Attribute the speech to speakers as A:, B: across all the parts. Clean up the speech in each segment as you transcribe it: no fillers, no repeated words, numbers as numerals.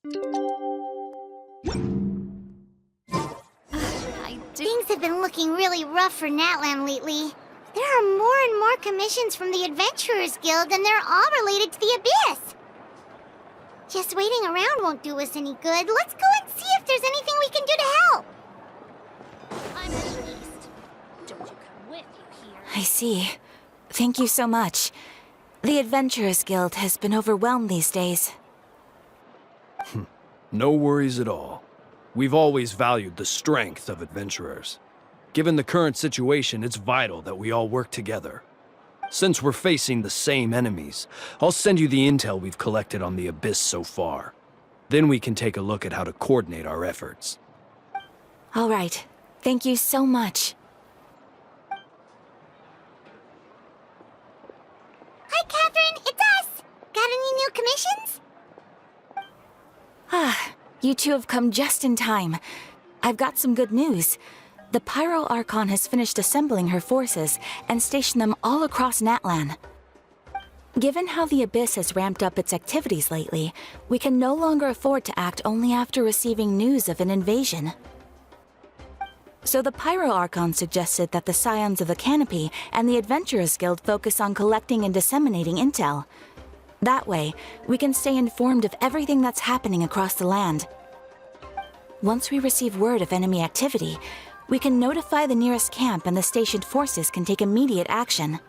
A: Things have been looking really rough for Natlan lately. There are more and more commissions from the Adventurers Guild, and they're all related to the Abyss. Just waiting around won't do us any good. Let's go and see if there's anything we can do to help.
B: I'm at east. Don't you come with you here.
C: I see. Thank you so much. The Adventurers Guild has been overwhelmed these days.
D: No worries at all. We've always valued the strength of adventurers. Given the current situation, it's vital that we all work together. Since we're facing the same enemies, I'll send you the intel we've collected on the Abyss so far. Then we can take a look at how to coordinate our efforts.
C: All right. Thank you so much.
A: Hi, Catherine. It's us. Got any new commissions?
C: You two have come just in time. I've got some good news. The Pyro Archon has finished assembling her forces and stationed them all across Natlan. Given how the Abyss has ramped up its activities lately, we can no longer afford to act only after receiving news of an invasion. So the Pyro Archon suggested that the Scions of the Canopy and the Adventurers Guild focus on collecting and disseminating intel. That way, we can stay informed of everything that's happening across the land. Once we receive word of enemy activity, we can notify the nearest camp and the stationed forces can take immediate action.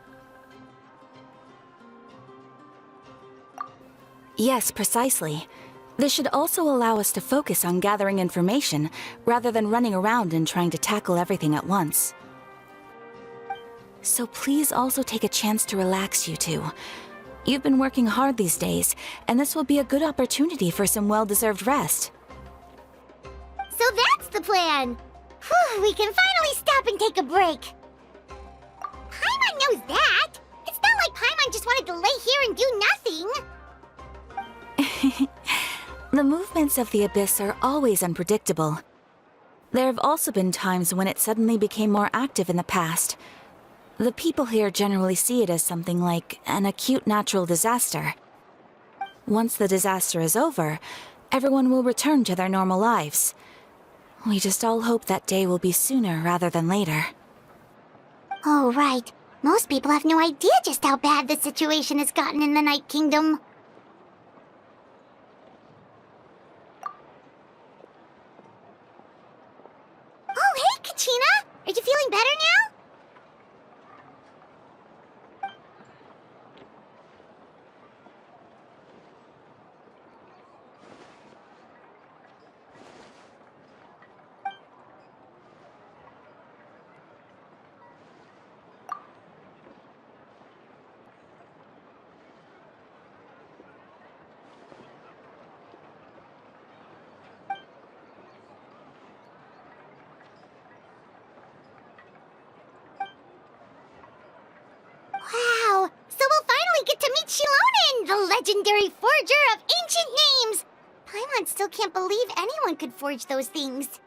C: Yes, precisely. This should also allow us to focus on gathering information, rather than running around and trying to tackle everything at once. So please also take a chance to relax, you two. You've been working hard these days, and this will be a good opportunity for some well-deserved rest.
A: So that's the plan. Whew, we can finally stop and take a break. Paimon knows that. It's not like Paimon just wanted to lay here and do nothing.
C: The movements of the Abyss are always unpredictable. There have also been times when it suddenly became more active in the past. The people here generally see it as something like an acute natural disaster. Once the disaster is over, everyone will return to their normal lives. We just all hope that day will be sooner rather than later.
A: Oh, right. Most people have no idea just how bad the situation has gotten in the Night Kingdom. Oh, hey, Kachina! Are you feeling better now? Wow! So we'll finally get to meet Shilonen, the legendary forger of ancient names! Paimon still can't believe anyone could forge those things.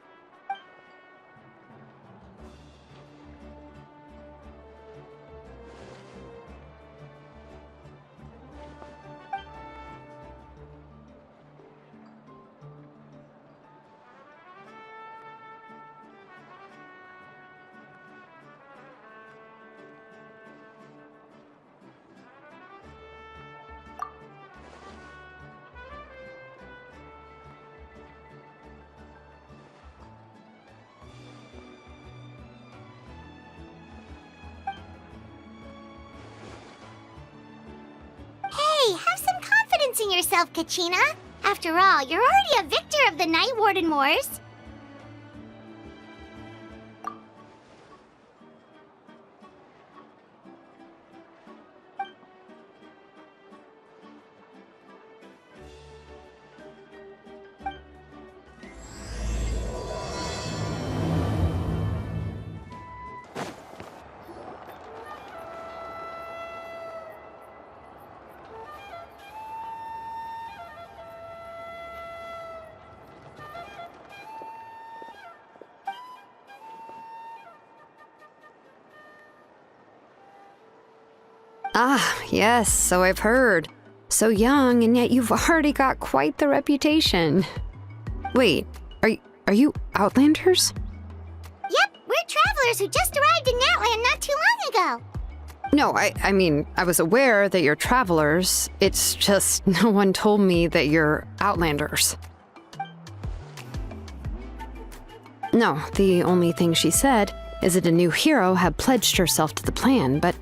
A: Hey, have some confidence in yourself, Kachina. After all, you're already a victor of the Night Warden Wars.
E: Ah, yes, so I've heard. So young, and yet you've already got quite the reputation. Wait, are you Outlanders?
A: Yep, we're travelers who just arrived in Natlan not too long ago.
E: No, I mean, I was aware that you're travelers. It's just no one told me that you're Outlanders. No, the only thing she said is that a new hero had pledged herself to the plan, but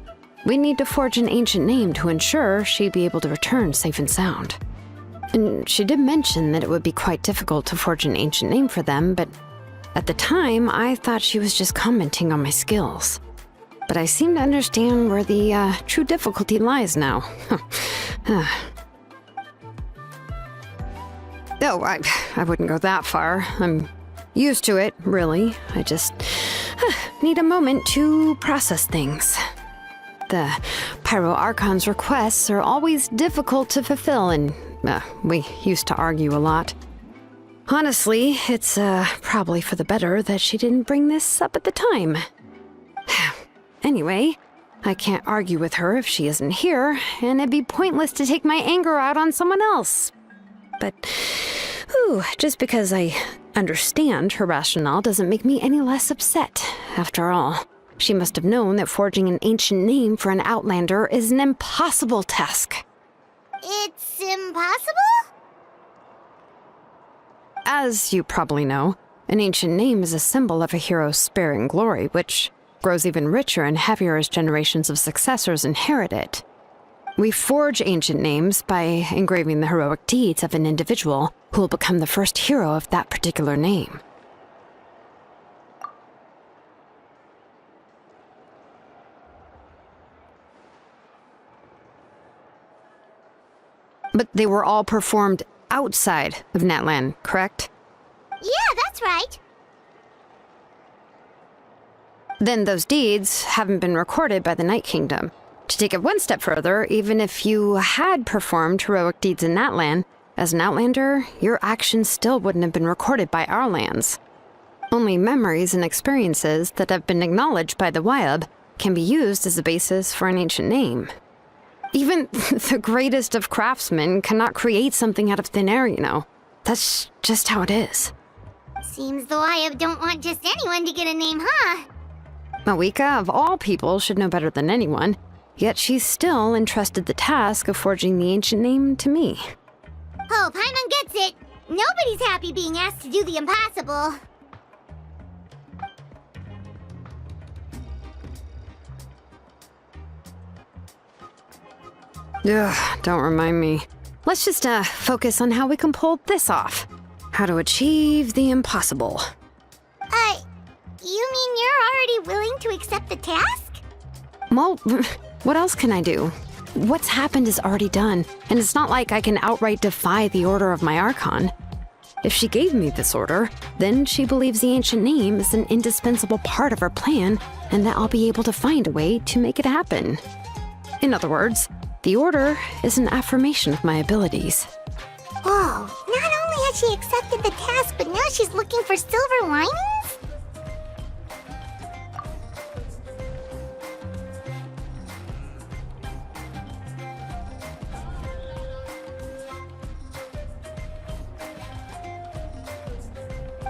E: we need to forge an ancient name to ensure she'd be able to return safe and sound. And she did mention that it would be quite difficult to forge an ancient name for them, but at the time, I thought she was just commenting on my skills. But I seem to understand where the true difficulty lies now. Oh, I wouldn't go that far. I'm used to it, really. I just need a moment to process things. The Pyro Archon's requests are always difficult to fulfill, and we used to argue a lot. Honestly, it's probably for the better that she didn't bring this up at the time. Anyway, I can't argue with her if she isn't here, and it'd be pointless to take my anger out on someone else. But, just because I understand her rationale doesn't make me any less upset. After all, she must have known that forging an ancient name for an Outlander is an impossible task.
A: It's impossible?
E: As you probably know, an ancient name is a symbol of a hero's spirit and glory, which grows even richer and heavier as generations of successors inherit it. We forge ancient names by engraving the heroic deeds of an individual who will become the first hero of that particular name. But they were all performed outside of Natlan, correct?
A: Yeah, that's right.
E: Then those deeds haven't been recorded by the Night Kingdom. To take it one step further, even if you had performed heroic deeds in Natlan, as an Outlander, your actions still wouldn't have been recorded by our lands. Only memories and experiences that have been acknowledged by the Wyab can be used as a basis for an ancient name. Even the greatest of craftsmen cannot create something out of thin air, you know. That's just how it is.
A: Seems the Wyab don't want just anyone to get a name, huh?
E: Mawika, of all people, should know better than anyone, yet she's still entrusted the task of forging the ancient name to me.
A: Oh, Paimon gets it. Nobody's happy being asked to do the impossible.
E: Ugh, don't remind me. Let's just focus on how we can pull this off. How to achieve the impossible.
A: You mean you're already willing to accept the task?
E: Well, what else can I do? What's happened is already done, and it's not like I can outright defy the order of my Archon. If she gave me this order, then she believes the ancient name is an indispensable part of her plan, and that I'll be able to find a way to make it happen. In other words, the order is an affirmation of my abilities.
A: Whoa, not only has she accepted the task, but now she's looking for silver linings?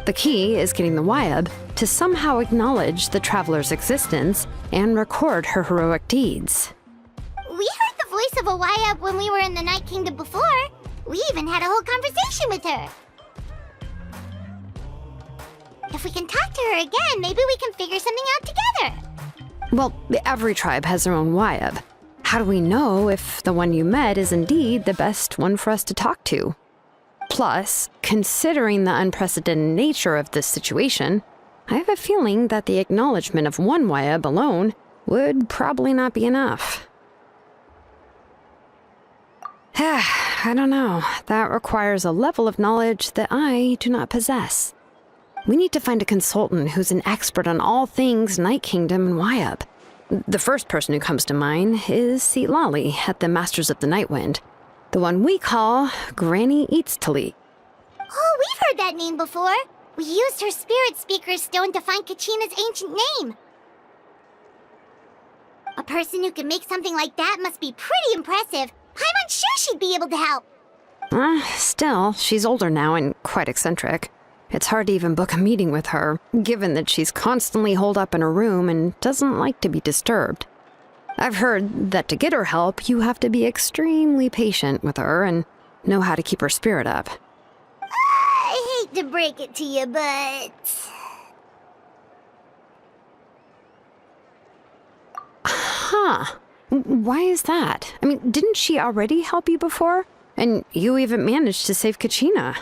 E: The key is getting the Wyab to somehow acknowledge the traveler's existence and record her heroic deeds.
A: We heard the voice of a Wyab when we were in the Night Kingdom before. We even had a whole conversation with her. If we can talk to her again, maybe we can figure something out together.
E: Well, every tribe has their own Wyab. How do we know if the one you met is indeed the best one for us to talk to? Plus, considering the unprecedented nature of this situation, I have a feeling that the acknowledgement of one Wyab alone would probably not be enough. I don't know. That requires a level of knowledge that I do not possess. We need to find a consultant who's an expert on all things Night Kingdom and Wyab. The first person who comes to mind is Citlani at the Masters of the Nightwind, the one we call Granny Eatstali.
A: Oh, we've heard that name before. We used her Spirit Speaker's stone to find Kachina's ancient name. A person who can make something like that must be pretty impressive, Paimon's sure she'd be able to help.
E: Still, she's older now and quite eccentric. It's hard to even book a meeting with her, given that she's constantly holed up in her room and doesn't like to be disturbed. I've heard that to get her help, you have to be extremely patient with her and know how to keep her spirit up.
A: I hate to break it to you, but...
E: Huh. Why is that? I mean, didn't she already help you before? And you even managed to save Kachina.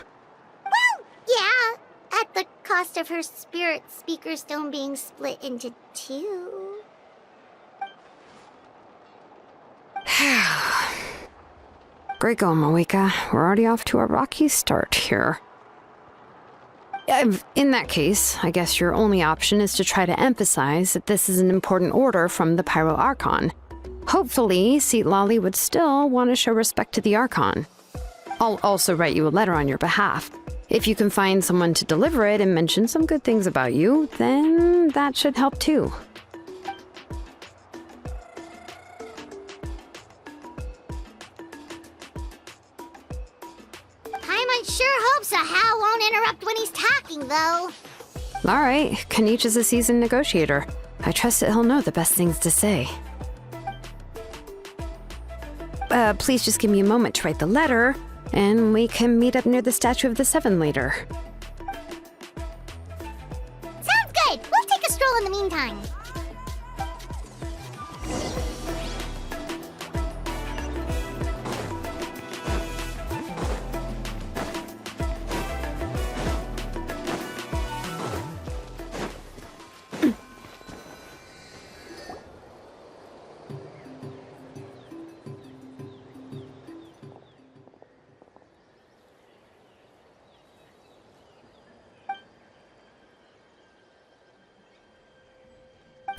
A: Well, yeah. At the cost of her spirit speaker stone being split into two.
E: Great going, Moeka. We're already off to a rocky start here. In that case, I guess your only option is to try to emphasize that this is an important order from the Pyro Archon. Hopefully, Citlani would still want to show respect to the Archon. I'll also write you a letter on your behalf. If you can find someone to deliver it and mention some good things about you, then that should help too.
A: Paimon sure hopes a Hal won't interrupt when he's talking, though.
E: All right, Kanich is a seasoned negotiator. I trust that he'll know the best things to say. Please just give me a moment to write the letter, and we can meet up near the Statue of the Seven later.
A: Sounds good. We'll take a stroll in the meantime.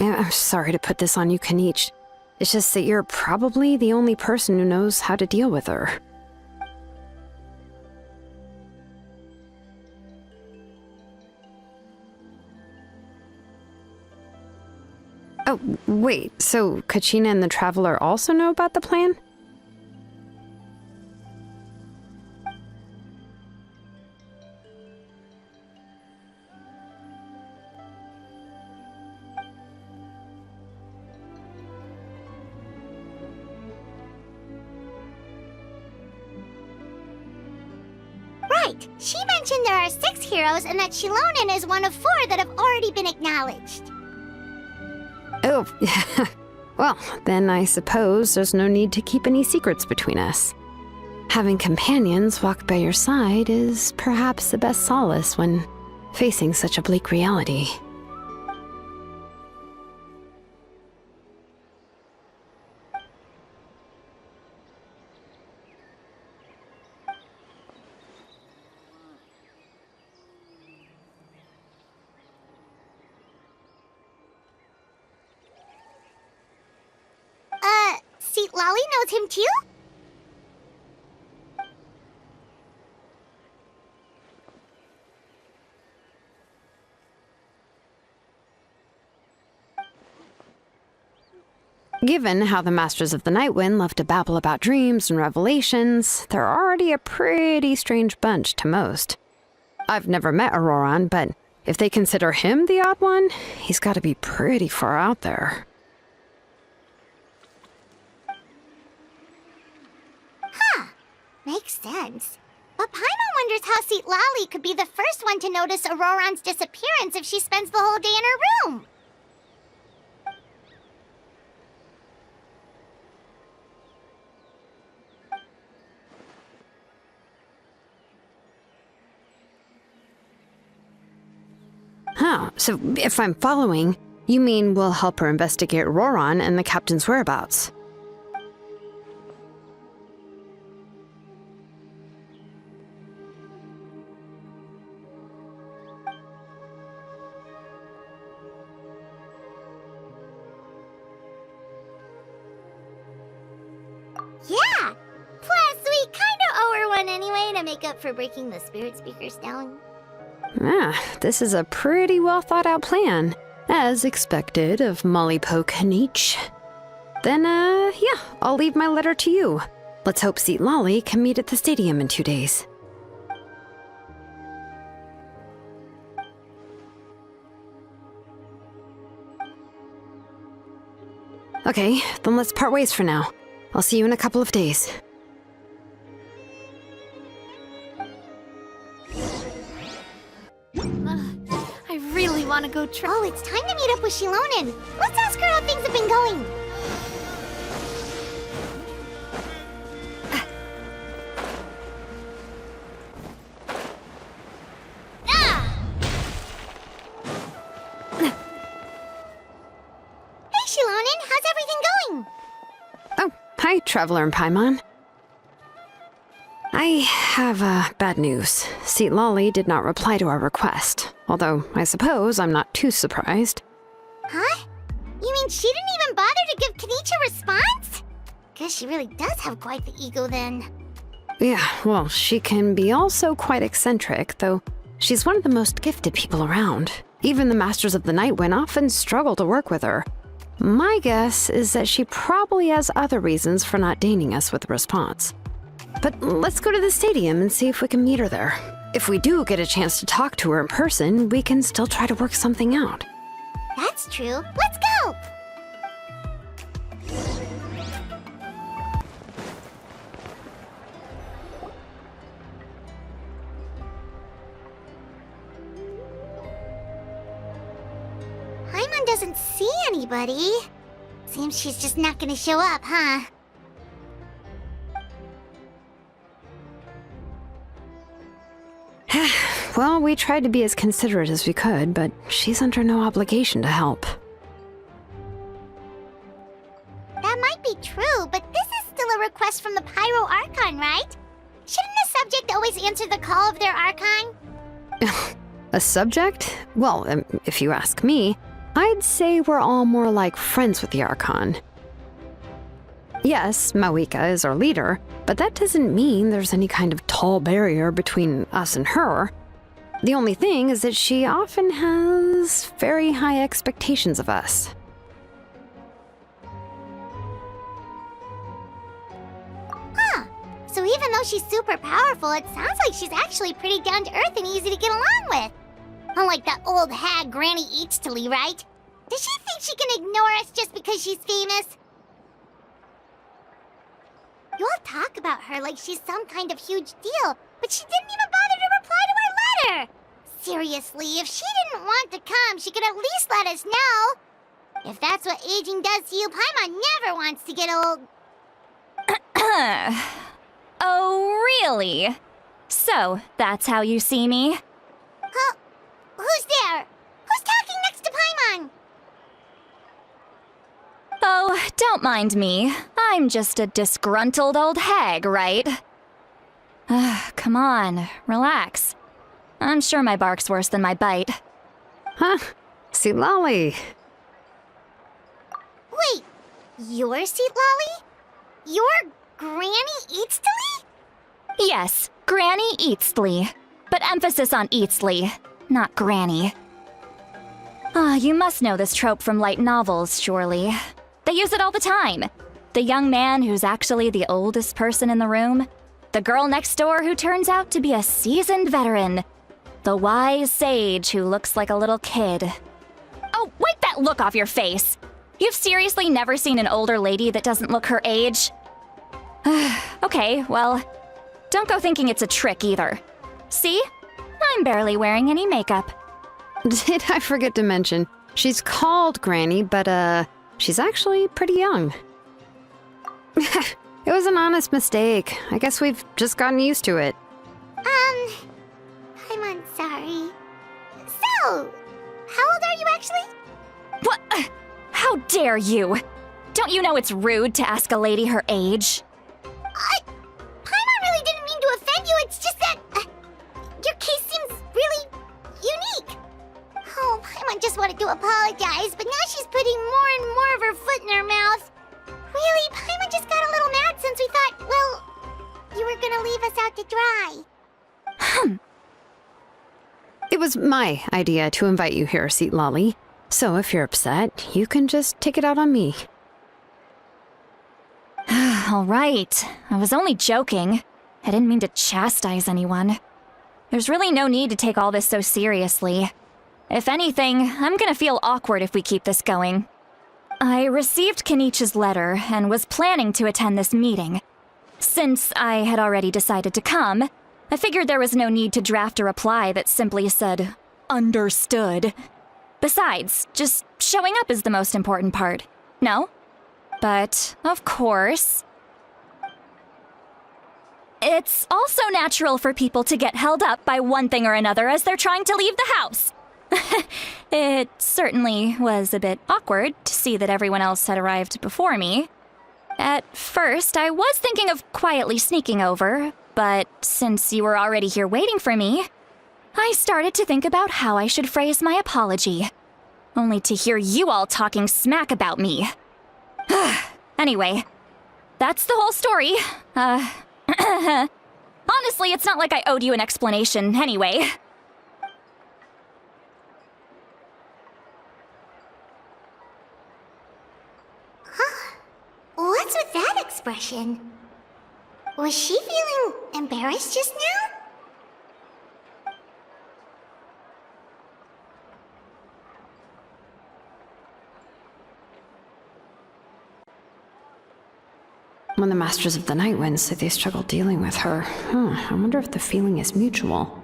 E: I'm sorry to put this on you, Kanich. It's just that you're probably the only person who knows how to deal with her. Oh, wait, so Kachina and the Traveler also know about the plan?
A: Right. She mentioned there are 6 heroes and that Shilonen is one of 4 that have already been acknowledged.
E: Oh, well, then I suppose there's no need to keep any secrets between us. Having companions walk by your side is perhaps the best solace when facing such a bleak reality.
A: Citlani knows him too?
E: Given how the Masters of the Nightwind love to babble about dreams and revelations, they're already a pretty strange bunch to most. I've never met Ororon, but if they consider him the odd one, he's got to be pretty far out there.
A: Makes sense. But Paimon wonders how Citlani could be the first one to notice Auroron's disappearance if she spends the whole day in her room.
E: Oh, so if I'm following, you mean we'll help her investigate Ororon and the captain's whereabouts?
A: Yeah! Plus, we kinda owe her one anyway to make up for breaking the spirit speakers down.
E: This is a pretty well thought out plan, as expected of Molly Poke Kanich. Then, yeah, I'll leave my letter to you. Let's hope Citlani can meet at the stadium in 2 days. Okay, then let's part ways for now. I'll see you in a couple of days.
B: I really want to go try.
A: Oh, it's time to meet up with Shilonen. Let's ask her how things have been going. Hey, Shilonen, how's everything going?
E: Oh, hi, Traveler and Paimon. I have bad news. Citlani did not reply to our request, although I suppose I'm not too surprised.
A: Huh? You mean she didn't even bother to give Kenichi a response? Guess she really does have quite the ego then.
E: Yeah, well, she can be also quite eccentric, though she's one of the most gifted people around. Even the Masters of the Nightwind often struggle to work with her. My guess is that she probably has other reasons for not deigning us with a response. But let's go to the stadium and see if we can meet her there. If we do get a chance to talk to her in person, we can still try to work something out.
A: That's true. Let's go! Paimon doesn't see anybody. Seems she's just not gonna show up, huh?
E: Well, we tried to be as considerate as we could, but she's under no obligation to help.
A: That might be true, but this is still a request from the Pyro Archon, right? Shouldn't a subject always answer the call of their Archon?
E: A subject? Well, if you ask me, I'd say we're all more like friends with the Archon. Yes, Mawika is our leader, but that doesn't mean there's any kind of tall barrier between us and her. The only thing is that she often has very high expectations of us.
A: Huh. So even though she's super powerful, it sounds like she's actually pretty down to earth and easy to get along with. Unlike that old hag Granny Eatstily, right? Does she think she can ignore us just because she's famous? You all talk about her like she's some kind of huge deal, but she didn't even bother to reply to our letter! Seriously, if she didn't want to come, she could at least let us know. If that's what aging does to you, Paimon never wants to get old.
B: Oh, really? So, that's how you see me?
A: Huh? Who's there? Who's talking next to Paimon?
B: Oh, don't mind me. I'm just a disgruntled old hag, right? Come on, relax. I'm sure my bark's worse than my bite.
E: Huh? Citlani.
A: Wait, you're Citlani? You're Granny Eatstily?
B: Yes, Granny Eatstly. But emphasis on Eatstly, not Granny. You must know this trope from light novels, surely. They use it all the time. The young man who's actually the oldest person in the room. The girl next door who turns out to be a seasoned veteran. The wise sage who looks like a little kid. Oh, wipe that look off your face! You've seriously never seen an older lady that doesn't look her age? Okay, well, don't go thinking it's a trick either. See? I'm barely wearing any makeup.
E: Did I forget to mention, she's called Granny, but she's actually pretty young. It was an honest mistake. I guess we've just gotten used to it.
A: I'm sorry. So, how old are you actually?
B: What? How dare you? Don't you know it's rude to ask a lady her age?
A: Paimon really didn't mean to offend you, it's just that your case seems really unique. Oh, Paimon just wanted to apologize, but now she's putting more and more of her foot in her mouth. Really, Paimon just got a little mad since we thought, well, you were gonna leave us out to dry.
E: It was my idea to invite you here, Citlani. So if you're upset, you can just take it out on me.
B: All right. I was only joking. I didn't mean to chastise anyone. There's really no need to take all this so seriously. If anything, I'm gonna feel awkward if we keep this going. I received Kenichi's letter and was planning to attend this meeting. Since I had already decided to come, I figured there was no need to draft a reply that simply said, "Understood." Besides, just showing up is the most important part, no? But, of course, it's also natural for people to get held up by one thing or another as they're trying to leave the house. It certainly was a bit awkward to see that everyone else had arrived before me. At first, I was thinking of quietly sneaking over, but since you were already here waiting for me, I started to think about how I should phrase my apology. Only to hear you all talking smack about me. Anyway, that's the whole story. Honestly, it's not like I owed you an explanation anyway.
A: What's with that expression? Was she feeling embarrassed just now?
E: When the Masters of the Night Wind say they struggle dealing with her, I wonder if the feeling is mutual.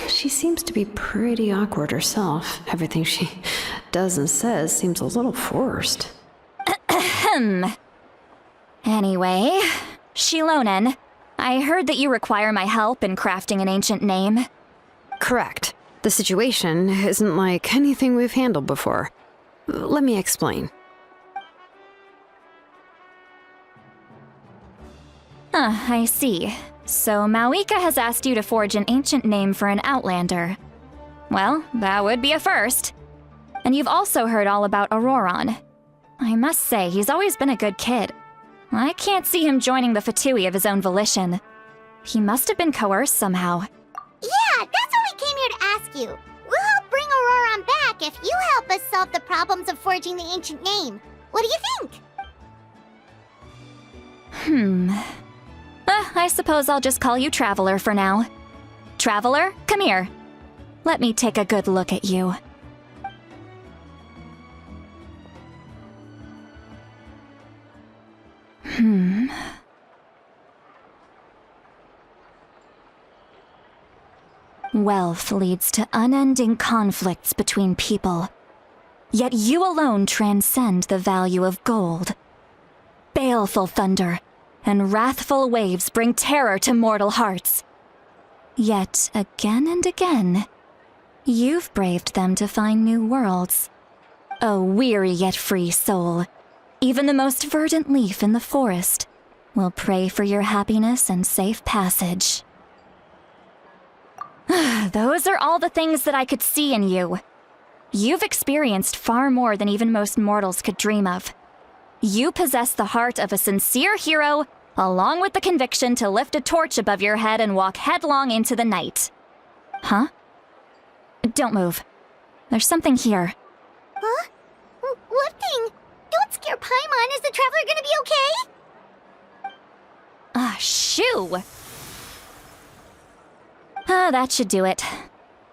E: She seems to be pretty awkward herself. Everything she does and says seems a little forced.
B: Anyway, Shilonen, I heard that you require my help in crafting an ancient name.
E: Correct. The situation isn't like anything we've handled before. Let me explain.
B: I see. So Mauika has asked you to forge an ancient name for an outlander. Well, that would be a first. And you've also heard all about Ororon. I must say, he's always been a good kid. I can't see him joining the Fatui of his own volition. He must have been coerced somehow.
A: Yeah, that's what we came here to ask you. We'll help bring Auroron back if you help us solve the problems of forging the ancient name. What do you think?
B: I suppose I'll just call you Traveler for now. Traveler, come here. Let me take a good look at you. Wealth leads to unending conflicts between people. Yet you alone transcend the value of gold. Baleful thunder and wrathful waves bring terror to mortal hearts. Yet again and again, you've braved them to find new worlds. O weary yet free soul, even the most verdant leaf in the forest will pray for your happiness and safe passage. Those are all the things that I could see in you. You've experienced far more than even most mortals could dream of. You possess the heart of a sincere hero, along with the conviction to lift a torch above your head and walk headlong into the night. Huh? Don't move. There's something here.
A: Huh? What thing? Don't scare Paimon. Is the Traveler gonna be okay?
B: Shoo! That should do it.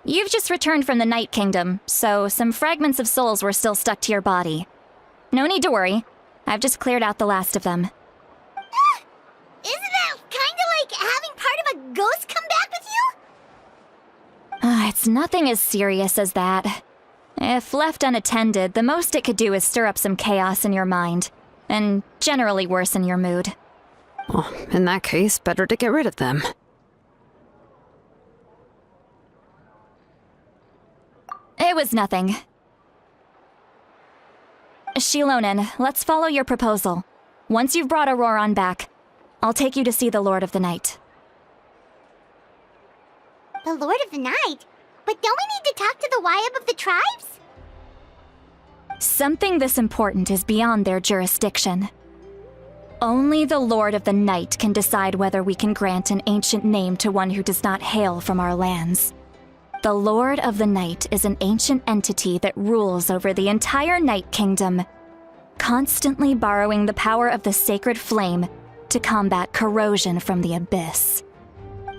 B: You've just returned from the Night Kingdom, so some fragments of souls were still stuck to your body. No need to worry. I've just cleared out the last of them.
A: Isn't that kinda like having part of a ghost come back with you?
B: It's nothing as serious as that. If left unattended, the most it could do is stir up some chaos in your mind, and generally worsen your mood.
E: Well, in that case, better to get rid of them.
B: It was nothing. Shilonen, let's follow your proposal. Once you've brought Ororon back, I'll take you to see the Lord of the Night.
A: The Lord of the Night? But don't we need to talk to the Wayab of the tribes?
B: Something this important is beyond their jurisdiction. Only the Lord of the Night can decide whether we can grant an ancient name to one who does not hail from our lands. The Lord of the Night is an ancient entity that rules over the entire Night Kingdom. constantly borrowing the power of the sacred flame to combat corrosion from the abyss.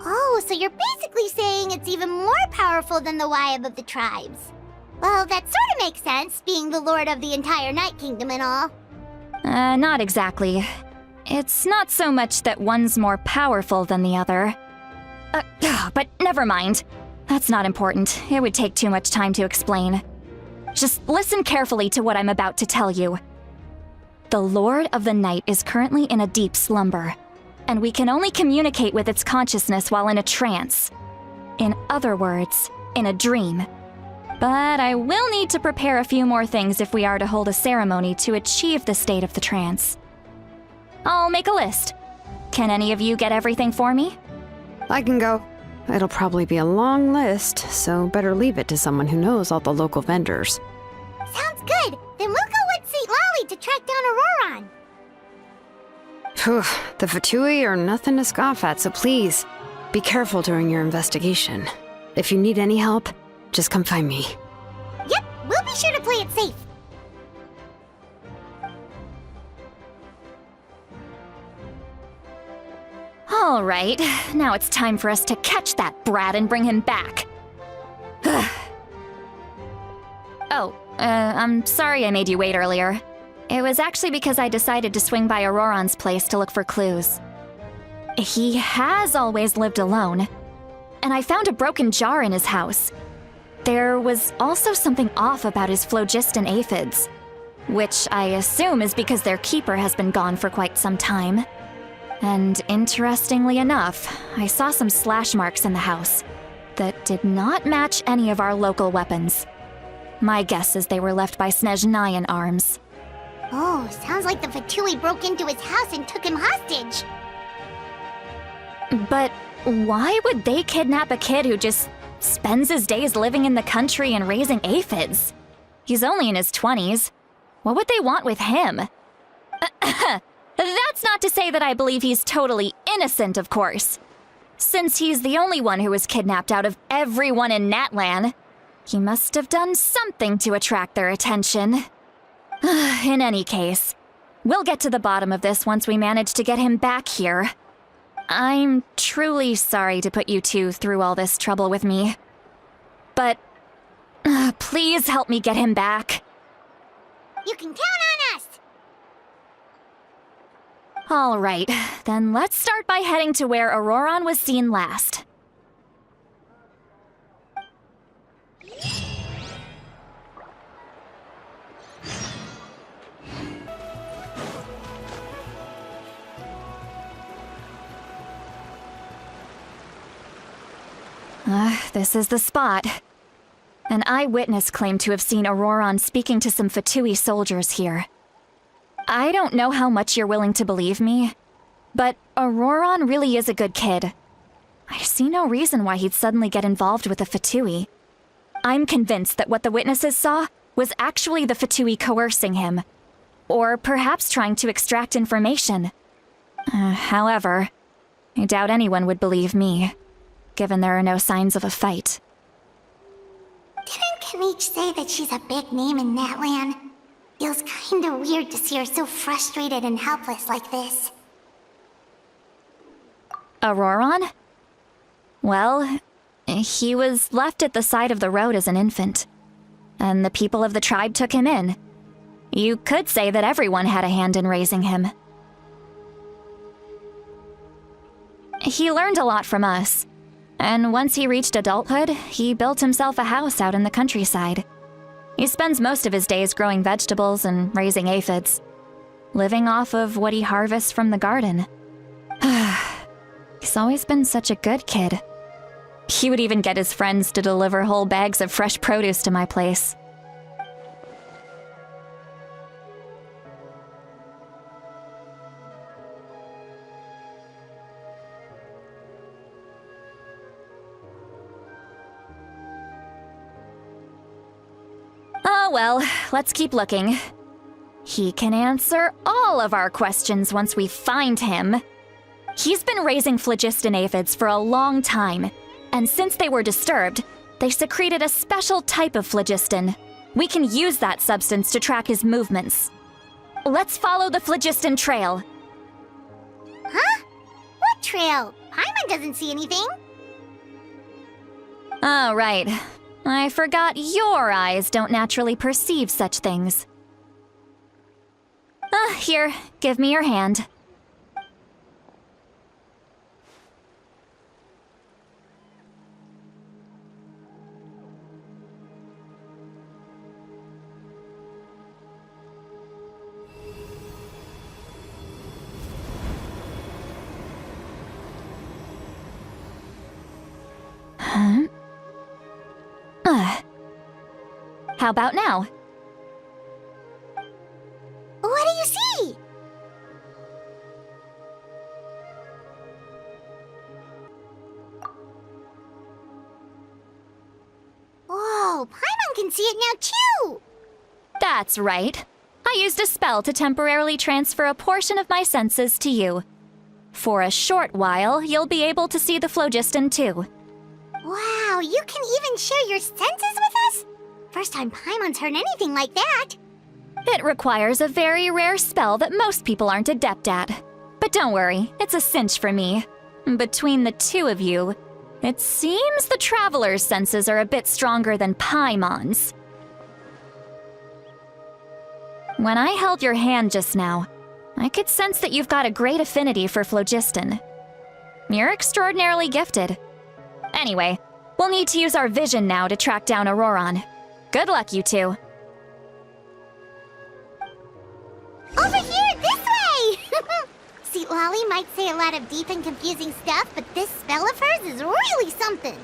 A: Oh, so you're basically saying it's even more powerful than the Wyab of the tribes. Well, that sort of makes sense, being the lord of the entire Night Kingdom and all.
B: Not exactly. It's not so much that one's more powerful than the other. But never mind. That's not important. It would take too much time to explain. Just listen carefully to what I'm about to tell you. The Lord of the Night is currently in a deep slumber, and we can only communicate with its consciousness while in a trance. In other words, in a dream. But I will need to prepare a few more things if we are to hold a ceremony to achieve the state of the trance. I'll make a list. Can any of you get everything for me?
E: I can go. It'll probably be a long list, so better leave it to someone who knows all the local vendors.
A: Sounds good. Then we'll go with Citlani to track down Ororon.
E: Phew, the Fatui are nothing to scoff at, so please, be careful during your investigation. If you need any help, just come find me.
A: Yep, we'll be sure to play it safe.
B: All right, now it's time for us to catch that brat and bring him back. I'm sorry I made you wait earlier. It was actually because I decided to swing by Auroron's place to look for clues. He has always lived alone, and I found a broken jar in his house. There was also something off about his phlogiston aphids, which I assume is because their keeper has been gone for quite some time. And interestingly enough, I saw some slash marks in the house that did not match any of our local weapons. My guess is they were left by Snezhnayan arms.
A: Oh, sounds like the Fatui broke into his house and took him hostage.
B: But why would they kidnap a kid who just spends his days living in the country and raising aphids? He's only in his 20s. What would they want with him? That's not to say that I believe he's totally innocent, of course. Since he's the only one who was kidnapped out of everyone in Natlan, he must have done something to attract their attention. In any case, we'll get to the bottom of this once we manage to get him back here. I'm truly sorry to put you two through all this trouble with me. But please help me get him back.
A: You can count on us!
B: All right, then let's start by heading to where Ororon was seen last. This is the spot. An eyewitness claimed to have seen Ororon speaking to some Fatui soldiers here. I don't know how much you're willing to believe me, but Ororon really is a good kid. I see no reason why he'd suddenly get involved with the Fatui. I'm convinced that what the witnesses saw was actually the Fatui coercing him, or perhaps trying to extract information. However, I doubt anyone would believe me, given there are no signs of a fight.
A: Didn't Kanich say that she's a big name in Natlan? Feels kinda weird to see her so frustrated and helpless like this.
B: Ororon? Well, he was left at the side of the road as an infant, and the people of the tribe took him in. You could say that everyone had a hand in raising him. He learned a lot from us, and once he reached adulthood, he built himself a house out in the countryside. He spends most of his days growing vegetables and raising aphids, living off of what he harvests from the garden. He's always been such a good kid. He would even get his friends to deliver whole bags of fresh produce to my place. Oh well, let's keep looking. He can answer all of our questions once we find him. He's been raising phlogiston aphids for a long time, and since they were disturbed, they secreted a special type of phlogiston. We can use that substance to track his movements. let's follow the phlogiston trail.
A: Huh? What trail? Paimon doesn't see anything.
B: Oh, right. I forgot your eyes don't naturally perceive such things. Here, give me your hand. Huh? How about now?
A: What do you see? Whoa, Paimon can see it now too!
B: That's right. I used a spell to temporarily transfer a portion of my senses to you. For a short while, you'll be able to see the phlogiston too.
A: Wow, you can even share your senses with us? First time Paimon's heard anything like that.
B: It requires a very rare spell that most people aren't adept at. But don't worry, it's a cinch for me. Between the two of you, it seems the Traveler's senses are a bit stronger than Paimon's. When I held your hand just now, I could sense that you've got a great affinity for phlogiston. You're extraordinarily gifted. Anyway, we'll need to use our vision now to track down Ororon. Good luck, you two.
A: Over here, this way! Citlani might say a lot of deep and confusing stuff, but this spell of hers is really something.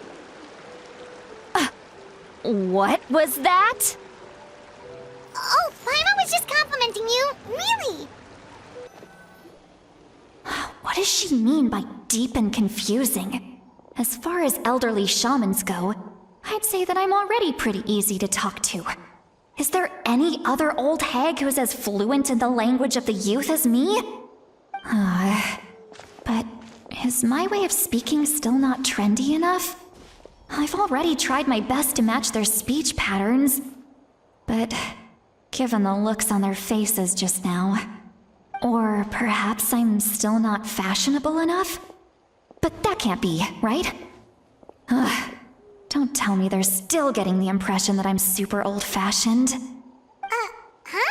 B: What was that?
A: Oh, Paimon was just complimenting you. Really?
B: What does she mean by deep and confusing? As far as elderly shamans go, I'd say that I'm already pretty easy to talk to. Is there any other old hag who's as fluent in the language of the youth as me? But is my way of speaking still not trendy enough? I've already tried my best to match their speech patterns. But given the looks on their faces just now, or perhaps I'm still not fashionable enough? But that can't be, right? Don't tell me they're still getting the impression that I'm super old-fashioned.
A: Huh?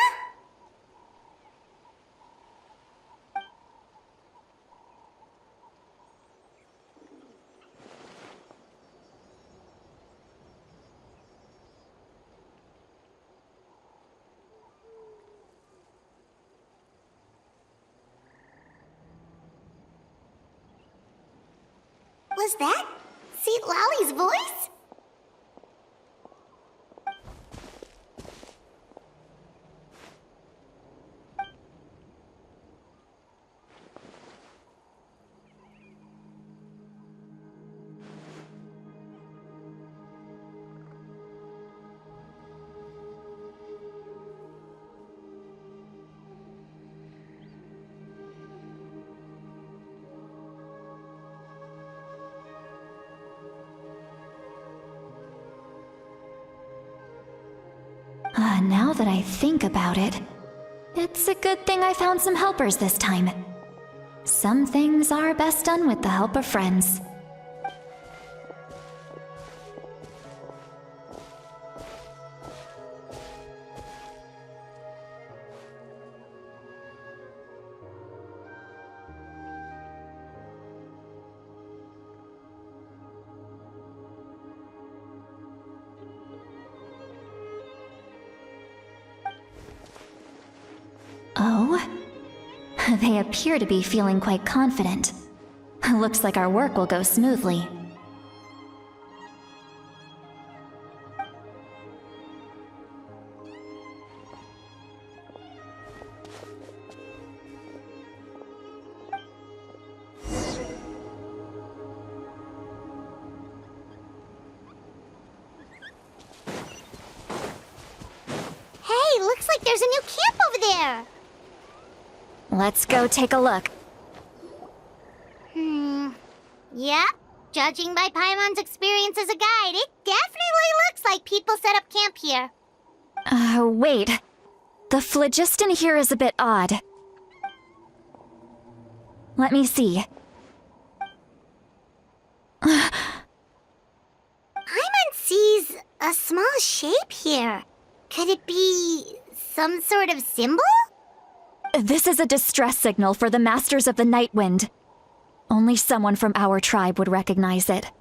A: Was that Citlali's voice?
B: Now that I think about it, it's a good thing I found some helpers this time. Some things are best done with the help of friends. Oh? They appear to be feeling quite confident. Looks like our work will go smoothly.
A: Hey, looks like there's a new camp over there.
B: Let's go take a look.
A: Yeah, judging by Paimon's experience as a guide, it definitely looks like people set up camp here.
B: Wait. The phlogiston here is a bit odd. Let me see.
A: Paimon sees a small shape here. Could it be some sort of symbol?
B: This is a distress signal for the Masters of the Night Wind. Only someone from our tribe would recognize it.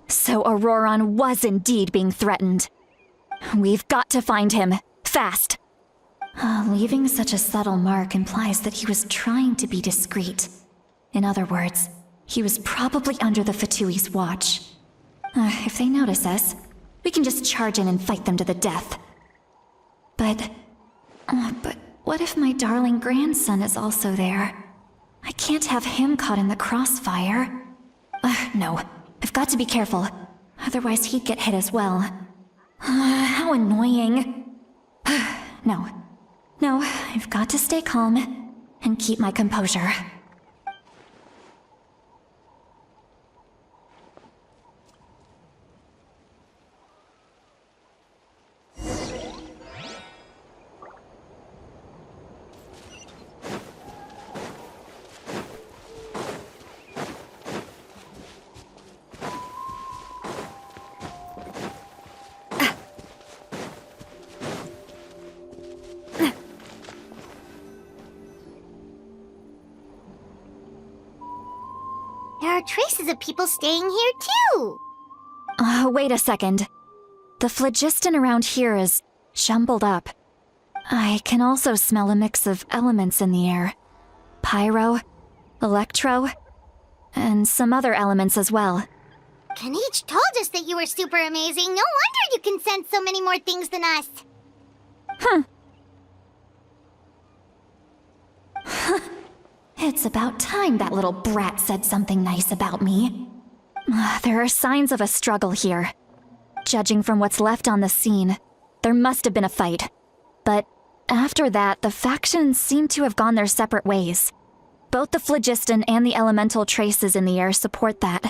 B: So Ororon was indeed being threatened. We've got to find him, fast. Leaving such a subtle mark implies that he was trying to be discreet. In other words, he was probably under the Fatui's watch. If they notice us, we can just charge in and fight them to the death. But what if my darling grandson is also there? I can't have him caught in the crossfire. No, I've got to be careful. Otherwise he'd get hit as well. How annoying. No, I've got to stay calm and keep my composure.
A: There are traces of people staying here too.
B: Wait a second. The phlogiston around here is jumbled up. I can also smell a mix of elements in the air. Pyro, electro, and some other elements as well.
A: Kanich told us that you were super amazing. No wonder you can sense so many more things than us.
B: It's about time that little brat said something nice about me. There are signs of a struggle here. Judging from what's left on the scene, there must have been a fight. But after that, the factions seem to have gone their separate ways. Both the phlogiston and the elemental traces in the air support that.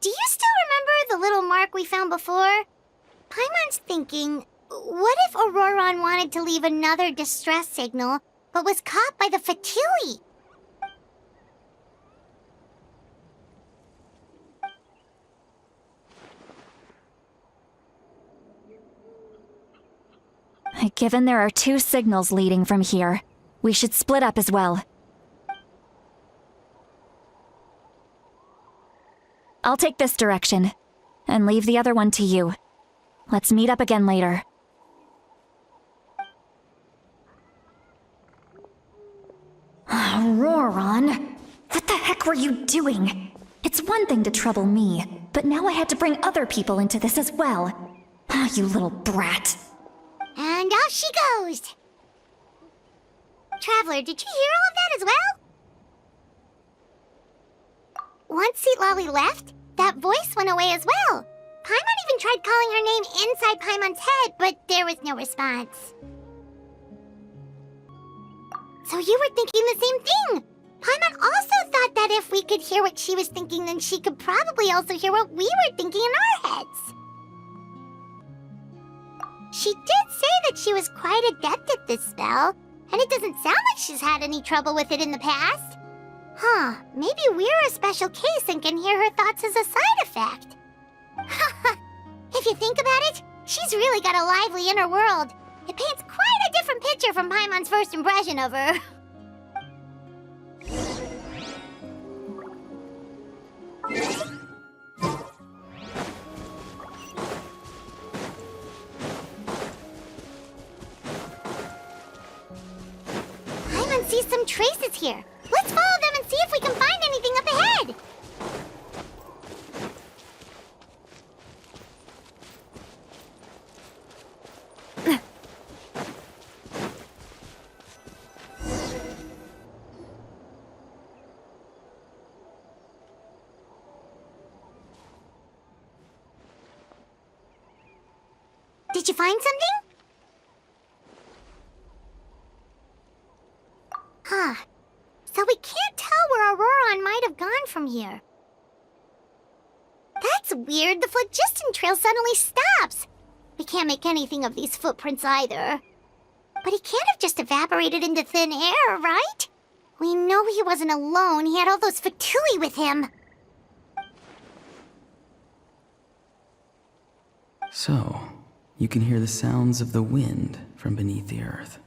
A: Do you still remember the little mark we found before? Paimon's thinking, what if Ororon wanted to leave another distress signal, but was caught by the Fatui?
B: Given there are 2 signals leading from here, we should split up as well. I'll take this direction, and leave the other one to you. Let's meet up again later. Ororon, what the heck were you doing? It's one thing to trouble me, but now I had to bring other people into this as well. You little brat.
A: And off she goes! Traveler, did you hear all of that as well? Once Citlani left, that voice went away as well. Paimon even tried calling her name inside Paimon's head, but there was no response. So you were thinking the same thing! Paimon also thought that if we could hear what she was thinking, then she could probably also hear what we were thinking in our heads. She did say that she was quite adept at this spell, and it doesn't sound like she's had any trouble with it in the past. Maybe we're a special case and can hear her thoughts as a side effect. If you think about it, she's really got a lively inner world. It paints quite a different picture from Paimon's first impression of her. Paimon sees some traces here. Let's follow them and see if we can find anything up ahead. Did you find something? So we can't tell where Ororon might have gone from here. That's weird. The phlogiston trail suddenly stops. We can't make anything of these footprints either. But he can't have just evaporated into thin air, right? We know he wasn't alone. He had all those Fatui with him.
F: So, you can hear the sounds of the wind from beneath the earth.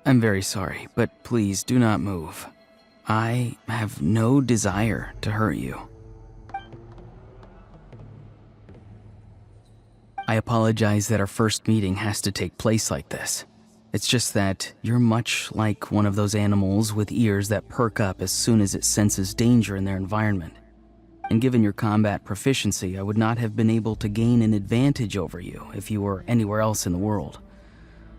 F: I'm very sorry, but please do not move. I have no desire to hurt you. I apologize that our first meeting has to take place like this. It's just that you're much like one of those animals with ears that perk up as soon as it senses danger in their environment. And given your combat proficiency, I would not have been able to gain an advantage over you if you were anywhere else in the world.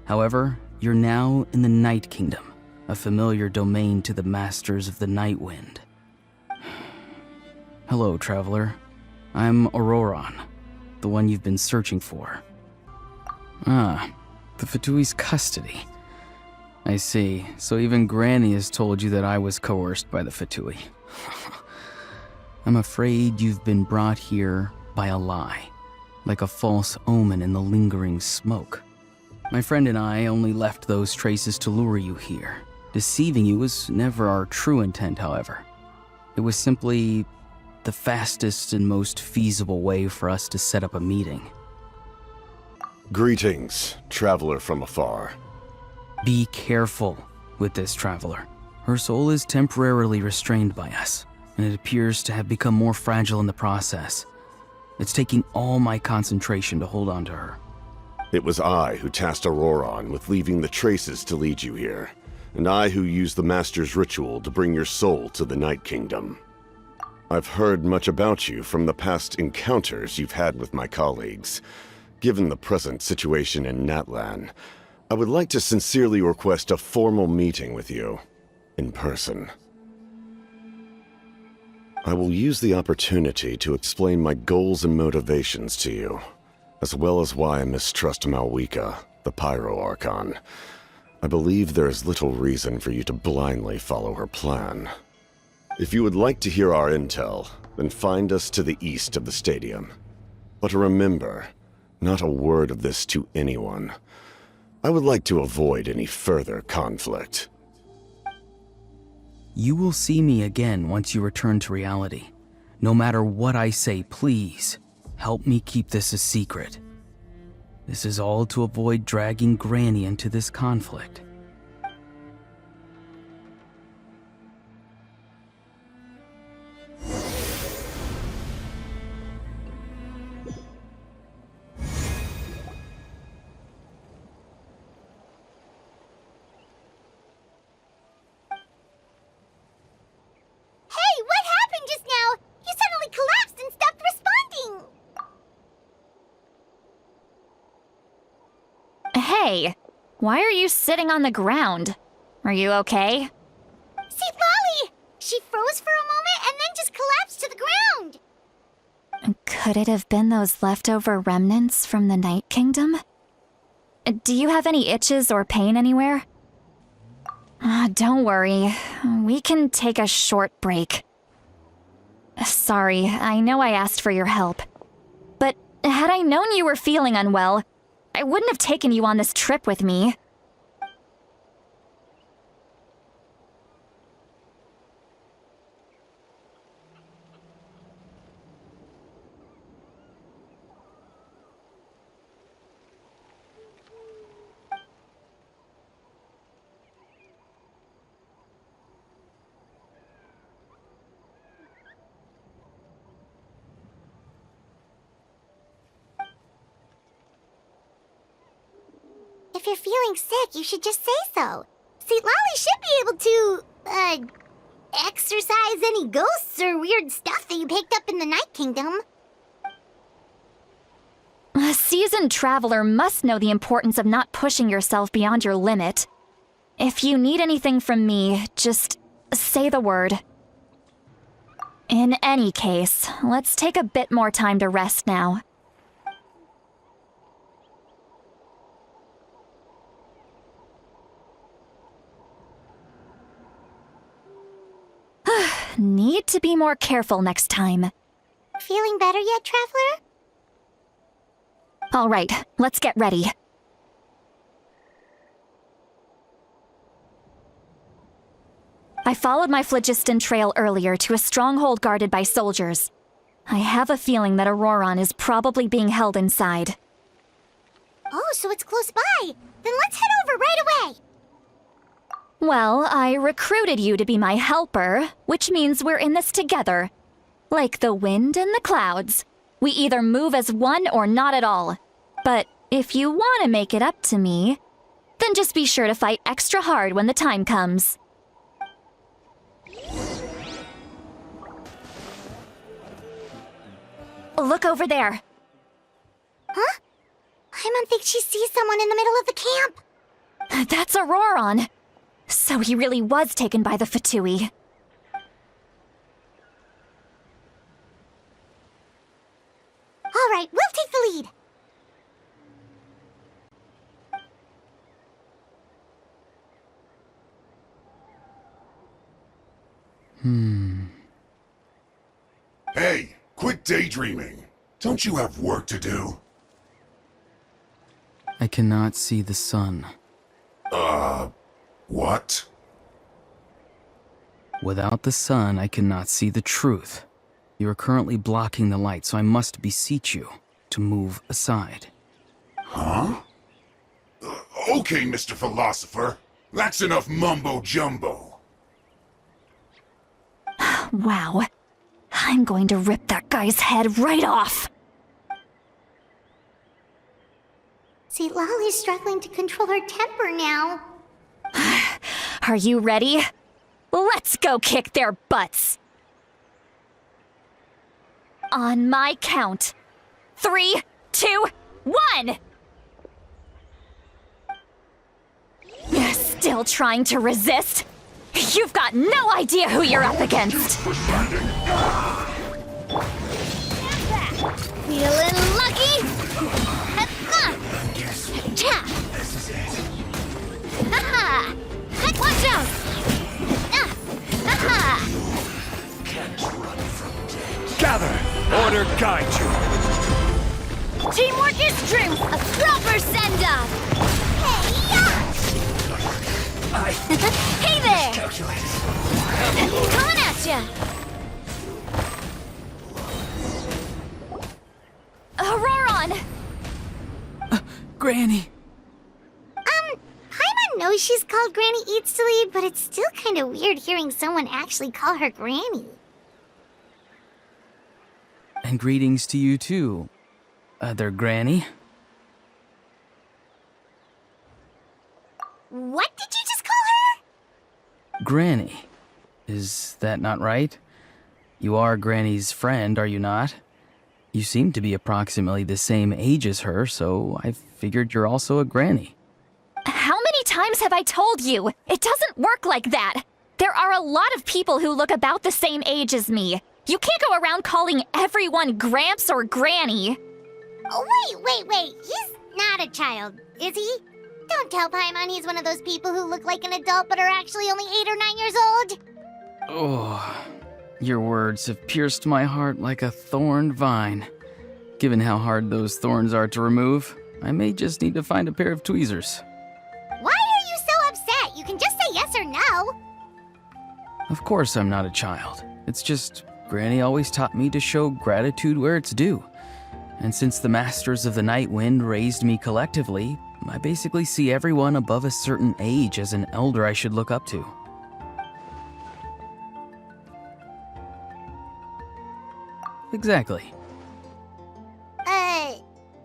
F: However, you're now in the Night Kingdom, a familiar domain to the Masters of the Night Wind. Hello, traveler. I'm Ororon, the one you've been searching for. Ah, the Fatui's custody. I see. So even Granny has told you that I was coerced by the Fatui. I'm afraid you've been brought here by a lie, like a false omen in the lingering smoke. My friend and I only left those traces to lure you here. Deceiving you was never our true intent, however. It was simply the fastest and most feasible way for us to set up a meeting.
G: Greetings, traveler from afar.
F: Be careful with this traveler. Her soul is temporarily restrained by us, and it appears to have become more fragile in the process. It's taking all my concentration to hold on to her.
G: It was I who tasked Ororon with leaving the traces to lead you here, and I who used the Master's ritual to bring your soul to the Night Kingdom. I've heard much about you from the past encounters you've had with my colleagues. Given the present situation in Natlan, I would like to sincerely request a formal meeting with you, in person. I will use the opportunity to explain my goals and motivations to you, as well as why I mistrust Malwika, the Pyro Archon. I believe there is little reason for you to blindly follow her plan. If you would like to hear our intel, then find us to the east of the stadium. But remember, not a word of this to anyone. I would like to avoid any further conflict.
F: You will see me again once you return to reality. No matter what I say, please, help me keep this a secret. This is all to avoid dragging Granny into this conflict.
A: Hey, what happened just now? You suddenly collapsed and stopped responding!
B: Hey, why are you sitting on the ground? Are you okay?
A: Citlani! She froze for a moment and then just collapsed to the ground!
B: Could it have been those leftover remnants from the Night Kingdom? Do you have any itches or pain anywhere? Don't worry. We can take a short break. Sorry, I know I asked for your help. But had I known you were feeling unwell, I wouldn't have taken you on this trip with me.
A: you're feeling sick, you should just say so. Citlani should be able to, exorcise any ghosts or weird stuff that you picked up in the Night Kingdom.
B: A seasoned traveler must know the importance of not pushing yourself beyond your limit. If you need anything from me, just say the word. In any case, let's take a bit more time to rest now. Need to be more careful next time.
A: Feeling better yet, Traveler?
B: All right, let's get ready. I followed my phlogiston trail earlier to a stronghold guarded by soldiers. I have a feeling that Ororon is probably being held inside.
A: Oh, so it's close by. Then let's head over right away.
B: Well, I recruited you to be my helper, which means we're in this together. Like the wind and the clouds. We either move as one or not at all. But if you want to make it up to me, then just be sure to fight extra hard when the time comes. Look over there.
A: Huh? Paimon thinks she sees someone in the middle of the camp.
B: That's Ororon. So he really was taken by the Fatui.
A: All right, we'll take the lead.
H: Hey, quit daydreaming. Don't you have work to do?
F: I cannot see the sun.
H: What?
F: Without the sun, I cannot see the truth. You are currently blocking the light, so I must beseech you to move aside.
H: Huh? Okay, Mr. Philosopher. That's enough mumbo-jumbo.
B: Wow. I'm going to rip that guy's head right off.
A: See, Lolly's struggling to control her temper now.
B: Are you ready? Let's go kick their butts. On my count. 3, 2, 1! Still trying to resist? You've got no idea who you're up against.
A: Feeling lucky? Ha-ha! Watch out! Ha-ha!
D: Gather! Order guide you!
A: Teamwork is strength! A proper send-off! Hey there! Coming at ya!
B: Ororon!
F: Granny!
A: Paimon knows she's called Granny Eats to Lead, but it's still kind of weird hearing someone actually call her Granny.
F: And greetings to you too, other Granny.
A: What did you just call her?
F: Granny. Is that not right? You are Granny's friend, are you not? You seem to be approximately the same age as her, so I figured you're also a Granny.
B: How many times have I told you? It doesn't work like that. There are a lot of people who look about the same age as me. You can't go around calling everyone Gramps or Granny.
A: Oh, wait. He's not a child, is he? Don't tell Paimon he's one of those people who look like an adult but are actually only 8 or 9 years old.
F: Oh, your words have pierced my heart like a thorned vine. Given how hard those thorns are to remove, I may just need to find a pair of tweezers.
A: Why are you so upset? You can just say yes or no.
F: Of course I'm not a child. It's just Granny always taught me to show gratitude where it's due. And since the Masters of the Night Wind raised me collectively, I basically see everyone above a certain age as an elder I should look up to. Exactly.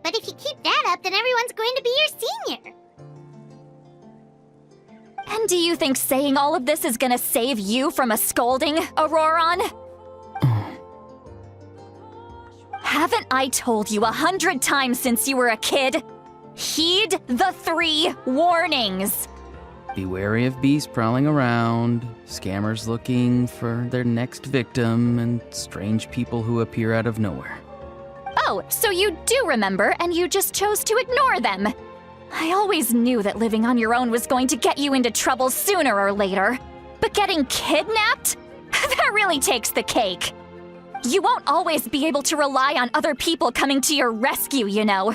A: But if you keep that up, then everyone's going to be your senior.
B: And do you think saying all of this is gonna save you from a scolding, Ororon? Haven't I told you 100 times since you were a kid? Heed the 3 warnings!
F: Be wary of beasts prowling around, scammers looking for their next victim, and strange people who appear out of nowhere.
B: Oh, so you do remember, and you just chose to ignore them. I always knew that living on your own was going to get you into trouble sooner or later. But getting kidnapped? That really takes the cake. You won't always be able to rely on other people coming to your rescue, you know.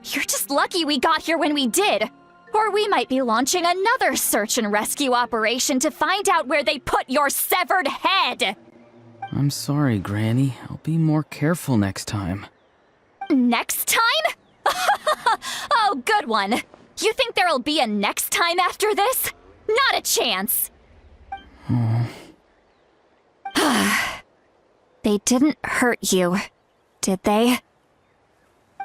B: You're just lucky we got here when we did. Or we might be launching another search and rescue operation to find out where they put your severed head.
F: I'm sorry, Granny. I'll be more careful next time.
B: Next time? Oh, good one. You think there'll be a next time after this? Not a chance. They didn't hurt you, did they?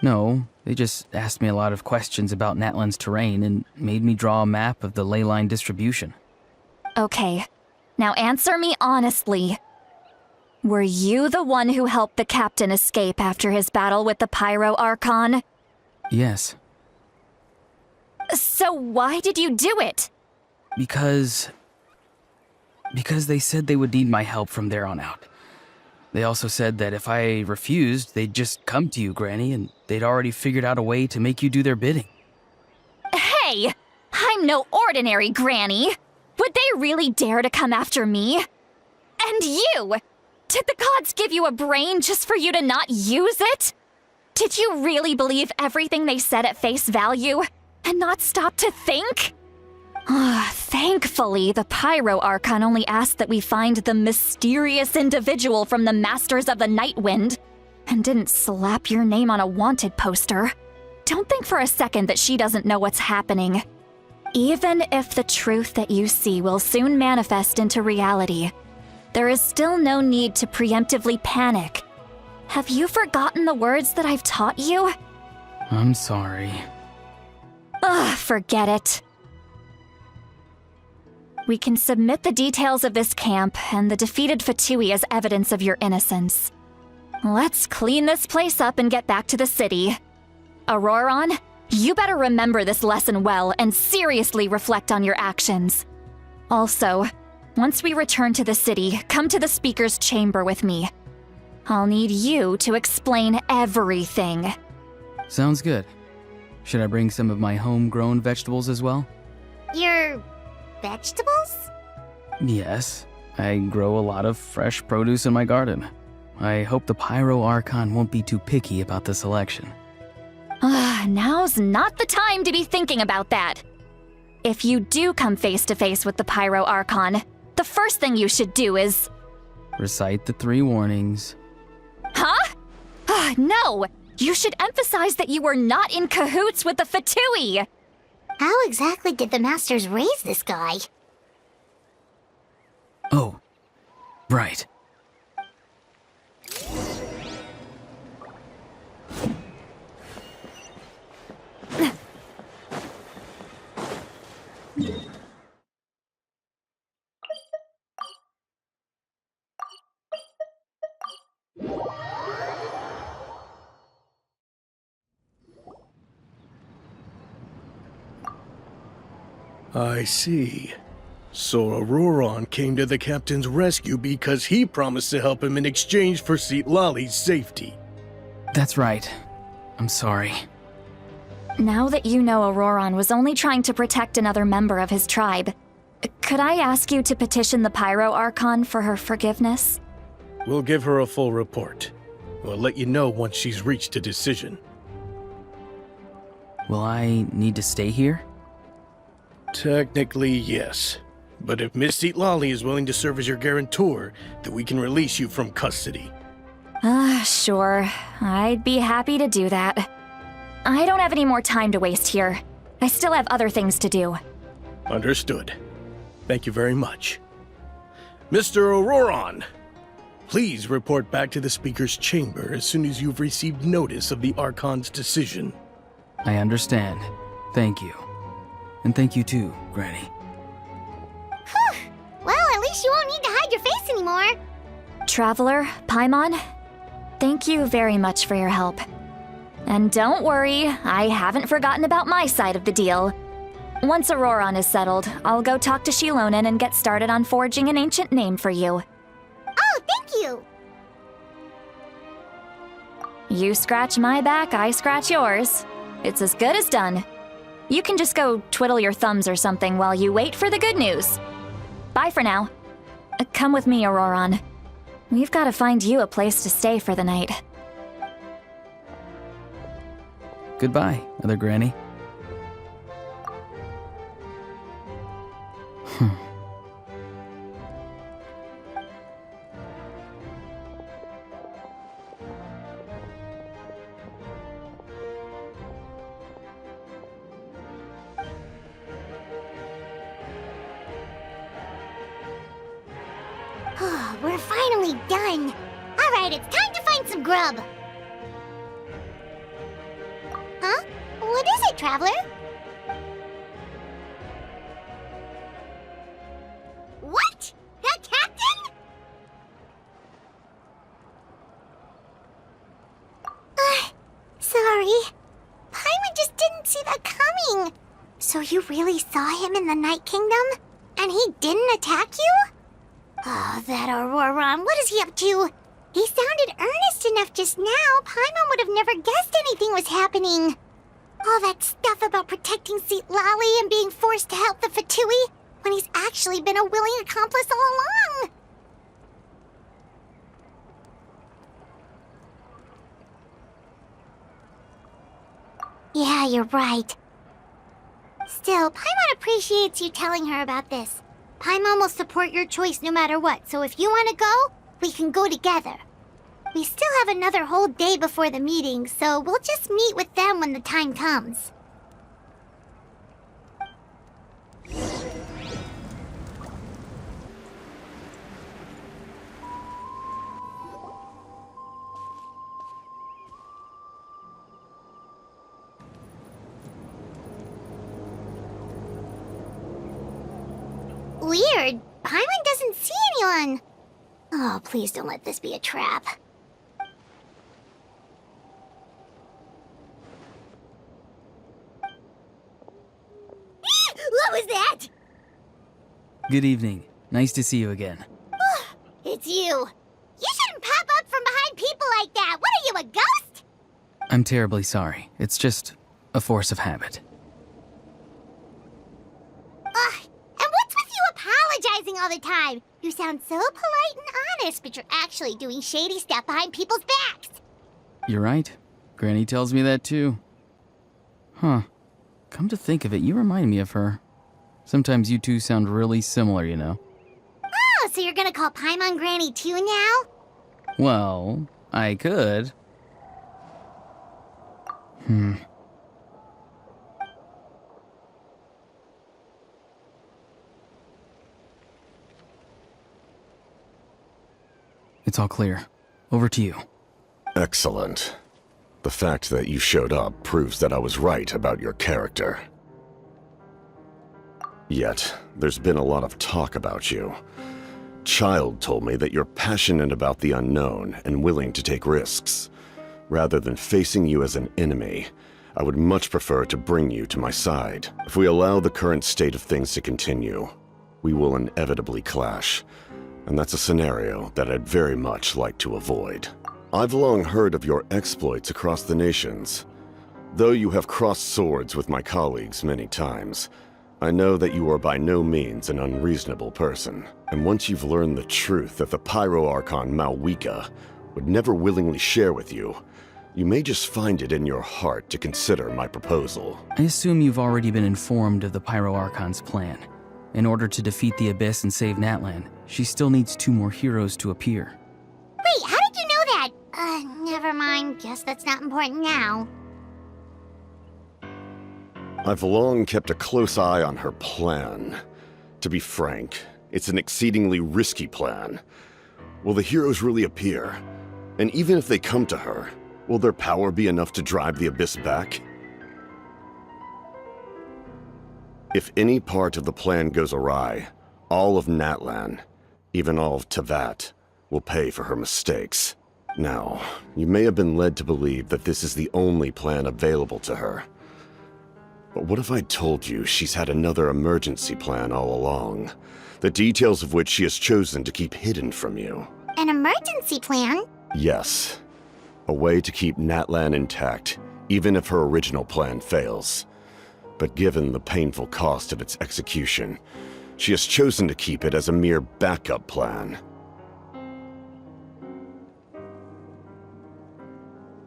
F: No, they just asked me a lot of questions about Natlan's terrain and made me draw a map of the ley line distribution.
B: Okay, now answer me honestly. Were you the one who helped the captain escape after his battle with the Pyro Archon?
F: Yes.
B: So why did you do it?
F: Because they said they would need my help from there on out. They also said that if I refused, they'd just come to you, Granny, and they'd already figured out a way to make you do their bidding.
B: Hey! I'm no ordinary Granny! Would they really dare to come after me? And you! Did the gods give you a brain just for you to not use it? Did you really believe everything they said at face value, and not stop to think? Thankfully, the Pyro Archon only asked that we find the mysterious individual from the Masters of the Night Wind, and didn't slap your name on a wanted poster. Don't think for a second that she doesn't know what's happening. Even if the truth that you see will soon manifest into reality, there is still no need to preemptively panic. Have you forgotten the words that I've taught you?
F: I'm sorry.
B: Forget it. We can submit the details of this camp and the defeated Fatui as evidence of your innocence. Let's clean this place up and get back to the city. Ororon, you better remember this lesson well and seriously reflect on your actions. Also, once we return to the city, come to the speaker's chamber with me. I'll need you to explain everything.
F: Sounds good. Should I bring some of my homegrown vegetables as well?
A: Your vegetables?
F: Yes. I grow a lot of fresh produce in my garden. I hope the Pyro Archon won't be too picky about the selection.
B: Now's not the time to be thinking about that. If you do come face to face with the Pyro Archon, the first thing you should do is...
F: Recite the 3 warnings.
B: Huh? No! You should emphasize that you were not in cahoots with the Fatui!
A: How exactly did the Masters raise this guy?
F: Oh, right.
I: I see. So Ororon came to the captain's rescue because he promised to help him in exchange for Citlali's safety.
F: That's right. I'm sorry.
B: Now that you know Ororon was only trying to protect another member of his tribe, could I ask you to petition the Pyro Archon for her forgiveness?
I: We'll give her a full report. We'll let you know once she's reached a decision.
F: Will I need to stay here?
I: Technically, yes. But if Miss Citlali is willing to serve as your guarantor, then we can release you from custody.
B: Sure. I'd be happy to do that. I don't have any more time to waste here. I still have other things to do.
I: Understood. Thank you very much. Mr. Ororon, please report back to the Speaker's chamber as soon as you've received notice of the Archon's decision.
F: I understand. Thank you. And thank you too, Granny.
A: anymore.
B: Traveler, Paimon, thank you very much for your help. And don't worry, I haven't forgotten about my side of the deal. Once Ororon is settled, I'll go talk to Shilonen and get started on forging an ancient name for you.
A: Oh, thank you.
B: You scratch my back, I scratch yours. It's as good as done. You can just go twiddle your thumbs or something while you wait for the good news. Bye for now. Come with me, Ororon. We've got to find you a place to stay for the night.
F: Goodbye, Other Granny.
A: We're finally done. All right, it's time to find some grub. Huh? What is it, Traveler? What? The captain? Sorry. Paimon just didn't see that coming. So you really saw him in the Night Kingdom? And he didn't attack you? Oh, that Ororon, what is he up to? He sounded earnest enough just now. Paimon would have never guessed anything was happening. All that stuff about protecting Citlali and being forced to help the Fatui, when he's actually been a willing accomplice all along. Yeah, you're right. Still, Paimon appreciates you telling her about this. Paimon will support your choice no matter what, so if you want to go, we can go together. We still have another whole day before the meeting, so we'll just meet with them when the time comes. Weird. Paimon doesn't see anyone. Oh, please don't let this be a trap. What was that?
F: Good evening. Nice to see you again.
A: It's you. You shouldn't pop up from behind people like that. What are you, a ghost?
F: I'm terribly sorry. It's just a force of habit.
A: And what's with you apologizing all the time? You sound so polite and honest, but you're actually doing shady stuff behind people's backs.
F: You're right. Granny tells me that too. Huh. Come to think of it, you remind me of her. Sometimes you two sound really similar, you know.
A: Oh, so you're gonna call Paimon Granny too now?
F: Well, I could. It's all clear. Over to you.
G: Excellent. The fact that you showed up proves that I was right about your character. Yet, there's been a lot of talk about you. Child told me that you're passionate about the unknown and willing to take risks. Rather than facing you as an enemy, I would much prefer to bring you to my side. If we allow the current state of things to continue, we will inevitably clash. And that's a scenario that I'd very much like to avoid. I've long heard of your exploits across the nations. Though you have crossed swords with my colleagues many times, I know that you are by no means an unreasonable person. And once you've learned the truth that the Pyro Archon Malwika would never willingly share with you, you may just find it in your heart to consider my proposal.
F: I assume you've already been informed of the Pyro Archon's plan. In order to defeat the Abyss and save Natlan, she still needs 2 more heroes to appear.
A: Wait, how did you know that? Never mind. Guess that's not important now.
G: I've long kept a close eye on her plan. To be frank, it's an exceedingly risky plan. Will the heroes really appear? And even if they come to her, will their power be enough to drive the Abyss back? If any part of the plan goes awry, all of Natlan, even all of Teyvat, will pay for her mistakes. Now, you may have been led to believe that this is the only plan available to her. But what if I told you she's had another emergency plan all along, the details of which she has chosen to keep hidden from you?
A: An emergency plan?
G: Yes. A way to keep Natlan intact, even if her original plan fails. But given the painful cost of its execution, she has chosen to keep it as a mere backup plan.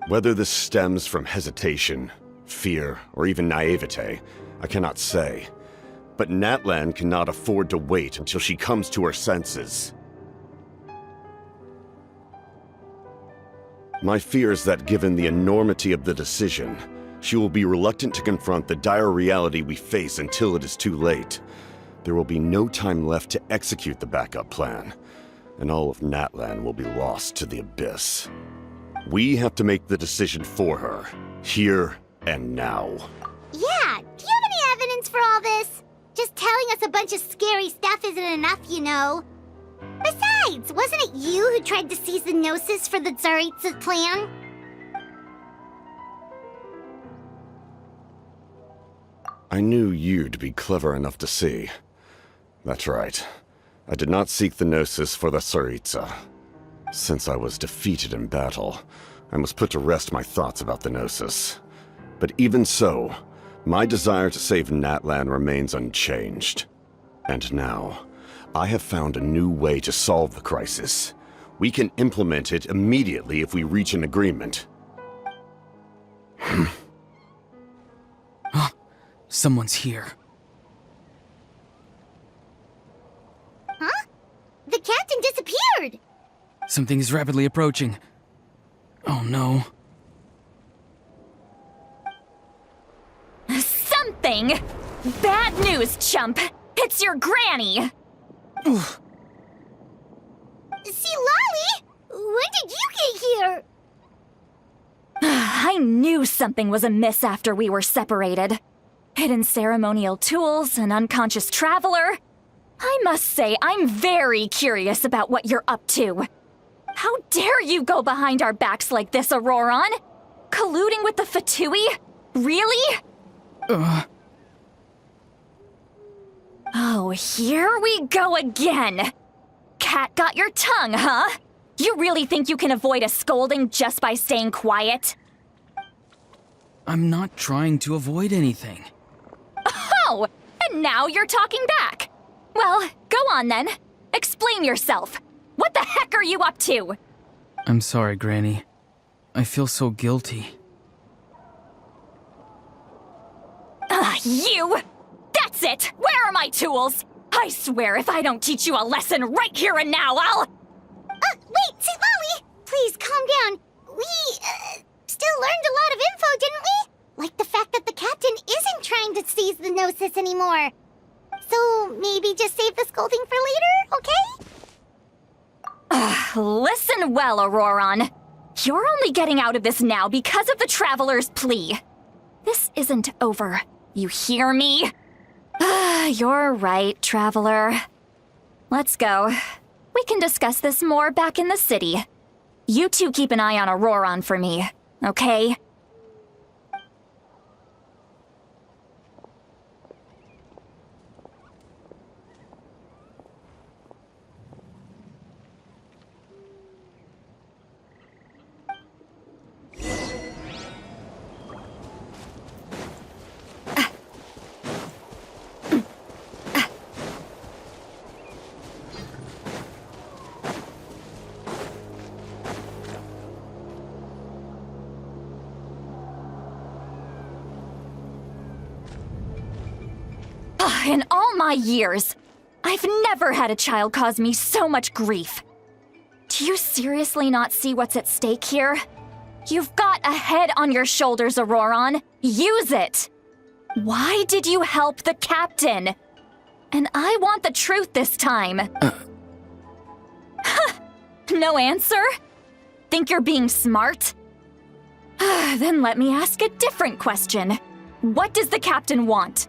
G: Whether this stems from hesitation, fear, or even naivete, I cannot say. But Natlan cannot afford to wait until she comes to her senses. My fear is that given the enormity of the decision, she will be reluctant to confront the dire reality we face until it is too late. There will be no time left to execute the backup plan, and all of Natlan will be lost to the abyss. We have to make the decision for her, here and now.
A: Yeah, do you have any evidence for all this? Just telling us a bunch of scary stuff isn't enough, you know. Besides, wasn't it you who tried to seize the Gnosis for the Tsaritsa plan?
G: I knew you'd be clever enough to see. That's right. I did not seek the Gnosis for the Tsaritsa. Since I was defeated in battle, I must put to rest my thoughts about the Gnosis. But even so, my desire to save Natlan remains unchanged. And now, I have found a new way to solve the crisis. We can implement it immediately if we reach an agreement.
F: Someone's here.
A: Huh? The captain disappeared!
F: Something is rapidly approaching. Oh no.
B: Something? Bad news, chump! It's your granny!
A: Citlani! When did you get here?
B: I knew something was amiss after we were separated. Hidden ceremonial tools, an unconscious traveler. I must say, I'm very curious about what you're up to. How dare you go behind our backs like this, Ororon? Colluding with the Fatui? Really? Oh, here we go again. Cat got your tongue, huh? You really think you can avoid a scolding just by staying quiet?
F: I'm not trying to avoid anything.
B: Oh, and now you're talking back. Well, go on then. Explain yourself. What the heck are you up to?
F: I'm sorry, Granny. I feel so guilty.
B: You! That's it! Where are my tools? I swear if I don't teach you a lesson right here and now, I'll...
A: Wait, Citlani! Please, calm down. We, still learned a lot of info, didn't we? Like the fact that the captain isn't trying to seize the Gnosis anymore. So, maybe just save the scolding for later, okay?
B: Listen well, Ororon. You're only getting out of this now because of the Traveler's plea. This isn't over. You hear me? You're right, Traveler. Let's go. We can discuss this more back in the city. You two keep an eye on Ororon for me, okay? In all my years, I've never had a child cause me so much grief. Do you seriously not see what's at stake here? You've got a head on your shoulders, Ororon. Use it! Why did you help the captain? And I want the truth this time. No answer? Think you're being smart? Then let me ask a different question. What does the captain want?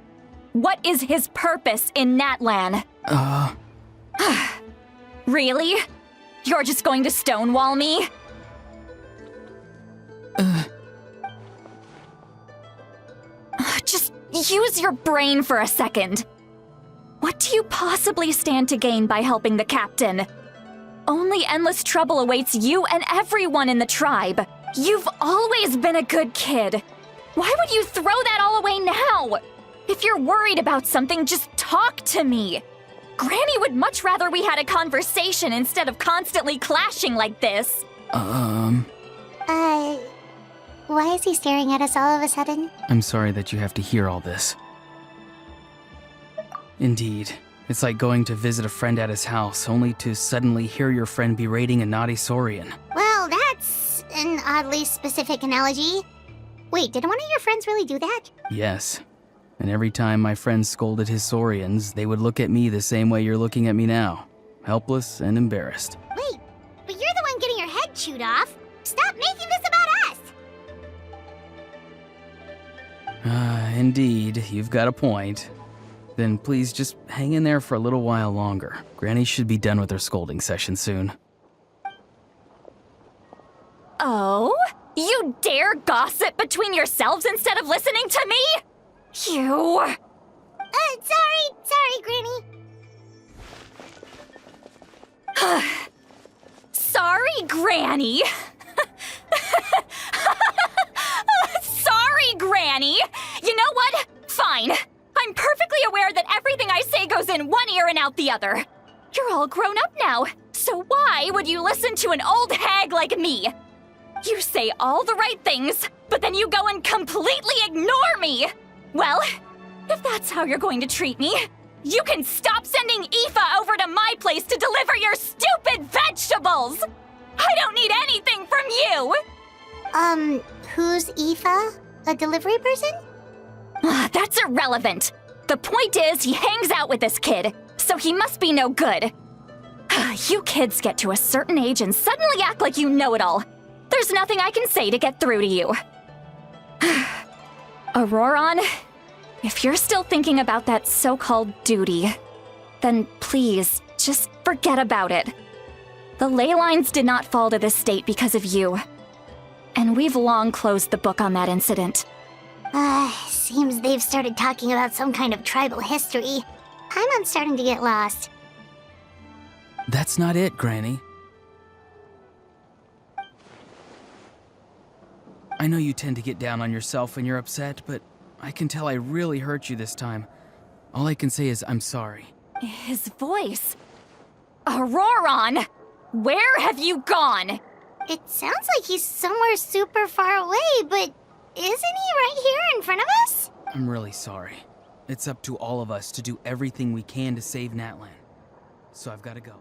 B: What is his purpose in Natlan? Really? You're just going to stonewall me? Just use your brain for a second. What do you possibly stand to gain by helping the captain? Only endless trouble awaits you and everyone in the tribe. You've always been a good kid. Why would you throw that all away now? If you're worried about something, just talk to me. Granny would much rather we had a conversation instead of constantly clashing like this.
A: Why is he staring at us all of a sudden?
F: I'm sorry that you have to hear all this. Indeed. It's like going to visit a friend at his house, only to suddenly hear your friend berating a naughty Saurian.
A: Well, that's an oddly specific analogy. Wait, did one of your friends really do that?
F: Yes. And every time my friend scolded his Saurians, they would look at me the same way you're looking at me now. Helpless and embarrassed.
A: Wait, but you're the one getting your head chewed off. Stop making this about us!
F: Indeed, you've got a point. Then please just hang in there for a little while longer. Granny should be done with her scolding session soon.
B: Oh? You dare gossip between yourselves instead of listening to me? You...
A: Sorry, Granny.
B: Sorry, Granny. Sorry, Granny. You know what? Fine. I'm perfectly aware that everything I say goes in one ear and out the other. You're all grown up now, so why would you listen to an old hag like me? You say all the right things, but then you go and completely ignore me. Well, if that's how you're going to treat me, you can stop sending Aoife over to my place to deliver your stupid vegetables! I don't need anything from you!
A: Who's Aoife? A delivery person?
B: That's irrelevant. The point is, he hangs out with this kid, so he must be no good. You kids get to a certain age and suddenly act like you know it all. There's nothing I can say to get through to you. Ororon, if you're still thinking about that so-called duty, then please, just forget about it. The ley lines did not fall to this state because of you. And we've long closed the book on that incident.
A: Seems they've started talking about some kind of tribal history. I'm starting to get lost.
F: That's not it, Granny. I know you tend to get down on yourself when you're upset, but I can tell I really hurt you this time. All I can say is I'm sorry.
B: His voice. Ororon! Where have you gone?
A: It sounds like he's somewhere super far away, but isn't he right here in front of us?
F: I'm really sorry. It's up to all of us to do everything we can to save Natlan. So I've got to go.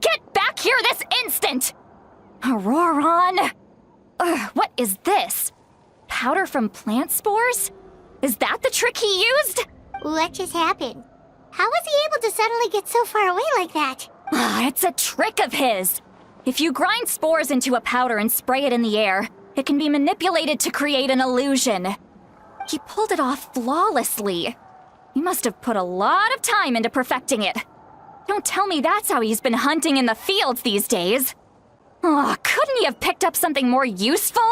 B: Get back here this instant! Ororon! What is this? Powder from plant spores? Is that the trick he used?
A: What just happened? How was he able to suddenly get so far away like that?
B: It's a trick of his. If you grind spores into a powder and spray it in the air, it can be manipulated to create an illusion. He pulled it off flawlessly. He must have put a lot of time into perfecting it. Don't tell me that's how he's been hunting in the fields these days. Couldn't he have picked up something more useful?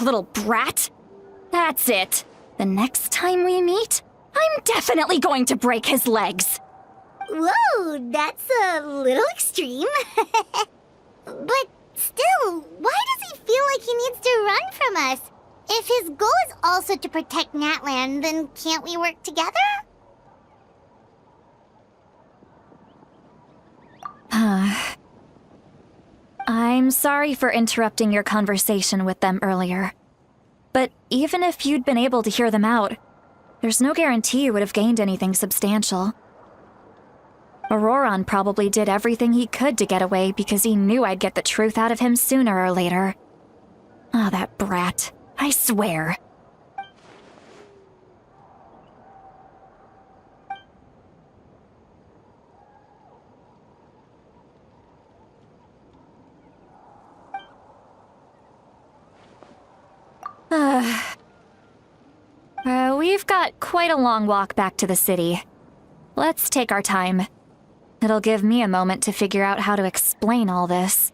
B: Little brat. That's it. The next time we meet, I'm definitely going to break his legs.
A: Whoa, that's a little extreme. But still, why does he feel like he needs to run from us? If his goal is also to protect Natlan, then can't we work together?
B: I'm sorry for interrupting your conversation with them earlier. But even if you'd been able to hear them out, there's no guarantee you would have gained anything substantial. Ororon probably did everything he could to get away because he knew I'd get the truth out of him sooner or later. That brat. I swear. We've got quite a long walk back to the city. Let's take our time. It'll give me a moment to figure out how to explain all this.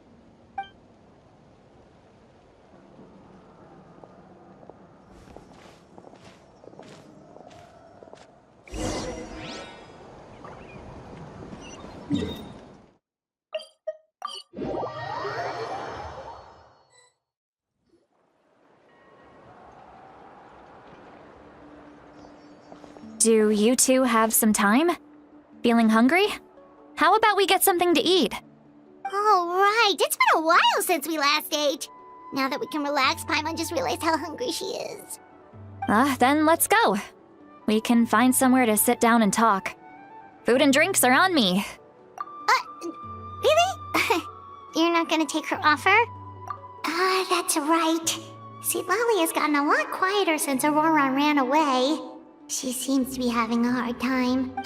B: Do you two have some time? Feeling hungry? How about we get something to eat?
A: Oh, right. It's been a while since we last ate. Now that we can relax, Paimon just realized how hungry she is.
B: Then let's go. We can find somewhere to sit down and talk. Food and drinks are on me.
A: Really? You're not gonna take her offer? That's right. Citlani has gotten a lot quieter since Ororon ran away. She seems to be having a hard time.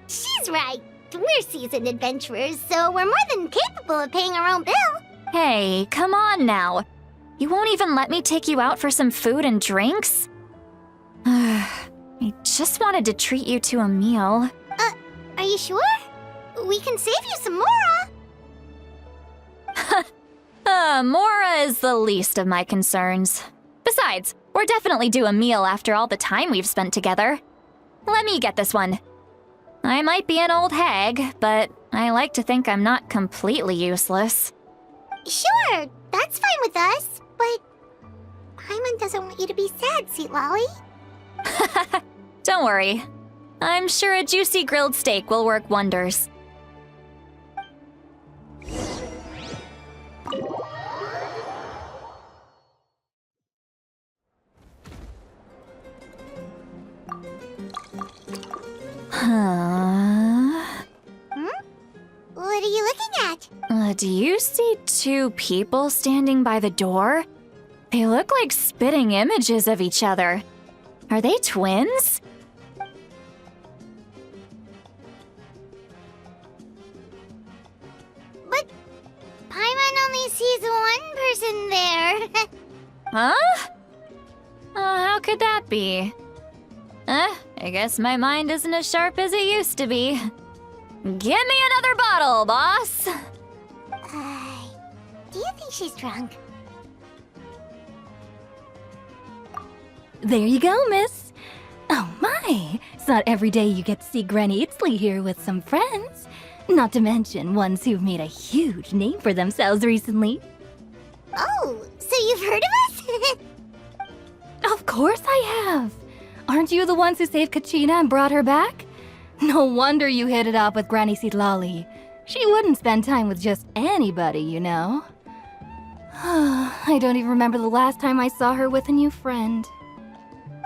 A: She's right. We're seasoned adventurers, so we're more than capable of paying our own bill.
B: Hey, come on now. You won't even let me take you out for some food and drinks? I just wanted to treat you to a meal.
A: Are you sure? We can save you some Mora.
B: Mora is the least of my concerns. Besides, we're definitely due a meal after all the time we've spent together. Let me get this one. I might be an old hag, but I like to think I'm not completely useless.
A: Sure, that's fine with us, but Paimon doesn't want you to be sad, Citlali.
B: Don't worry. I'm sure a juicy grilled steak will work wonders.
A: What are you looking at?
B: Do you see two people standing by the door? They look like spitting images of each other. Are they twins?
A: But Paimon only sees one person there.
B: Huh? How could that be? I guess my mind isn't as sharp as it used to be. Give me another bottle, boss!
A: Do you think she's drunk?
J: There you go, miss. Oh my, it's not every day you get to see Granny Itzley here with some friends. Not to mention ones who've made a huge name for themselves recently.
A: Oh, so you've heard of us?
J: Of course I have. Aren't you the ones who saved Kachina and brought her back? No wonder you hit it off with Granny Citlali. She wouldn't spend time with just anybody, you know. I don't even remember the last time I saw her with a new friend.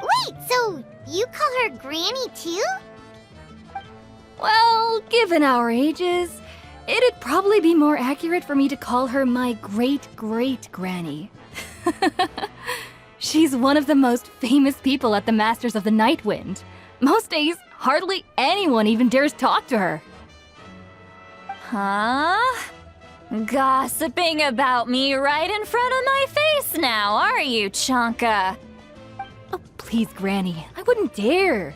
A: Wait, so you call her Granny too?
J: Well, given our ages, it'd probably be more accurate for me to call her my great-great-granny. She's one of the most famous people at the Masters of the Nightwind. Most days, hardly anyone even dares talk to her.
B: Huh? Gossiping about me right in front of my face now, are you, Chonka?
J: Oh, please, Granny, I wouldn't dare.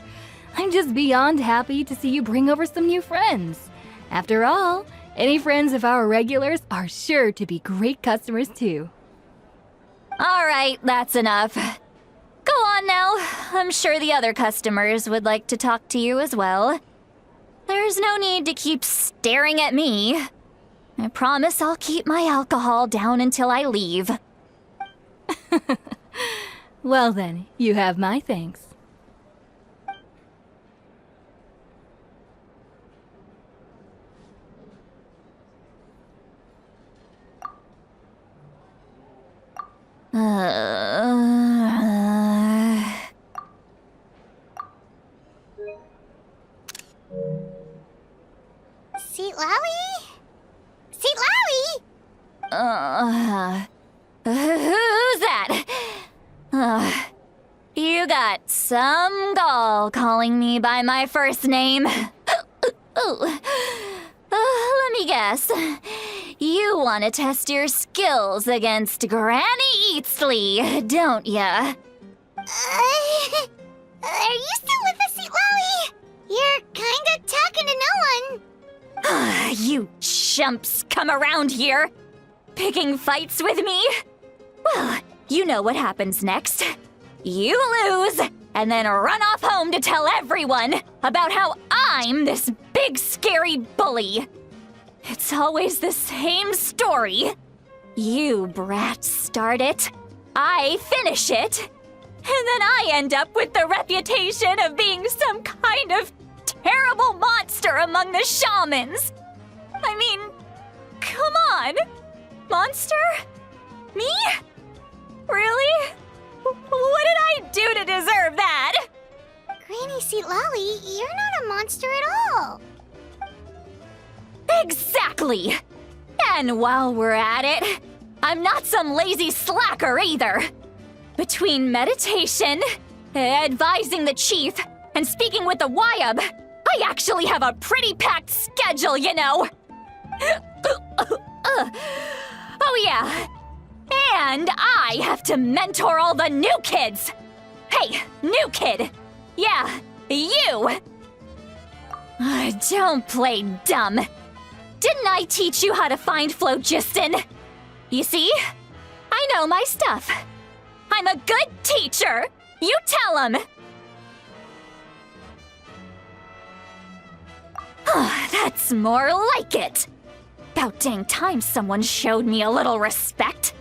J: I'm just beyond happy to see you bring over some new friends. After all, any friends of our regulars are sure to be great customers too.
B: All right, that's enough. Go on now. I'm sure the other customers would like to talk to you as well. There's no need to keep staring at me. I promise I'll keep my alcohol down until I leave.
J: Well then, you have my thanks.
A: Citlali? Citlali?
B: Who's that? You got some gall calling me by my first name. Let me guess. You want to test your skills against Granny Itzley, don't ya?
A: Are you still with us, Citlali? You're kinda talking to no one.
B: You chumps come around here, picking fights with me? Well, you know what happens next. You lose, and then run off home to tell everyone about how I'm this big scary bully. It's always the same story. You brats start it, I finish it, and then I end up with the reputation of being some kind of terrible monster among the shamans. I mean, come on. Monster? Me? Really? What did I do to deserve that?
A: Granny Citlani, you're not a monster at all.
B: Exactly! And while we're at it, I'm not some lazy slacker either. Between meditation, advising the chief, and speaking with the Wyab, I actually have a pretty packed schedule, you know. Oh yeah. And I have to mentor all the new kids. Hey, new kid. Yeah, you. Don't play dumb. Didn't I teach you how to find phlogiston? You see? I know my stuff. I'm a good teacher. You tell him. That's more like it. About dang time someone showed me a little respect.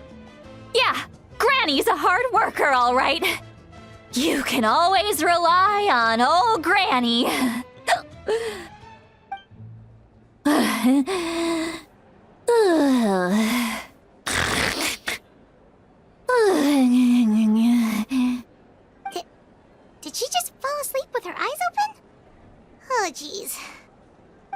B: Yeah, Granny's a hard worker, all right. You can always rely on old Granny.
A: Did she just fall asleep with her eyes open? Oh, jeez.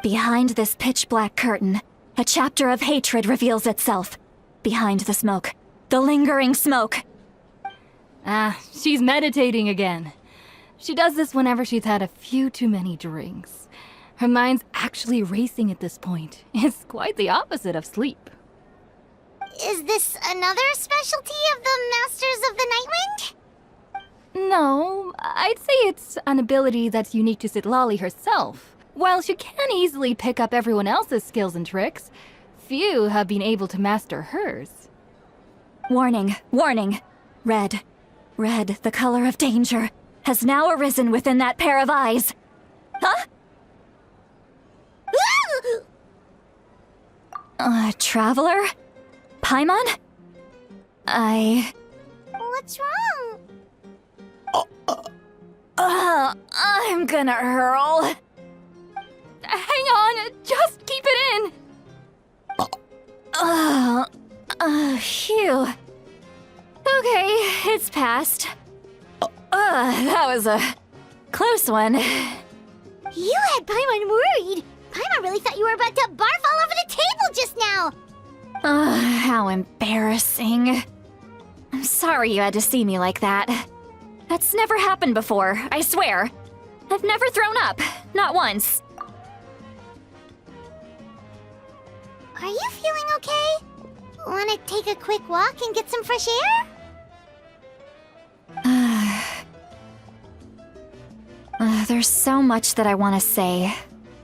B: Behind this pitch-black curtain, a chapter of hatred reveals itself. Behind the smoke. The lingering smoke.
J: She's meditating again. She does this whenever she's had a few too many drinks. Her mind's actually racing at this point. It's quite the opposite of sleep.
A: Is this another specialty of the Masters of the Nightwind?
J: No, I'd say it's an ability that's unique to Citlali herself. While she can easily pick up everyone else's skills and tricks, few have been able to master hers.
B: Warning, warning. Red, the color of danger, has now arisen within that pair of eyes. Huh? Traveler? Paimon?
A: What's wrong?
B: I'm gonna hurl.
J: Hang on, just keep it in!
B: Phew. Okay, it's passed. That was a close one.
A: You had Paimon worried. Paimon really thought you were about to barf all over the table just now.
B: How embarrassing. I'm sorry you had to see me like that. That's never happened before, I swear. I've never thrown up, not once.
A: Are you feeling okay? Want to take a quick walk and get some fresh air?
B: There's so much that I want to say,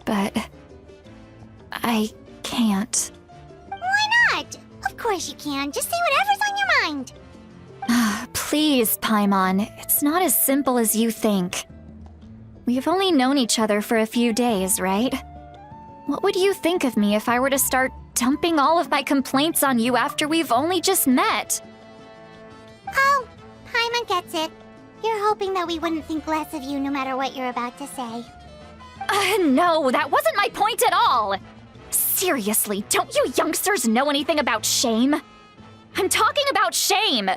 B: but I can't.
A: Why not? Of course you can. Just say whatever's on your mind.
B: Please, Paimon, it's not as simple as you think. We've only known each other for a few days, right? What would you think of me if I were to start dumping all of my complaints on you after we've only just met?
A: Oh, Paimon gets it. You're hoping that we wouldn't think less of you no matter what you're about to say.
B: No, that wasn't my point at all! Seriously, don't you youngsters know anything about shame? I'm talking about shame!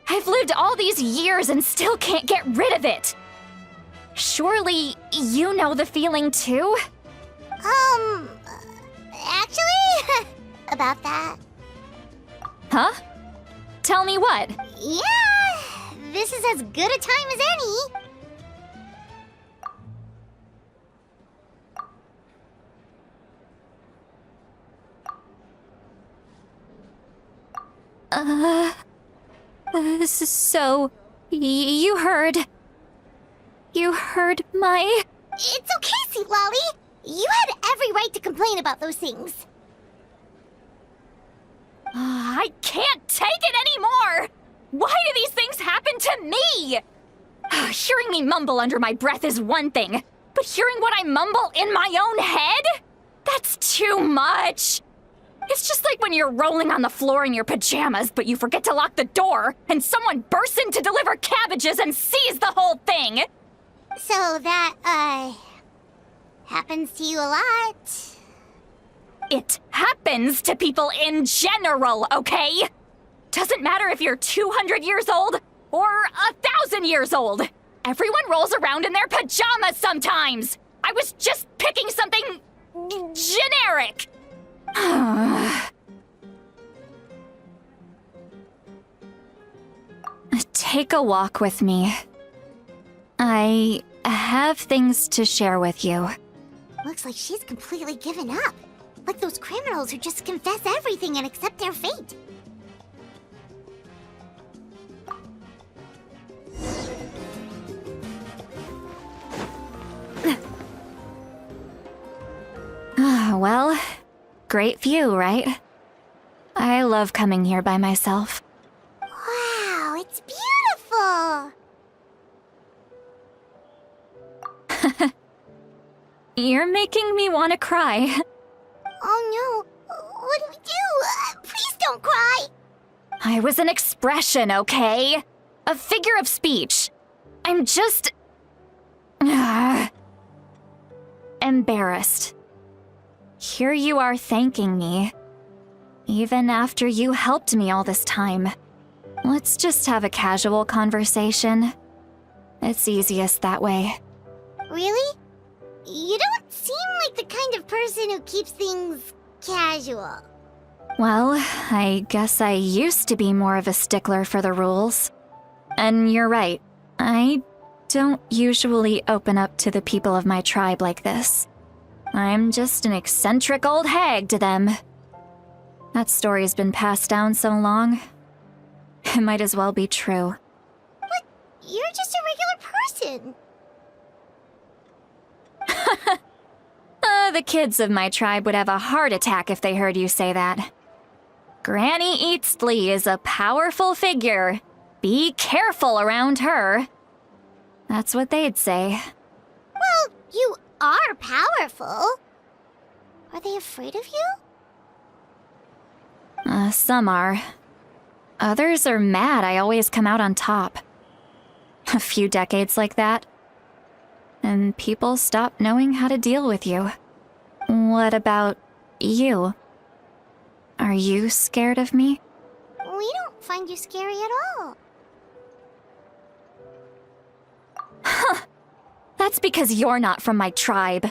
B: I've lived all these years and still can't get rid of it! Surely, you know the feeling too?
A: Actually, about that.
B: Huh? Tell me what?
A: Yeah, this is as good a time as any.
B: So, you heard my...
A: It's okay, Citlali. You had every right to complain about those things.
B: I can't take it anymore! Why do these things happen to me? Hearing me mumble under my breath is one thing, but hearing what I mumble in my own head? That's too much! It's just like when you're rolling on the floor in your pajamas, but you forget to lock the door, and someone bursts in to deliver cabbages and sees the whole thing!
A: So that, happens to you a lot.
B: It happens to people in general, okay? Doesn't matter if you're 200 years old or 1,000 years old. Everyone rolls around in their pajamas sometimes. I was just picking something generic. Take a walk with me. I have things to share with you.
A: Looks like she's completely given up. Like those criminals who just confess everything and accept their fate.
B: Well, great view, right? I love coming here by myself.
A: Wow, it's beautiful!
B: You're making me want to cry.
A: Oh no, what do we do? Please don't cry!
B: I was an expression, okay? A figure of speech. I'm just... embarrassed. Here you are thanking me. Even after you helped me all this time. Let's just have a casual conversation. It's easiest that way.
A: Really? You don't seem like the kind of person who keeps things casual.
B: Well, I guess I used to be more of a stickler for the rules. And you're right, I don't usually open up to the people of my tribe like this. I'm just an eccentric old hag to them. That story's been passed down so long, it might as well be true.
A: But you're just a regular person.
B: The kids of my tribe would have a heart attack if they heard you say that. Granny Eatsley is a powerful figure. Be careful around her. That's what they'd say.
A: Well, you are powerful. Are they afraid of you?
B: Some are. Others are mad I always come out on top. A few decades like that, and people stop knowing how to deal with you. What about you? Are you scared of me?
A: We don't find you scary at all.
B: That's because you're not from my tribe.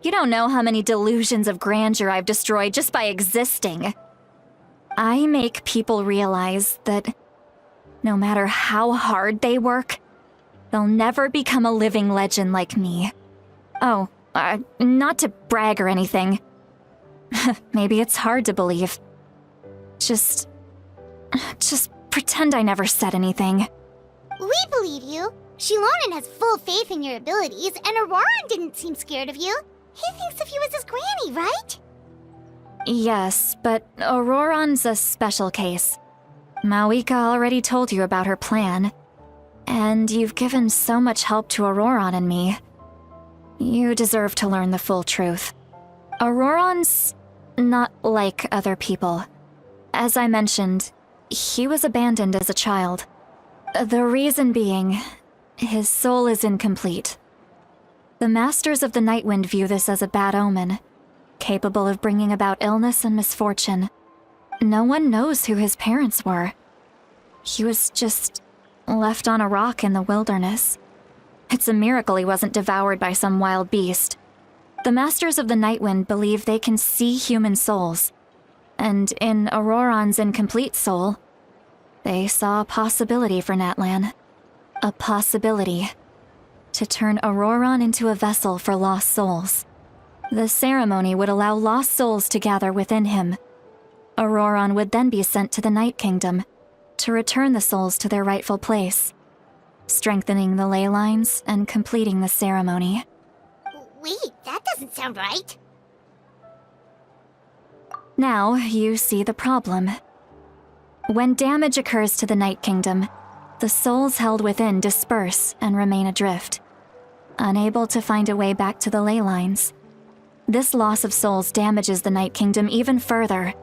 B: You don't know how many delusions of grandeur I've destroyed just by existing. I make people realize that no matter how hard they work, they'll never become a living legend like me. Oh, not to brag or anything. Maybe it's hard to believe. Just pretend I never said anything.
A: We believe you. Shilonen has full faith in your abilities, and Ororon didn't seem scared of you. He thinks of you as his granny, right?
B: Yes, but Ororon's a special case. Mawika already told you about her plan. And you've given so much help to Ororon and me. You deserve to learn the full truth. Ororon's not like other people. As I mentioned, he was abandoned as a child. The reason being, his soul is incomplete. The Masters of the Nightwind view this as a bad omen, capable of bringing about illness and misfortune. No one knows who his parents were. He was just left on a rock in the wilderness. It's a miracle he wasn't devoured by some wild beast. The Masters of the Nightwind believe they can see human souls, and in Ororon's incomplete soul, they saw a possibility for Natlan. A possibility to turn Ororon into a vessel for lost souls. The ceremony would allow lost souls to gather within him. Ororon would then be sent to the Night Kingdom to return the souls to their rightful place, strengthening the ley lines and completing the ceremony.
A: Wait, that doesn't sound right.
B: Now you see the problem. When damage occurs to the Night Kingdom, the souls held within disperse and remain adrift, unable to find a way back to the ley lines. This loss of souls damages the Night Kingdom even further.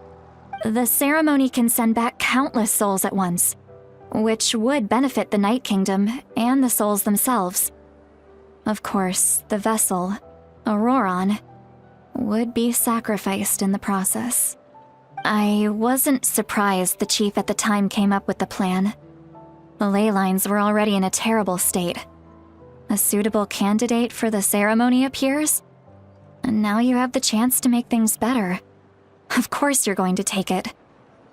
B: The ceremony can send back countless souls at once, which would benefit the Night Kingdom and the souls themselves. Of course, the vessel, Ororon, would be sacrificed in the process. I wasn't surprised the chief at the time came up with the plan. The ley lines were already in a terrible state. A suitable candidate for the ceremony appears, and now you have the chance to make things better. Of course you're going to take it.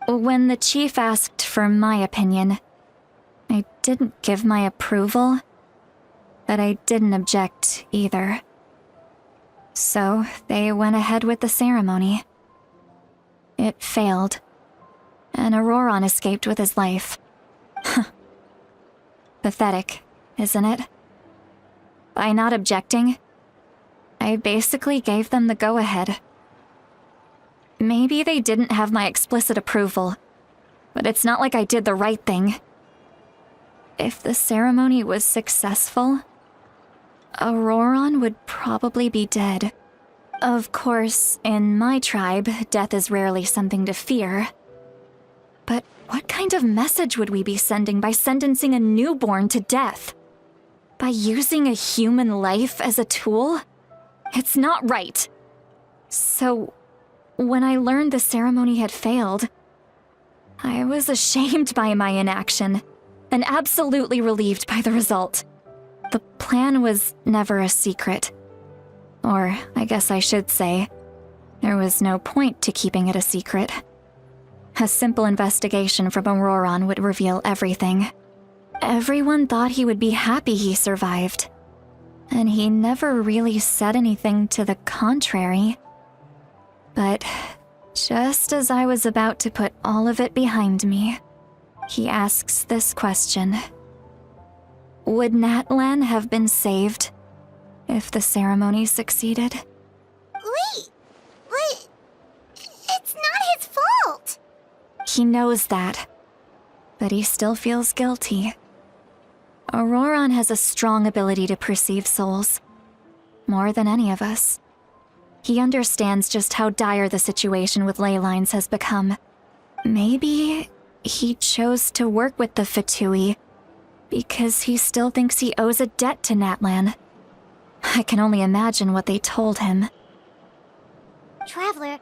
B: When the chief asked for my opinion, I didn't give my approval, but I didn't object either. So they went ahead with the ceremony. It failed, and Ororon escaped with his life. Pathetic, isn't it? By not objecting, I basically gave them the go-ahead. Maybe they didn't have my explicit approval, but it's not like I did the right thing. If the ceremony was successful, Ororon would probably be dead. Of course, in my tribe, death is rarely something to fear. But what kind of message would we be sending by sentencing a newborn to death? By using a human life as a tool? It's not right. So, when I learned the ceremony had failed, I was ashamed by my inaction, and absolutely relieved by the result. The plan was never a secret. Or, I guess I should say, there was no point to keeping it a secret. A simple investigation from Ororon would reveal everything. Everyone thought he would be happy he survived, and he never really said anything to the contrary. But just as I was about to put all of it behind me, he asks this question. Would Natlan have been saved if the ceremony succeeded?
A: Wait, what? It's not his fault!
B: He knows that, but he still feels guilty. Ororon has a strong ability to perceive souls, more than any of us. He understands just how dire the situation with ley lines has become. Maybe he chose to work with the Fatui because he still thinks he owes a debt to Natlan. I can only imagine what they told him.
A: Traveler,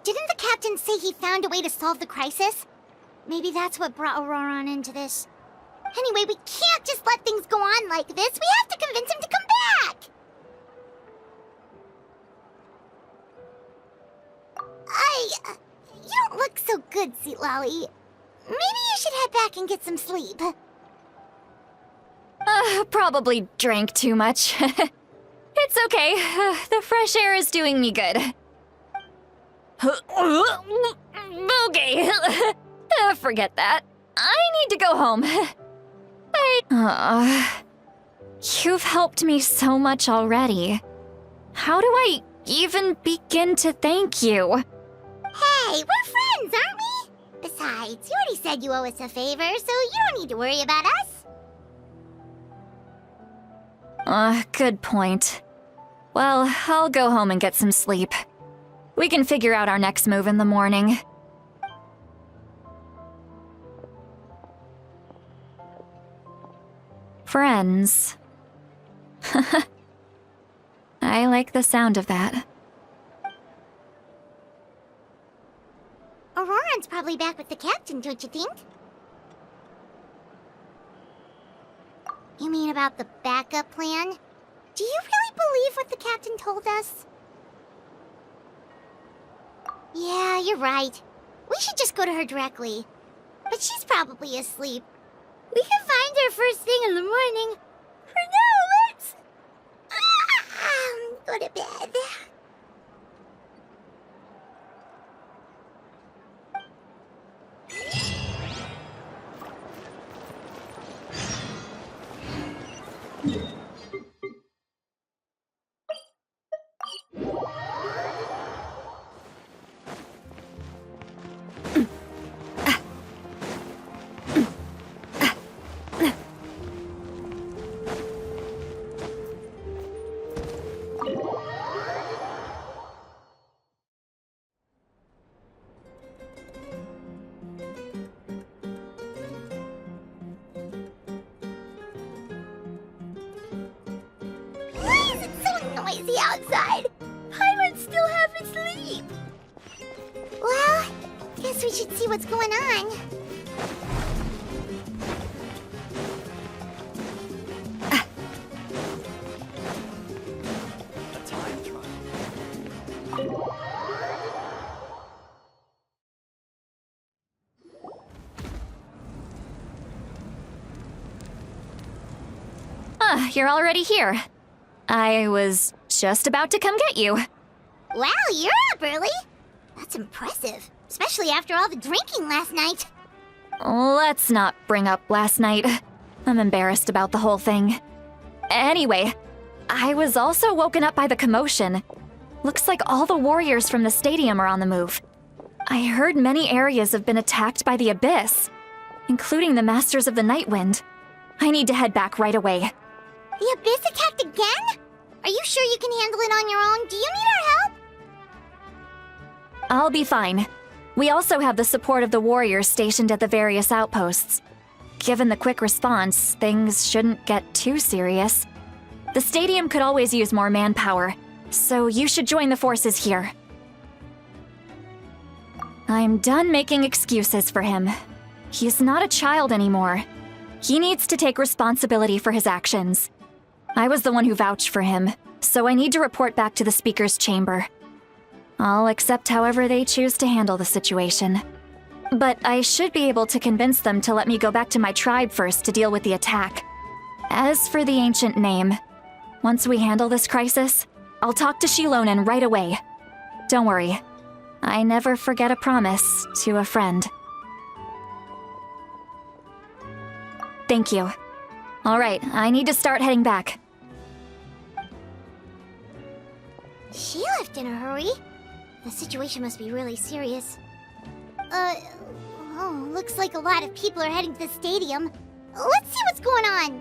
A: didn't the captain say he found a way to solve the crisis? Maybe that's what brought Ororon into this. Anyway, we can't just let things go on like this. We have to convince him to come back! You don't look so good, Citlani. Maybe you should head back and get some sleep.
B: Probably drank too much. It's okay. The fresh air is doing me good. Okay. Forget that. I need to go home. You've helped me so much already. How do I even begin to thank you?
A: Hey, we're friends, aren't we? Besides, you already said you owe us a favor, so you don't need to worry about us.
B: Good point. Well, I'll go home and get some sleep. We can figure out our next move in the morning. Friends. I like the sound of that.
A: Ororon's probably back with the captain, don't you think? You mean about the backup plan? Do you really believe what the captain told us? Yeah, you're right. We should just go to her directly. But she's probably asleep. We can find her first thing in the morning. For now, let's... go to bed. side. Pirates still haven't sleep. Well, guess we should see what's going on.
B: You're already here. I was just about to come get you.
A: Wow, you're up early. That's impressive, especially after all the drinking last night.
B: Let's not bring up last night. I'm embarrassed about the whole thing. Anyway, I was also woken up by the commotion. Looks like all the warriors from the stadium are on the move. I heard many areas have been attacked by the Abyss, including the Masters of the Nightwind. I need to head back right away.
A: The Abyss attacked again? Are you sure you can handle it on your own? Do you need our help?
B: I'll be fine. We also have the support of the warriors stationed at the various outposts. Given the quick response, things shouldn't get too serious. The stadium could always use more manpower, so you should join the forces here. I'm done making excuses for him. He's not a child anymore. He needs to take responsibility for his actions. I was the one who vouched for him, so I need to report back to the Speaker's chamber. I'll accept however they choose to handle the situation. But I should be able to convince them to let me go back to my tribe first to deal with the attack. As for the ancient name, once we handle this crisis, I'll talk to Shilonen right away. Don't worry, I never forget a promise to a friend. Thank you. All right, I need to start heading back.
A: She left in a hurry. The situation must be really serious. Looks like a lot of people are heading to the stadium. Let's see what's going on.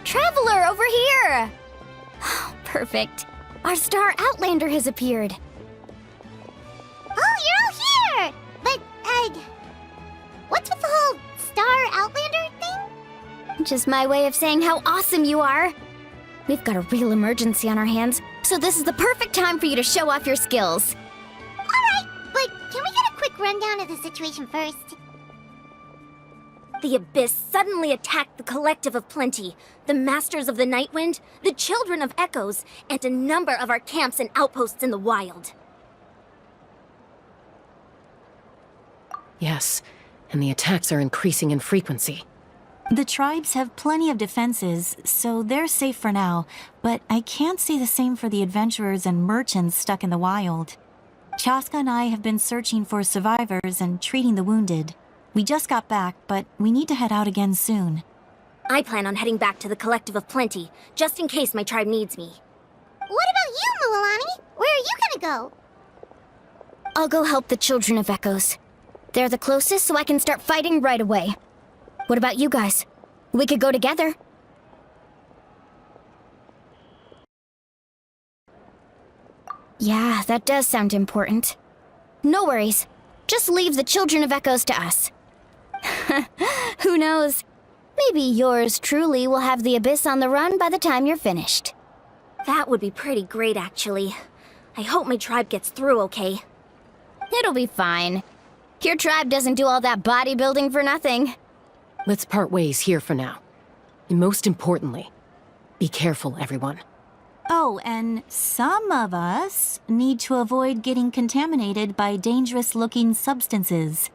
K: Traveler, over here! Perfect. Our star Outlander has appeared.
A: Oh, you're all here! But, what's with the whole Star Outlander thing?
K: Just my way of saying how awesome you are. We've got a real emergency on our hands, so this is the perfect time for you to show off your skills.
A: Alright, but can we get a quick rundown of the situation first?
K: The Abyss suddenly attacked the Collective of Plenty, the Masters of the Nightwind, the Children of Echoes, and a number of our camps and outposts in the wild.
L: Yes, and the attacks are increasing in frequency.
M: The tribes have plenty of defenses, so they're safe for now, but I can't say the same for the adventurers and merchants stuck in the wild. Chaska and I have been searching for survivors and treating the wounded. We just got back, but we need to head out again soon.
K: I plan on heading back to the Collective of Plenty, just in case my tribe needs me.
A: What about you, Mualani? Where are you gonna go?
K: I'll go help the Children of Echoes. They're the closest, so I can start fighting right away. What about you guys? We could go together. Yeah, that does sound important. No worries. Just leave the Children of Echoes to us. Who knows? Maybe yours truly will have the Abyss on the run by the time you're finished. That would be pretty great, actually. I hope my tribe gets through okay. It'll be fine. Your tribe doesn't do all that bodybuilding for nothing.
L: Let's part ways here for now. And most importantly, be careful, everyone.
M: Oh, and some of us need to avoid getting contaminated by dangerous-looking substances.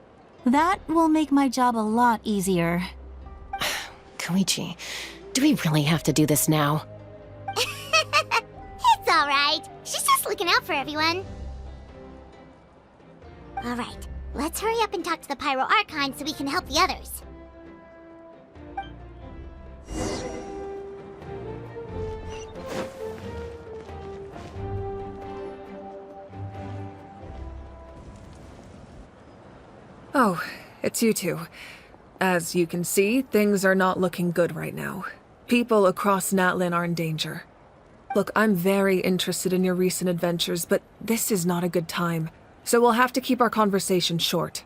M: That will make my job a lot easier.
L: Koichi, do we really have to do this now?
A: It's alright. She's just looking out for everyone. Alright, let's hurry up and talk to the Pyro Archon so we can help the others.
N: Oh, it's you two. As you can see, things are not looking good right now. People across Natlan are in danger. Look, I'm very interested in your recent adventures, but this is not a good time. So we'll have to keep our conversation short.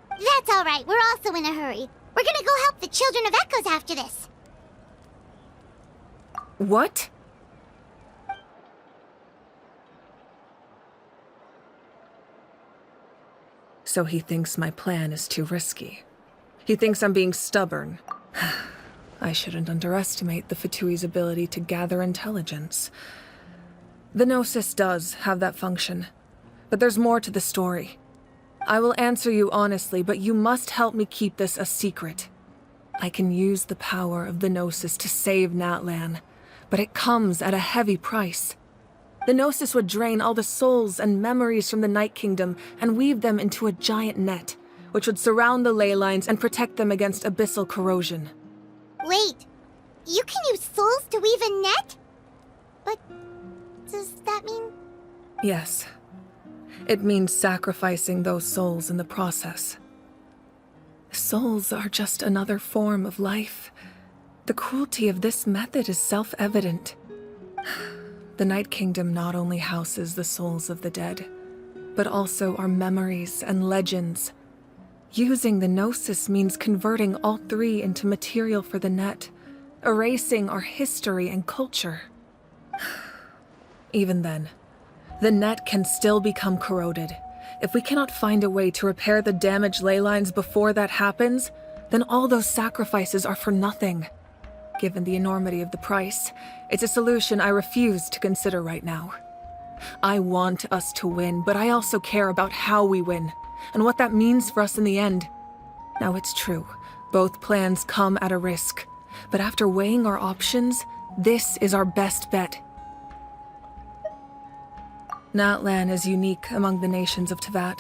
A: That's all right. We're also in a hurry. We're gonna go help the Children of Echoes after this.
N: What? So he thinks my plan is too risky. He thinks I'm being stubborn. I shouldn't underestimate the Fatui's ability to gather intelligence. The Gnosis does have that function, but there's more to the story. I will answer you honestly, but you must help me keep this a secret. I can use the power of the Gnosis to save Natlan, but it comes at a heavy price. The Gnosis would drain all the souls and memories from the Night Kingdom and weave them into a giant net, which would surround the ley lines and protect them against abyssal corrosion.
A: Wait, you can use souls to weave a net? But does that mean...
N: Yes. It means sacrificing those souls in the process. Souls are just another form of life. The cruelty of this method is self-evident. The Night Kingdom not only houses the souls of the dead, but also our memories and legends. Using the Gnosis means converting all three into material for the net, erasing our history and culture. Even then, the net can still become corroded. If we cannot find a way to repair the damaged ley lines before that happens, then all those sacrifices are for nothing. Given the enormity of the price, it's a solution I refuse to consider right now. I want us to win, but I also care about how we win, and what that means for us in the end. Now, it's true, both plans come at a risk, but after weighing our options, this is our best bet. Natlan is unique among the nations of Teyvat.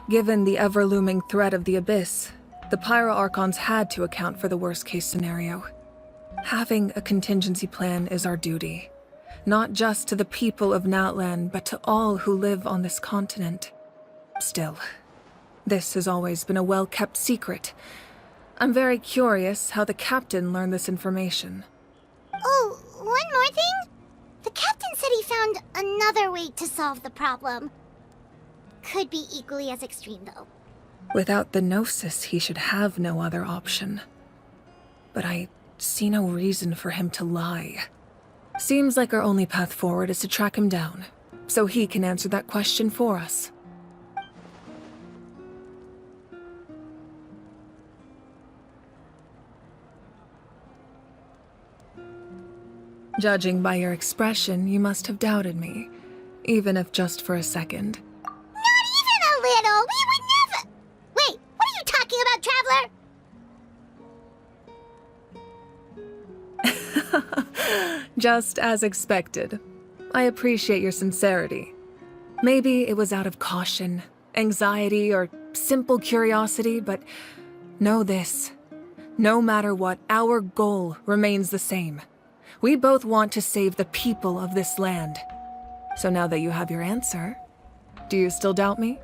N: Given the ever-looming threat of the Abyss, the Pyro Archons had to account for the worst-case scenario. Having a contingency plan is our duty, not just to the people of Natlan, but to all who live on this continent. Still, this has always been a well-kept secret. I'm very curious how the captain learned this information.
A: Oh, one more thing? The captain said he found another way to solve the problem. Could be equally as extreme, though.
N: Without the Gnosis, he should have no other option. But I see no reason for him to lie. Seems like our only path forward is to track him down, so he can answer that question for us. Judging by your expression, you must have doubted me, even if just for a second.
A: Not even a little! We would never... Wait, what are you talking about, Traveler?
N: Just as expected. I appreciate your sincerity. Maybe it was out of caution, anxiety, or simple curiosity, but know this. No matter what, our goal remains the same. We both want to save the people of this land. So now that you have your answer, do you still doubt me?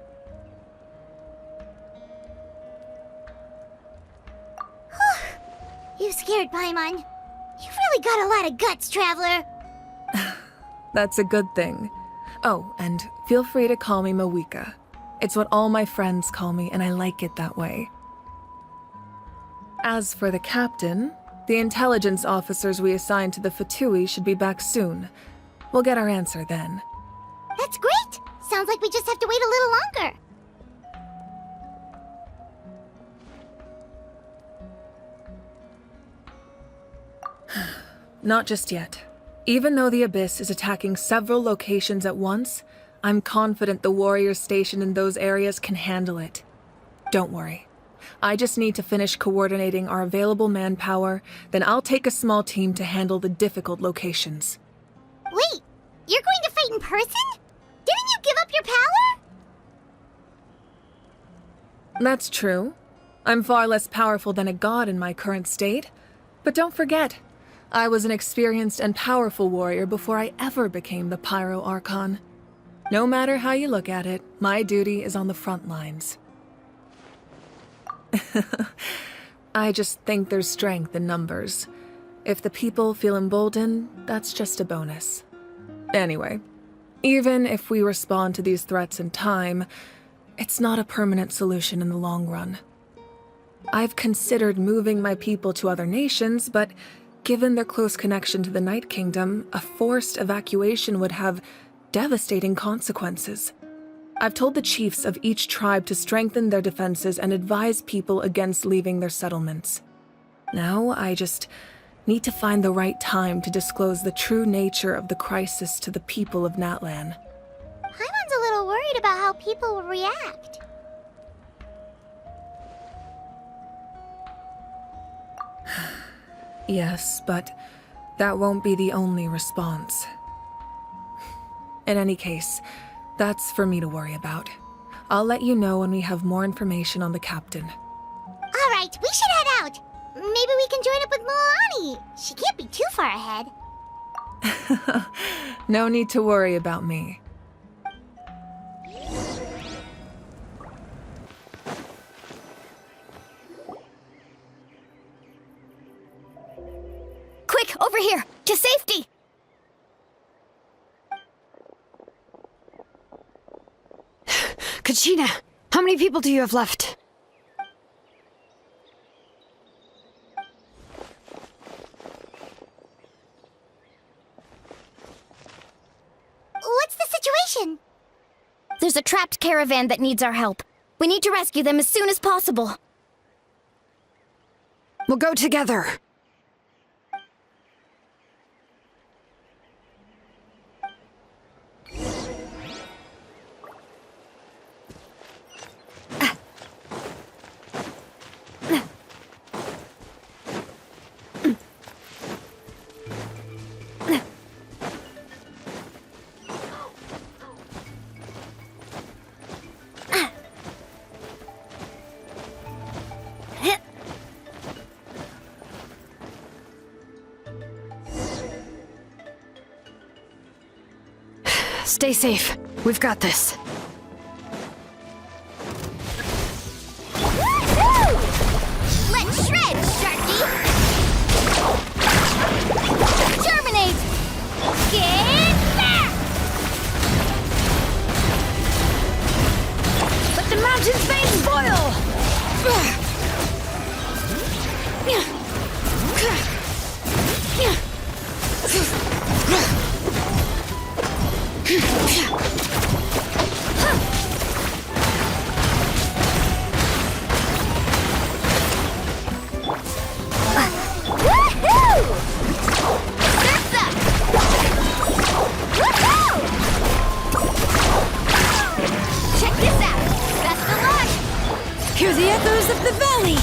A: You scared Paimon. You've really got a lot of guts, Traveler.
N: That's a good thing. Oh, and feel free to call me Mawika. It's what all my friends call me, and I like it that way. As for the captain, the intelligence officers we assigned to the Fatui should be back soon. We'll get our answer then.
A: That's great! Sounds like we just have to wait a little longer.
N: Not just yet. Even though the Abyss is attacking several locations at once, I'm confident the warriors stationed in those areas can handle it. Don't worry. I just need to finish coordinating our available manpower, then I'll take a small team to handle the difficult locations.
A: Wait, you're going to fight in person? Didn't you give up your power?
N: That's true. I'm far less powerful than a god in my current state. But don't forget, I was an experienced and powerful warrior before I ever became the Pyro Archon. No matter how you look at it, my duty is on the front lines. I just think there's strength in numbers. If the people feel emboldened, that's just a bonus. Anyway, even if we respond to these threats in time, it's not a permanent solution in the long run. I've considered moving my people to other nations, but given their close connection to the Night Kingdom, a forced evacuation would have devastating consequences. I've told the chiefs of each tribe to strengthen their defenses and advise people against leaving their settlements. Now, I just need to find the right time to disclose the true nature of the crisis to the people of Natlan.
A: Paimon's a little worried about how people will react.
N: Yes, but that won't be the only response. In any case, that's for me to worry about. I'll let you know when we have more information on the captain.
A: All right, we should head out. Maybe we can join up with Milani. She can't be too far ahead.
N: No need to worry about me.
K: Quick, over here! To safety!
E: Kachina, how many people do you have left?
A: What's the situation?
K: There's a trapped caravan that needs our help. We need to rescue them as soon as possible.
E: We'll go together. Stay safe. We've got this.
A: Let's shred, Sharky!
K: Germinate!
A: Get back!
E: Let the mountain's veins boil!
A: Check this out! Best of luck!
E: Hear the echoes of the valley!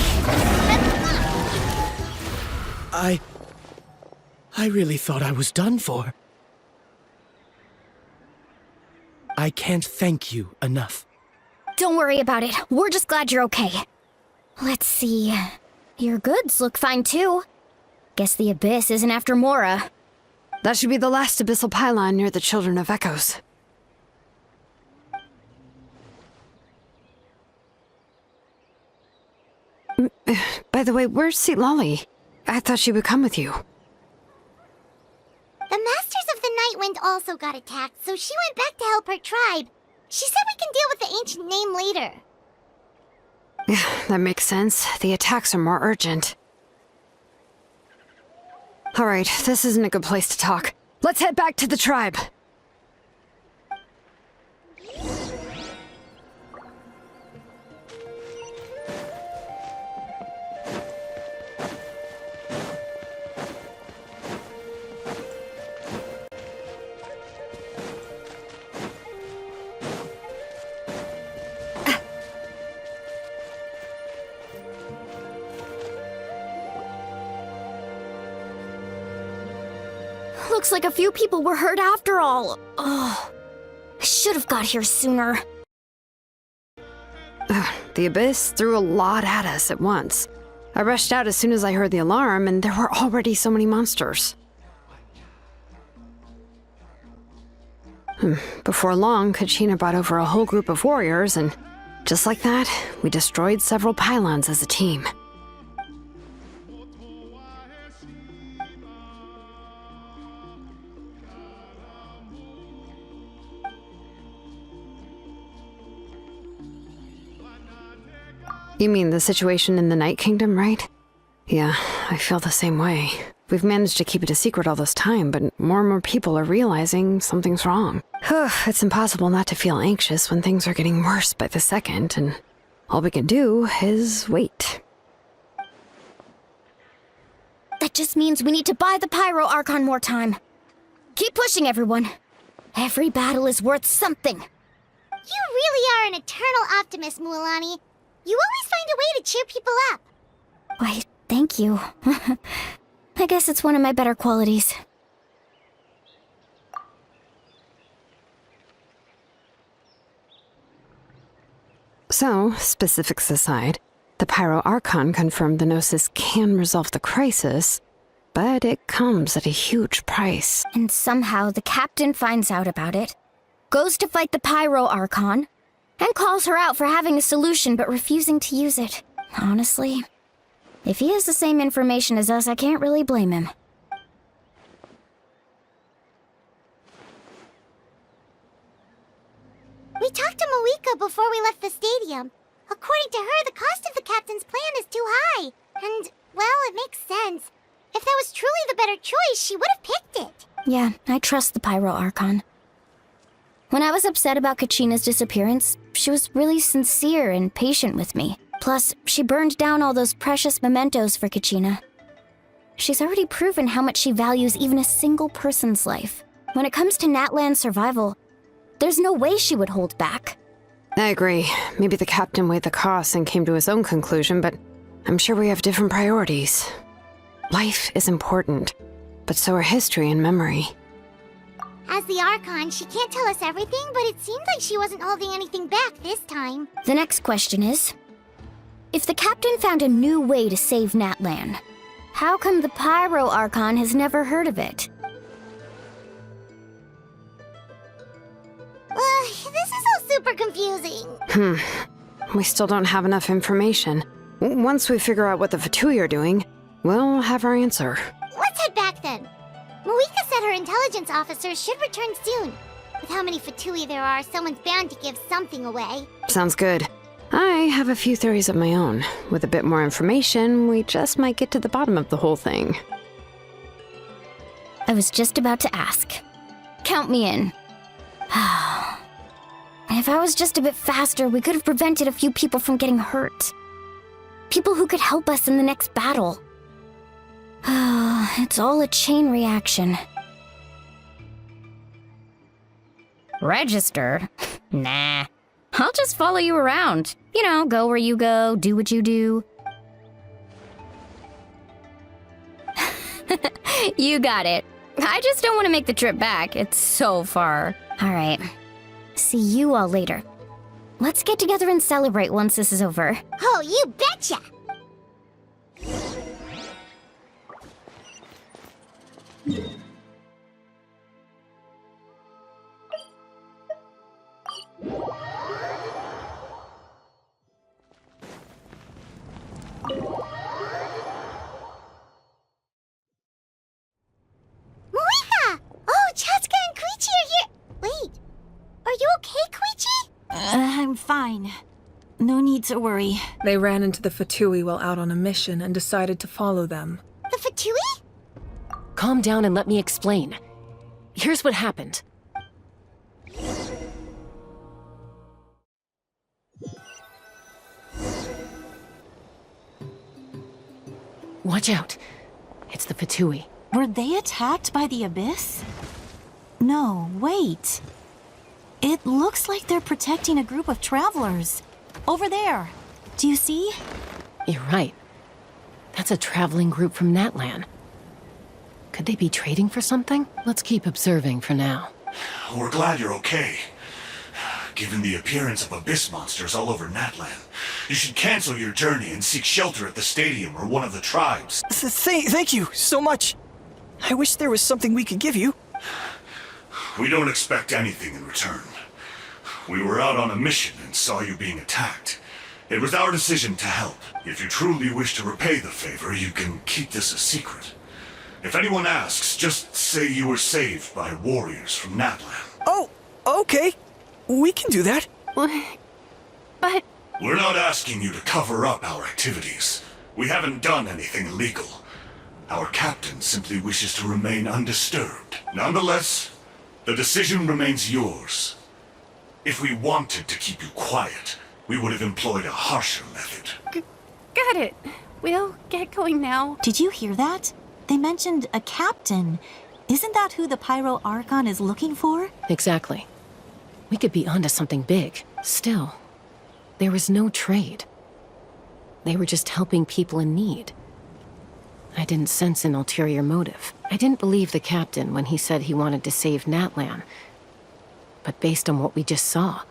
I: I really thought I was done for. I can't thank you enough.
K: Don't worry about it. We're just glad you're okay. Let's see. Your goods look fine too. Guess the Abyss isn't after Mora.
E: That should be the last abyssal pylon near the Children of Echoes. By the way, where's Citlani? I thought she would come with you.
A: The Masters of the Night Wind also got attacked, so she went back to help her tribe. She said we can deal with the ancient name later.
E: That makes sense. The attacks are more urgent. Alright, this isn't a good place to talk. Let's head back to the tribe.
K: Looks like a few people were hurt after all. Oh, I should have got here sooner.
E: The Abyss threw a lot at us at once. I rushed out as soon as I heard the alarm, and there were already so many monsters. Before long, Kachina brought over a whole group of warriors, and just like that, we destroyed several pylons as a team. You mean the situation in the Night Kingdom, right? Yeah, I feel the same way. We've managed to keep it a secret all this time, but more and more people are realizing something's wrong. It's impossible not to feel anxious when things are getting worse by the second, and all we can do is wait.
K: That just means we need to buy the Pyro Archon more time. Keep pushing, everyone. Every battle is worth something.
A: You really are an eternal optimist, Mualani. You always find a way to cheer people up.
K: Why, thank you. I guess it's one of my better qualities.
E: So, specifics aside, the Pyro Archon confirmed the Gnosis can resolve the crisis, but it comes at a huge price.
K: And somehow the captain finds out about it, goes to fight the Pyro Archon, and calls her out for having a solution but refusing to use it. Honestly, if he has the same information as us, I can't really blame him.
A: We talked to Moika before we left the stadium. According to her, the cost of the captain's plan is too high. And, well, it makes sense. If that was truly the better choice, she would have picked it.
K: Yeah, I trust the Pyro Archon. When I was upset about Kachina's disappearance, she was really sincere and patient with me. Plus, she burned down all those precious mementos for Kachina. She's already proven how much she values even a single person's life. When it comes to Natlan's survival, there's no way she would hold back.
E: I agree. Maybe the captain weighed the costs and came to his own conclusion, but I'm sure we have different priorities. Life is important, but so are history and memory.
A: As the Archon, she can't tell us everything, but it seemed like she wasn't holding anything back this time.
K: The next question is, if the captain found a new way to save Natlan, how come the Pyro Archon has never heard of it?
A: This is all super confusing.
E: We still don't have enough information. Once we figure out what the Fatui are doing, we'll have our answer.
A: Let's head back then. Moika said her intelligence officers should return soon. With how many Fatui there are, someone's bound to give something away.
E: Sounds good. I have a few theories of my own. With a bit more information, we just might get to the bottom of the whole thing.
K: I was just about to ask. Count me in. If I was just a bit faster, we could have prevented a few people from getting hurt. People who could help us in the next battle. It's all a chain reaction. Register? Nah. I'll just follow you around. You know, go where you go, do what you do. You got it. I just don't want to make the trip back. It's so far. All right. See you all later. Let's get together and celebrate once this is over.
A: Oh, you betcha! Moika! Oh, Chaska and Koichi are here! Wait, are you okay, Koichi?
M: I'm fine. No need to worry.
N: They ran into the Fatui while out on a mission and decided to follow them.
A: The Fatui?
L: Calm down and let me explain. Here's what happened. Watch out. It's the Fatui.
M: Were they attacked by the Abyss? No, wait. It looks like they're protecting a group of travelers. Over there. Do you see?
L: You're right. That's a traveling group from Natlan. Could they be trading for something? Let's keep observing for now.
H: We're glad you're okay. Given the appearance of abyss monsters all over Natlan, you should cancel your journey and seek shelter at the stadium or one of the tribes.
O: Thank you so much. I wish there was something we could give you.
H: We don't expect anything in return. We were out on a mission and saw you being attacked. It was our decision to help. If you truly wish to repay the favor, you can keep this a secret. If anyone asks, just say you were saved by warriors from Natlan.
O: Oh, okay. We can do that.
K: But
H: We're not asking you to cover up our activities. We haven't done anything illegal. Our captain simply wishes to remain undisturbed. Nonetheless, the decision remains yours. If we wanted to keep you quiet, we would have employed a harsher method.
P: Got it. We'll get going now.
M: Did you hear that? They mentioned a captain. Isn't that who the Pyro Archon is looking for?
L: Exactly. We could be onto something big. Still, there was no trade. They were just helping people in need. I didn't sense an ulterior motive. I didn't believe the captain when he said he wanted to save Natlan. But based on what we just saw,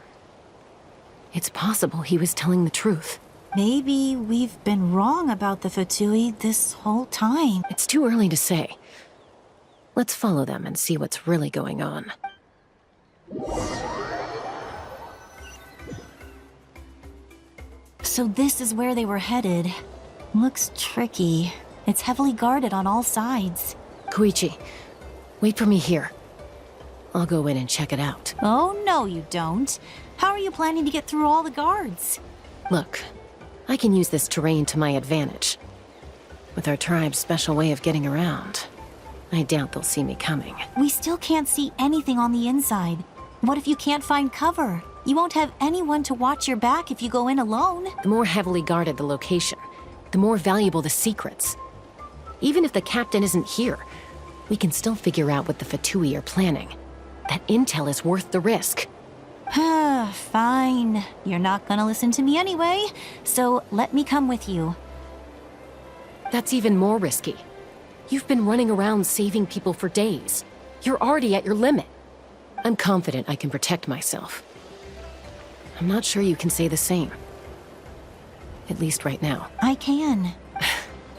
L: it's possible he was telling the truth.
M: Maybe we've been wrong about the Fatui this whole time.
L: It's too early to say. Let's follow them and see what's really going on.
M: So this is where they were headed. Looks tricky. It's heavily guarded on all sides.
L: Koichi, wait for me here. I'll go in and check it out.
M: Oh, no you don't. How are you planning to get through all the guards?
L: Look, I can use this terrain to my advantage. With our tribe's special way of getting around, I doubt they'll see me coming.
M: We still can't see anything on the inside. What if you can't find cover? You won't have anyone to watch your back if you go in alone.
L: The more heavily guarded the location, the more valuable the secrets. Even if the captain isn't here, we can still figure out what the Fatui are planning. That intel is worth the risk.
M: Fine. You're not gonna listen to me anyway, so let me come with you.
L: That's even more risky. You've been running around saving people for days. You're already at your limit. I'm confident I can protect myself. I'm not sure you can say the same. At least right now.
M: I can.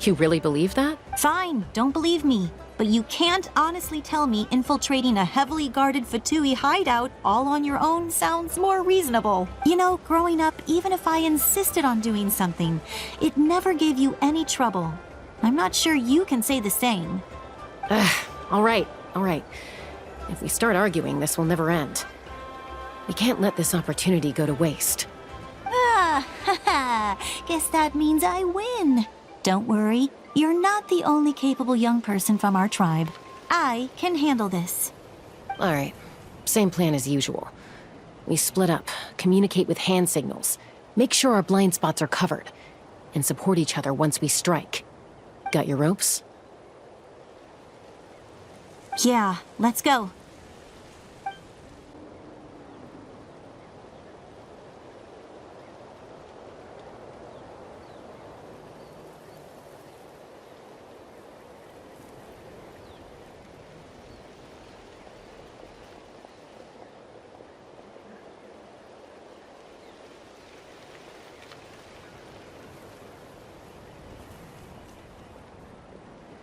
L: You really believe that?
M: Fine, don't believe me. But you can't honestly tell me infiltrating a heavily guarded Fatui hideout all on your own sounds more reasonable. You know, growing up, even if I insisted on doing something, it never gave you any trouble. I'm not sure you can say the same.
L: All right. If we start arguing, this will never end. We can't let this opportunity go to waste.
M: Guess that means I win. Don't worry, you're not the only capable young person from our tribe. I can handle this.
L: All right, same plan as usual. We split up, communicate with hand signals, make sure our blind spots are covered, and support each other once we strike. Got your ropes?
M: Yeah, let's go.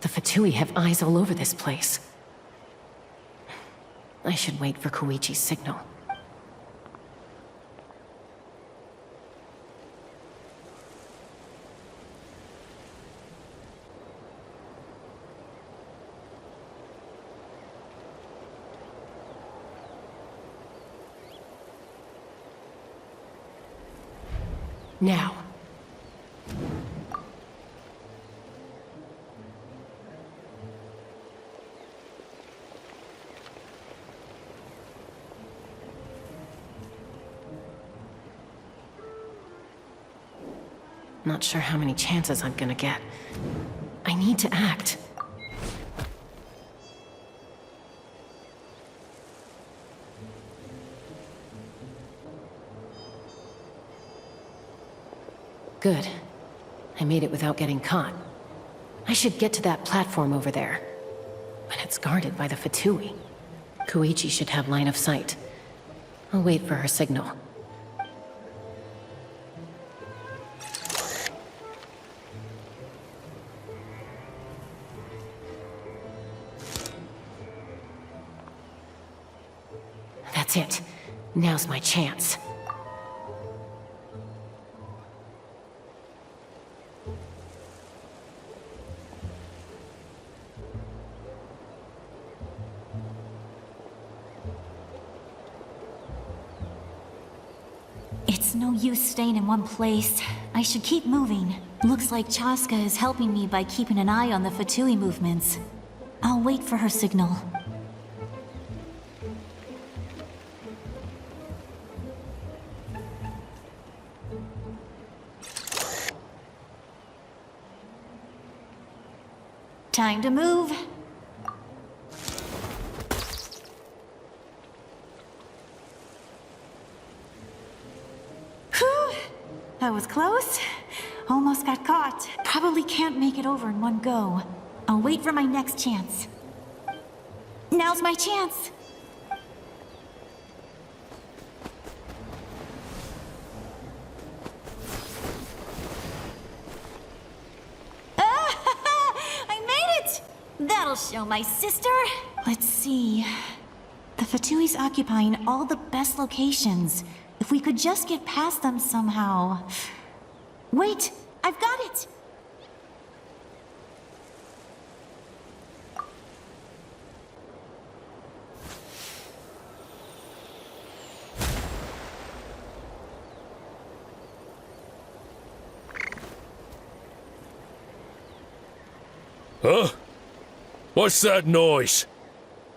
L: The Fatui have eyes all over this place. I should wait for Koichi's signal. Now. Not sure how many chances I'm gonna get. I need to act. Good. I made it without getting caught. I should get to that platform over there. But it's guarded by the Fatui. Koichi should have line of sight. I'll wait for her signal. That's it. Now's my chance.
M: It's It's no use staying in one place. I should keep moving. Looks like Chaska is helping me by keeping an eye on the Fatui movements. I'll wait for her signal. Time to move. Whew! That was close. Almost got caught. Probably can't make it over in one go. I'll wait for my next chance. Now's my chance. I made it! That'll show my sister. Let's see. The Fatui's occupying all the best locations. If we could just get past them somehow. Wait, I've got it!
Q: Huh? What's that noise?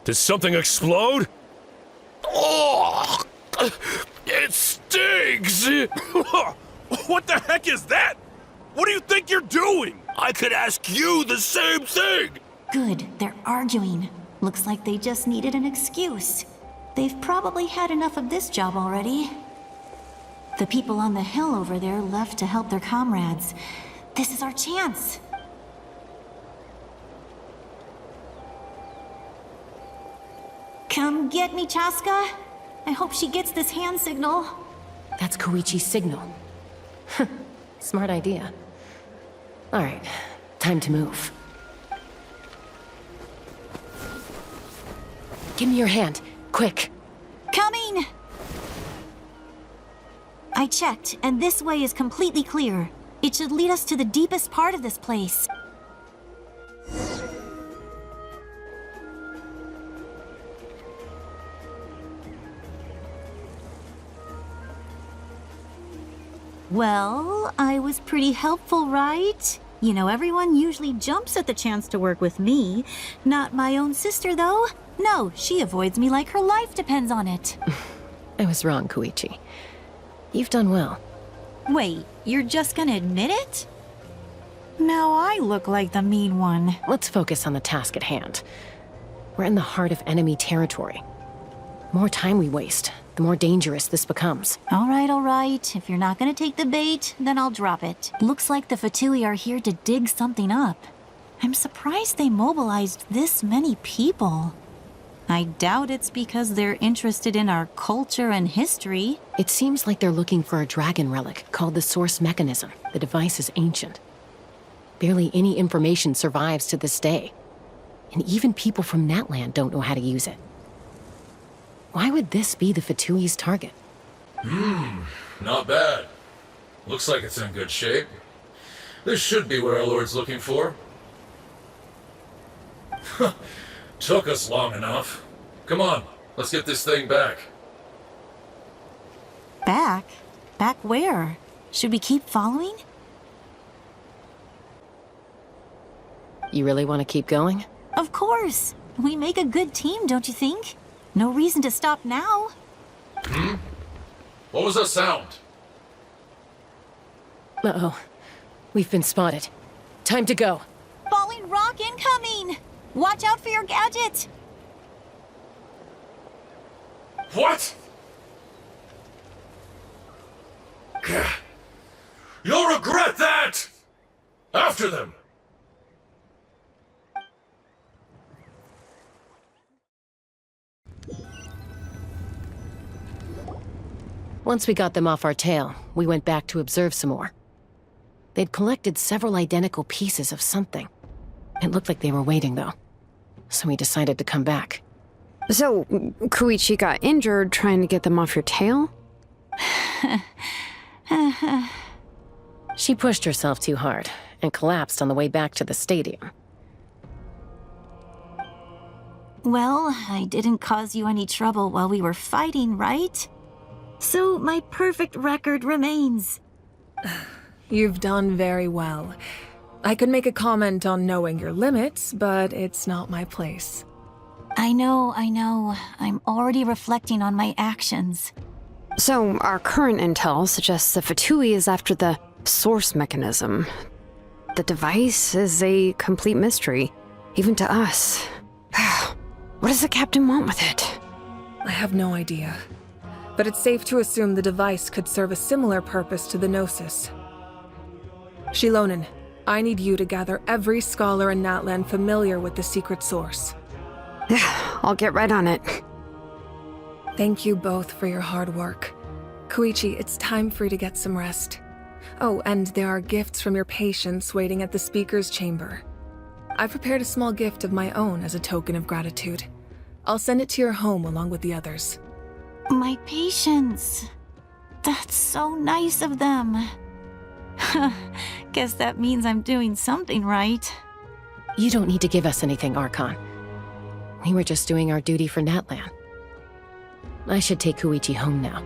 Q: Did something explode? Oh! It stings!
I: What the heck is that? What do you think you're doing?
Q: I could ask you the same thing!
M: Good, they're arguing. Looks like they just needed an excuse. They've probably had enough of this job already. The people on the hill over there left to help their comrades. This is our chance. Come get me, Chaska. I hope she gets this hand signal.
L: That's Koichi's signal. Smart idea. Alright, time to move. Give me your hand, quick.
M: Coming! I checked, and this way is completely clear. It should lead us to the deepest part of this place. Well, I was pretty helpful, right? You know, everyone usually jumps at the chance to work with me. Not my own sister, though. No, she avoids me like her life depends on it.
L: I was wrong, Koichi. You've done well.
M: Wait, you're just gonna admit it? Now I look like the mean one.
L: Let's focus on the task at hand. We're in the heart of enemy territory. The more time we waste, the more dangerous this becomes.
M: All right. If you're not gonna take the bait, then I'll drop it. Looks like the Fatui are here to dig something up. I'm surprised they mobilized this many people. I doubt it's because they're interested in our culture and history.
L: It seems like they're looking for a dragon relic called the Source Mechanism. The device is ancient. Barely any information survives to this day. And even people from Natlan don't know how to use it. Why would this be the Fatui's target?
Q: Not bad. Looks like it's in good shape. This should be what our Lord's looking for. Took us long enough. Come on, let's get this thing back.
M: Back? Back where? Should we keep following?
L: You really want to keep going?
M: Of course. We make a good team, don't you think? No reason to stop now.
Q: What was that sound?
L: Uh-oh. We've been spotted. Time to go.
M: Falling rock incoming! Watch out for your gadget!
Q: What? You'll regret that! After them!
L: Once we got them off our tail, we went back to observe some more. They'd collected several identical pieces of something. It looked like they were waiting, though. So we decided to come back.
E: So, Koichi got injured trying to get them off your tail?
L: She pushed herself too hard and collapsed on the way back to the stadium.
M: Well, I didn't cause you any trouble while we were fighting, right? So my perfect record remains.
N: You've done very well. I could make a comment on knowing your limits, but it's not my place.
M: I know. I'm already reflecting on my actions.
E: So, our current intel suggests the Fatui is after the source mechanism. The device is a complete mystery, even to us. What does the captain want with it?
N: I have no idea. But it's safe to assume the device could serve a similar purpose to the Gnosis. Shilonen, I need you to gather every scholar in Natlan familiar with the secret source.
E: Yeah, I'll get right on it.
N: Thank you both for your hard work. Koichi, it's time for you to get some rest. Oh, and there are gifts from your patients waiting at the speaker's chamber. I've prepared a small gift of my own as a token of gratitude. I'll send it to your home along with the others.
M: My patients. That's so nice of them. Guess that means I'm doing something right.
L: You don't need to give us anything, Archon. We were just doing our duty for Natlan. I should take Koichi home now.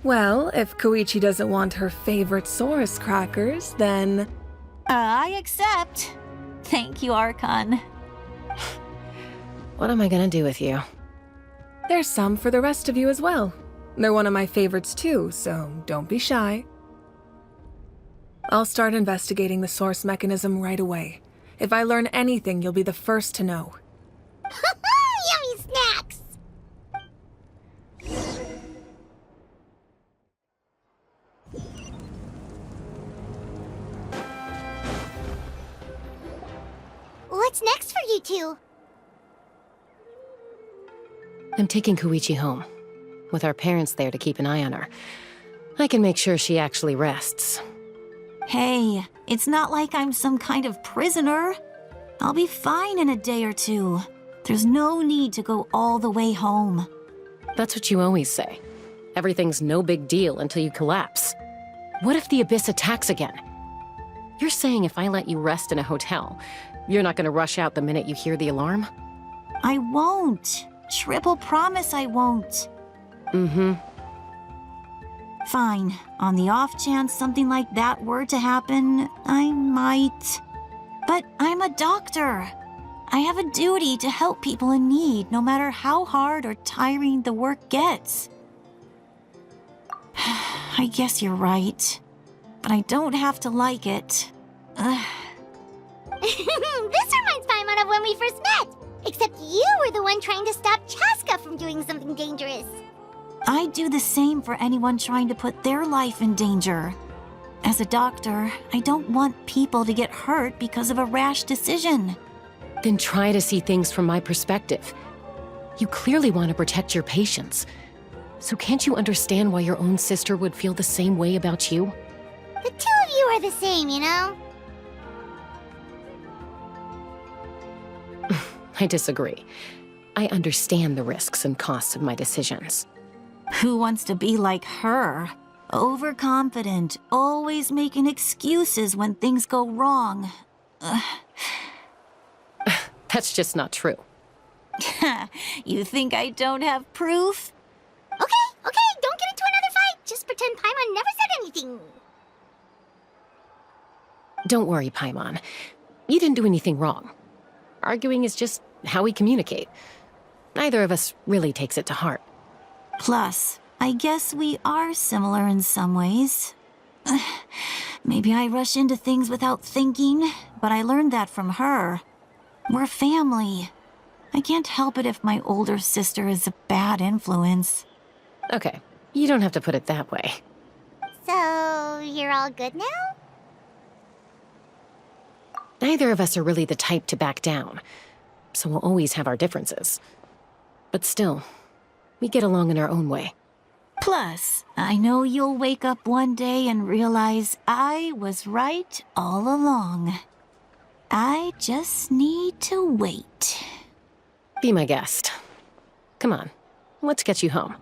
N: Well, if Koichi doesn't want her favorite Saurus crackers, then...
M: I accept. Thank you, Archon.
L: What am I gonna do with you?
N: There's some for the rest of you as well. They're one of my favorites too, so don't be shy. I'll start investigating the source mechanism right away. If I learn anything, you'll be the first to know.
A: Yummy snacks! What's next for you two?
L: I'm taking Koichi home. With our parents there to keep an eye on her. I can make sure she actually rests.
M: Hey, it's not like I'm some kind of prisoner. I'll be fine in a day or two. There's no need to go all the way home.
L: That's what you always say. Everything's no big deal until you collapse. What if the Abyss attacks again? You're saying if I let you rest in a hotel, you're not gonna rush out the minute you hear the alarm?
M: I won't. Triple promise I won't.
L: Mm-hmm.
M: Fine. On the off chance something like that were to happen, I might. But I'm a doctor. I have a duty to help people in need, no matter how hard or tiring the work gets. I guess you're right. But I don't have to like it.
A: This reminds Paimon of when we first met. Except you were the one trying to stop Chaska from doing something dangerous.
M: I'd do the same for anyone trying to put their life in danger. As a doctor, I don't want people to get hurt because of a rash decision.
L: Then try to see things from my perspective. You clearly want to protect your patients. So can't you understand why your own sister would feel the same way about you?
A: The two of you are the same, you know?
L: I disagree. I understand the risks and costs of my decisions.
M: Who wants to be like her? Overconfident, always making excuses when things go wrong.
L: That's just not true.
M: You think I don't have proof?
A: Okay, don't get into another fight. Just pretend Paimon never said anything.
L: Don't worry, Paimon. You didn't do anything wrong. Arguing is just how we communicate. Neither of us really takes it to heart.
M: Plus, I guess we are similar in some ways. Maybe I rush into things without thinking, but I learned that from her. We're family. I can't help it if my older sister is a bad influence.
L: Okay, you don't have to put it that way.
A: So, you're all good now?
L: Neither of us are really the type to back down, so we'll always have our differences. But still, we get along in our own way.
M: Plus, I know you'll wake up one day and realize I was right all along. I just need to wait.
L: Be my guest. Come on, let's get you home.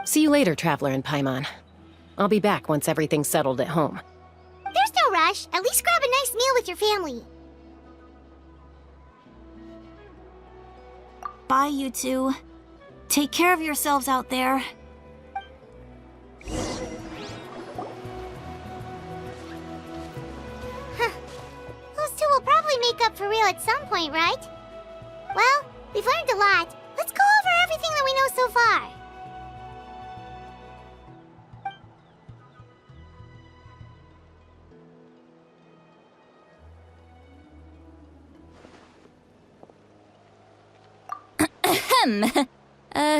L: See you later, Traveler and Paimon. I'll be back once everything's settled at home.
A: There's no rush. At least grab a nice meal with your family.
M: Bye, you two. Take care of yourselves out there.
A: Those two will probably make up for real at some point, right? Well, we've learned a lot. Let's go over everything that we know so far.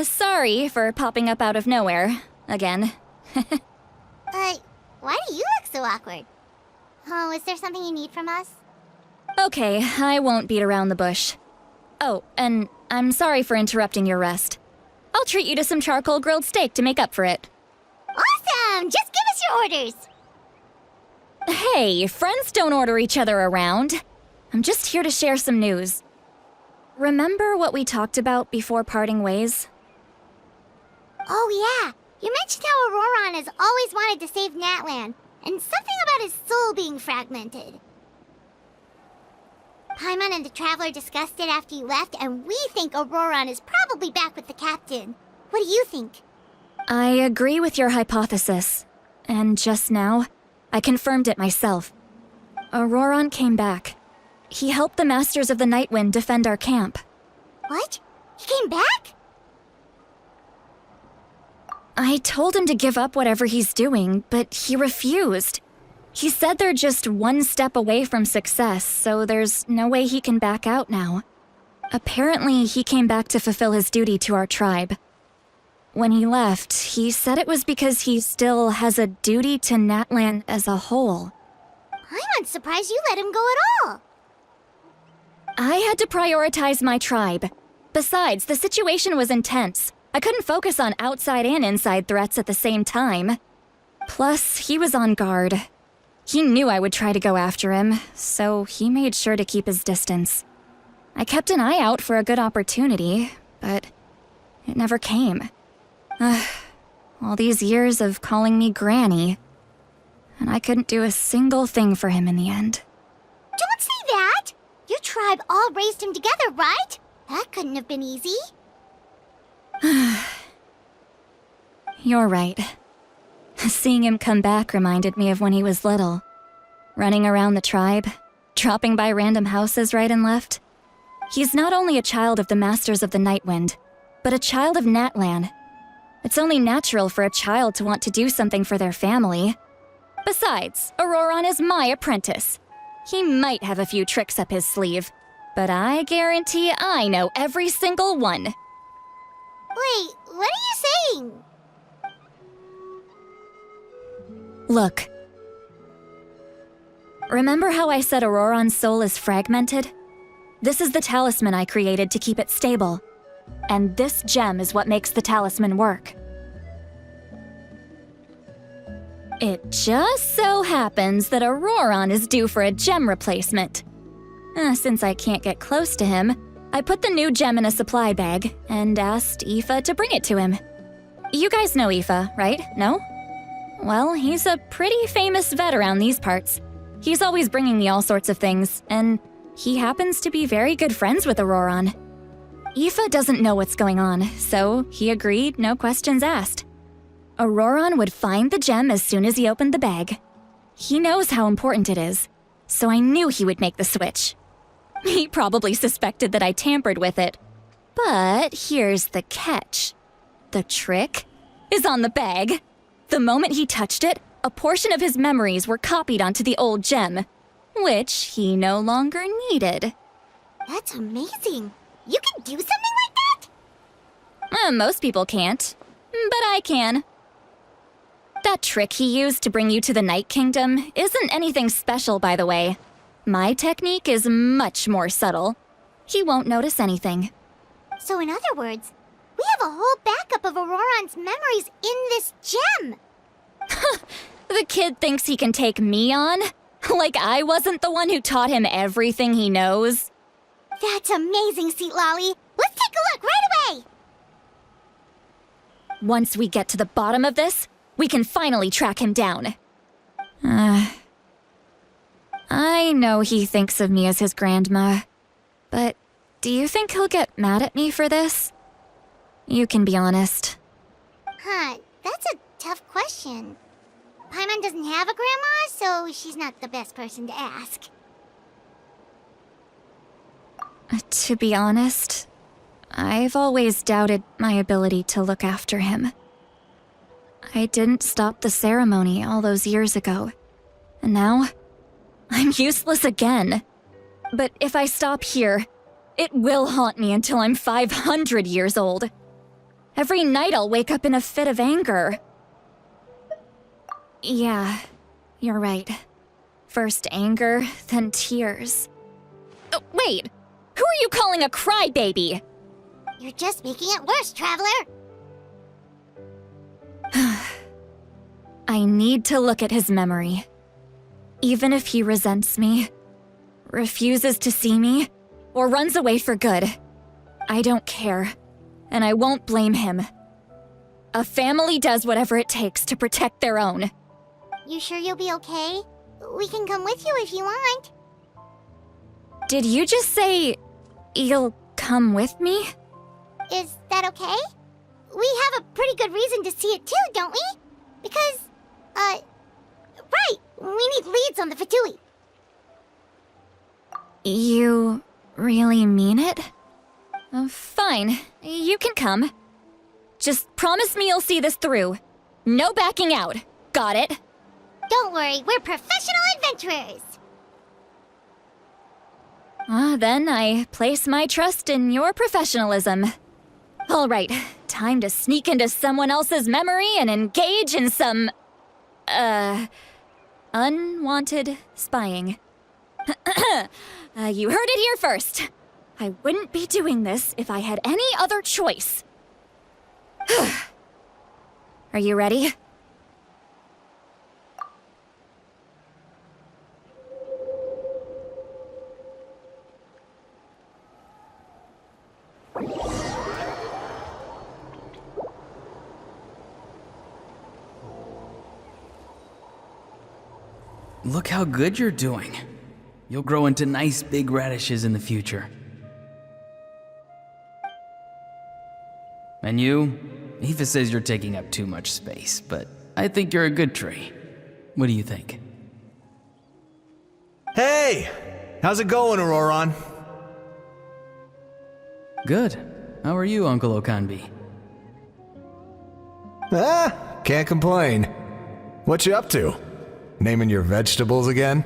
B: Sorry for popping up out of nowhere. Again.
A: Why do you look so awkward? Oh, is there something you need from us?
B: Okay, I won't beat around the bush. Oh, and I'm sorry for interrupting your rest. I'll treat you to some charcoal grilled steak to make up for it.
A: Awesome! Just give us your orders!
B: Hey, friends don't order each other around. I'm just here to share some news. Remember what we talked about before parting ways?
A: Oh yeah, you mentioned how Ororon has always wanted to save Natlan, and something about his soul being fragmented. Paimon and the Traveler discussed it after you left, and we think Ororon is probably back with the Captain. What do you think?
B: I agree with your hypothesis. And just now, I confirmed it myself. Ororon came back. He helped the Masters of the Nightwind defend our camp.
A: What? He came back?
B: I told him to give up whatever he's doing, but he refused. He said they're just one step away from success, so there's no way he can back out now. Apparently, he came back to fulfill his duty to our tribe. When he left, he said it was because he still has a duty to Natlan as a whole.
A: I'm surprised you let him go at all.
B: I had to prioritize my tribe. Besides, the situation was intense. I couldn't focus on outside and inside threats at the same time. Plus, he was on guard. He knew I would try to go after him, so he made sure to keep his distance. I kept an eye out for a good opportunity, but it never came. All these years of calling me Granny, and I couldn't do a single thing for him in the end.
A: Don't say that! Your tribe all raised him together, right? That couldn't have been easy.
B: You're right. Seeing him come back reminded me of when he was little. Running around the tribe, dropping by random houses right and left. He's not only a child of the Masters of the Nightwind, but a child of Natlan. It's only natural for a child to want to do something for their family. Besides, Ororon is my apprentice. He might have a few tricks up his sleeve, but I guarantee I know every single one.
A: Wait, what are you saying?
B: Look. Remember how I said Ororon's soul is fragmented? This is the talisman I created to keep it stable. And this gem is what makes the talisman work. It just so happens that Ororon is due for a gem replacement. Since I can't get close to him, I put the new gem in a supply bag and asked Aoife to bring it to him. You guys know Aoife, right? No? Well, he's a pretty famous vet around these parts. He's always bringing me all sorts of things, and he happens to be very good friends with Ororon. Aoife doesn't know what's going on, so he agreed, no questions asked. Ororon would find the gem as soon as he opened the bag. He knows how important it is, so I knew he would make the switch. He probably suspected that I tampered with it. But here's the catch. The trick is on the bag. The moment he touched it, a portion of his memories were copied onto the old gem, which he no longer needed.
A: That's amazing. You can do something like that?
B: Most people can't, but I can. That trick he used to bring you to the Night Kingdom isn't anything special, by the way. My technique is much more subtle. He won't notice anything.
A: So in other words, we have a whole backup of Ororon's memories in this gem.
B: The kid thinks he can take me on? Like I wasn't the one who taught him everything he knows?
A: That's amazing, Citlani. Let's take a look right away!
B: Once we get to the bottom of this, we can finally track him down. I know he thinks of me as his grandma, but do you think he'll get mad at me for this? You can be honest.
A: Huh, that's a tough question. Paimon doesn't have a grandma, so she's not the best person to ask.
B: To be honest, I've always doubted my ability to look after him. I didn't stop the ceremony all those years ago, and now I'm useless again. But if I stop here, it will haunt me until I'm 500 years old. Every night I'll wake up in a fit of anger. Yeah, you're right. First anger, then tears. Oh, wait! Who are you calling a crybaby?
A: You're just making it worse, Traveler!
B: I need to look at his memory. Even if he resents me, refuses to see me, or runs away for good, I don't care, and I won't blame him. A family does whatever it takes to protect their own.
A: You sure you'll be okay? We can come with you if you want.
B: Did you just say you'll come with me?
A: Is that okay? We have a pretty good reason to see it too, don't we? Because, right, we need leads on the Fatui.
B: You really mean it? Fine, you can come. Just promise me you'll see this through. No backing out. Got it?
A: Don't worry, we're professional adventurers.
B: Then I place my trust in your professionalism. All right, time to sneak into someone else's memory and engage in some, unwanted spying. You heard it here first. I wouldn't be doing this if I had any other choice. Are you ready?
F: Look how good you're doing. You'll grow into nice big radishes in the future. And you? Aoife says you're taking up too much space, but I think you're a good tree. What do you think?
R: Hey! How's it going, Ororon?
F: Good. How are you, Uncle Okanbi?
R: Can't complain. What you up to? Naming your vegetables again?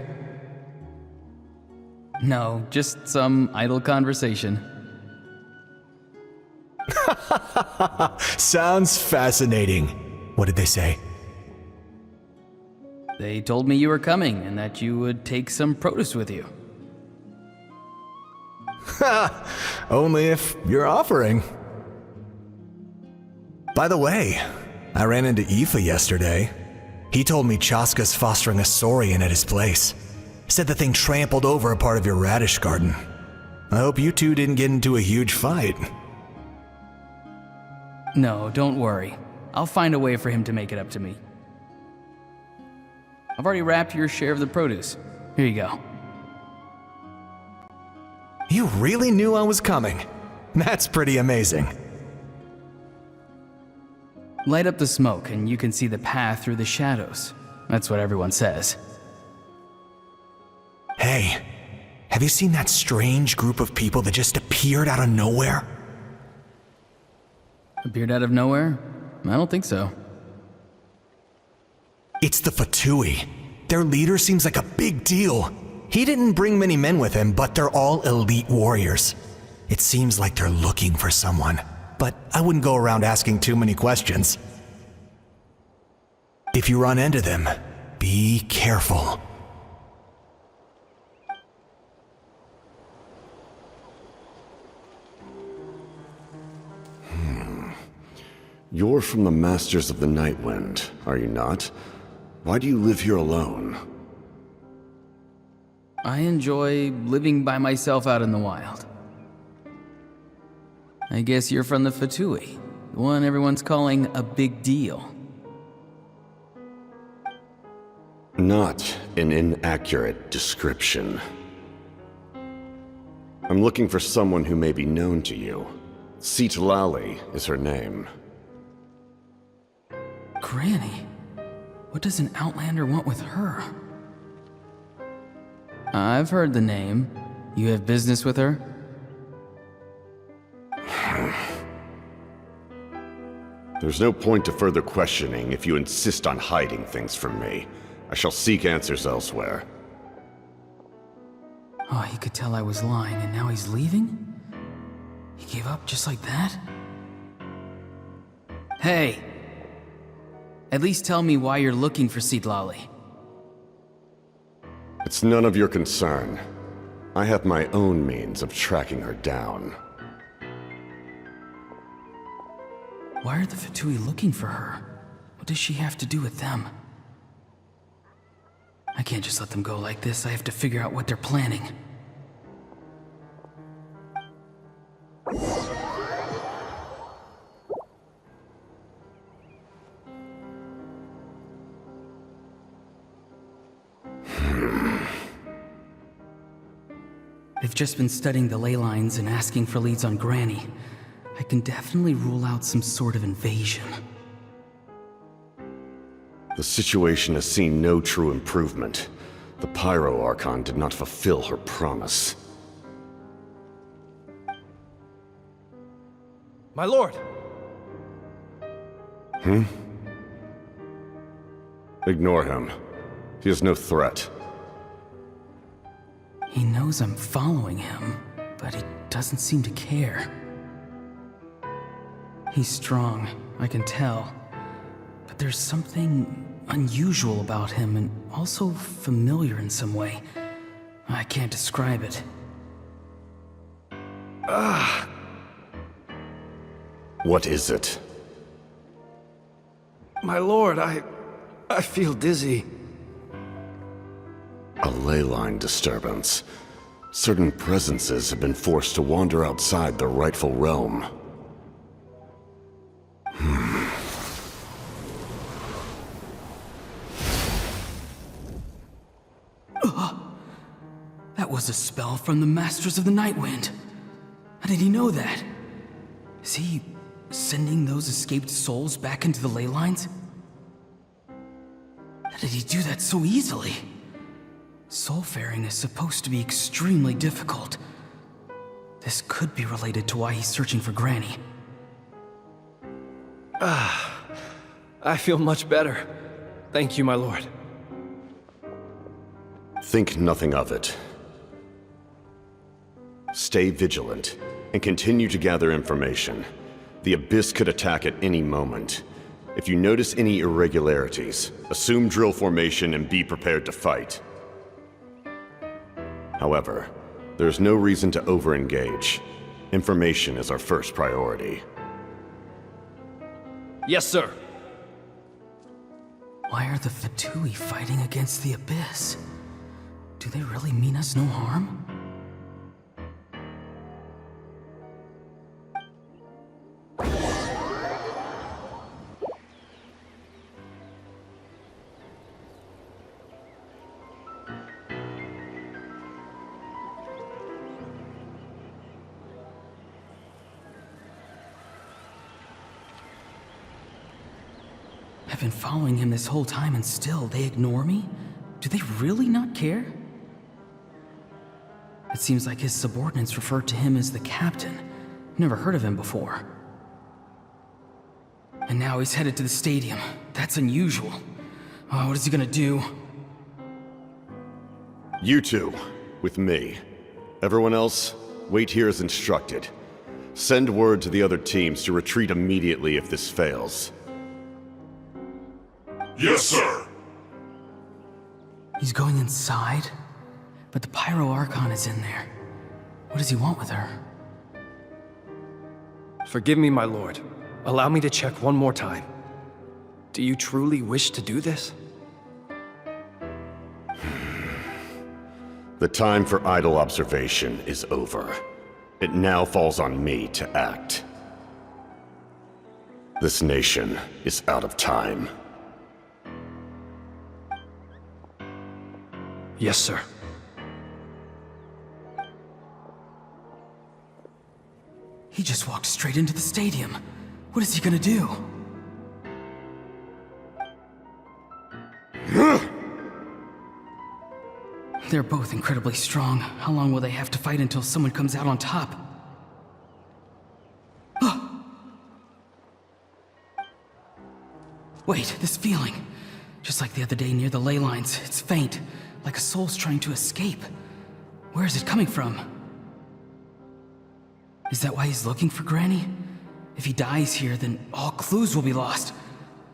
F: No, just some idle conversation.
R: Sounds fascinating. What did they say?
F: They told me you were coming and that you would take some produce with you.
R: Only if you're offering. By the way, I ran into Aoife yesterday. He told me Chaska's fostering a saurian at his place. Said the thing trampled over a part of your radish garden. I hope you two didn't get into a huge fight.
F: No, don't worry. I'll find a way for him to make it up to me. I've already wrapped your share of the produce. Here you go.
R: You really knew I was coming. That's pretty amazing.
F: Light up the smoke and you can see the path through the shadows. That's what everyone says.
R: Hey, have you seen that strange group of people that just appeared out of nowhere?
F: Appeared out of nowhere? I don't think so.
R: It's the Fatui. Their leader seems like a big deal. He didn't bring many men with him, but they're all elite warriors. It seems like they're looking for someone, but I wouldn't go around asking too many questions. If you run into them, be careful.
G: You're from the Masters of the Nightwind, are you not? Why do you live here alone?
F: I enjoy living by myself out in the wild. I guess you're from the Fatui, the one everyone's calling a big deal.
G: Not an inaccurate description. I'm looking for someone who may be known to you. Citlani is her name.
F: Granny? What does an Outlander want with her? I've heard the name. You have business with her?
G: There's no point to further questioning if you insist on hiding things from me. I shall seek answers elsewhere.
F: Oh, he could tell I was lying and now he's leaving? He gave up just like that? Hey! At least tell me why you're looking for Citlani.
G: It's none of your concern. I have my own means of tracking her down.
F: Why are the Fatui looking for her? What does she have to do with them? I can't just let them go like this. I have to figure out what they're planning. They've just been studying the ley lines and asking for leads on Granny. I can definitely rule out some sort of invasion.
G: The situation has seen no true improvement. The Pyro Archon did not fulfill her promise.
D: My lord!
G: Ignore him. He is no threat.
F: He knows I'm following him, but he doesn't seem to care. He's strong, I can tell. But there's something unusual about him and also familiar in some way. I can't describe it.
G: What is it?
D: My lord, I feel dizzy.
G: A ley line disturbance. Certain presences have been forced to wander outside their rightful realm.
F: That was a spell from the Masters of the Nightwind. How did he know that? Is he sending those escaped souls back into the ley lines? How did he do that so easily? Soulfaring is supposed to be extremely difficult. This could be related to why he's searching for Granny.
D: I feel much better. Thank you, my lord.
G: Think nothing of it. Stay vigilant, and continue to gather information. The Abyss could attack at any moment. If you notice any irregularities, assume drill formation and be prepared to fight. However, there's no reason to over-engage. Information is our first priority.
D: Yes, sir.
F: Why are the Fatui fighting against the Abyss? Do they really mean us no harm? I've been following him this whole time and still they ignore me? Do they really not care? It seems like his subordinates refer to him as the Captain. Never heard of him before. And now he's headed to the stadium. That's unusual. Oh, what is he gonna do?
G: You two, with me. Everyone else, wait here as instructed. Send word to the other teams to retreat immediately if this fails.
H: Yes, sir.
F: He's going inside? But the Pyro Archon is in there. What does he want with her?
D: Forgive me, my lord. Allow me to check one more time. Do you truly wish to do this?
G: The time for idle observation is over. It now falls on me to act. This nation is out of time.
D: Yes, sir.
F: He just walked straight into the stadium. What is he gonna do? They're both incredibly strong. How long will they have to fight until someone comes out on top? Wait, this feeling. Just like the other day near the ley lines, it's faint, like a soul's trying to escape. Where is it coming from? Is that why he's looking for Granny? If he dies here, then all clues will be lost.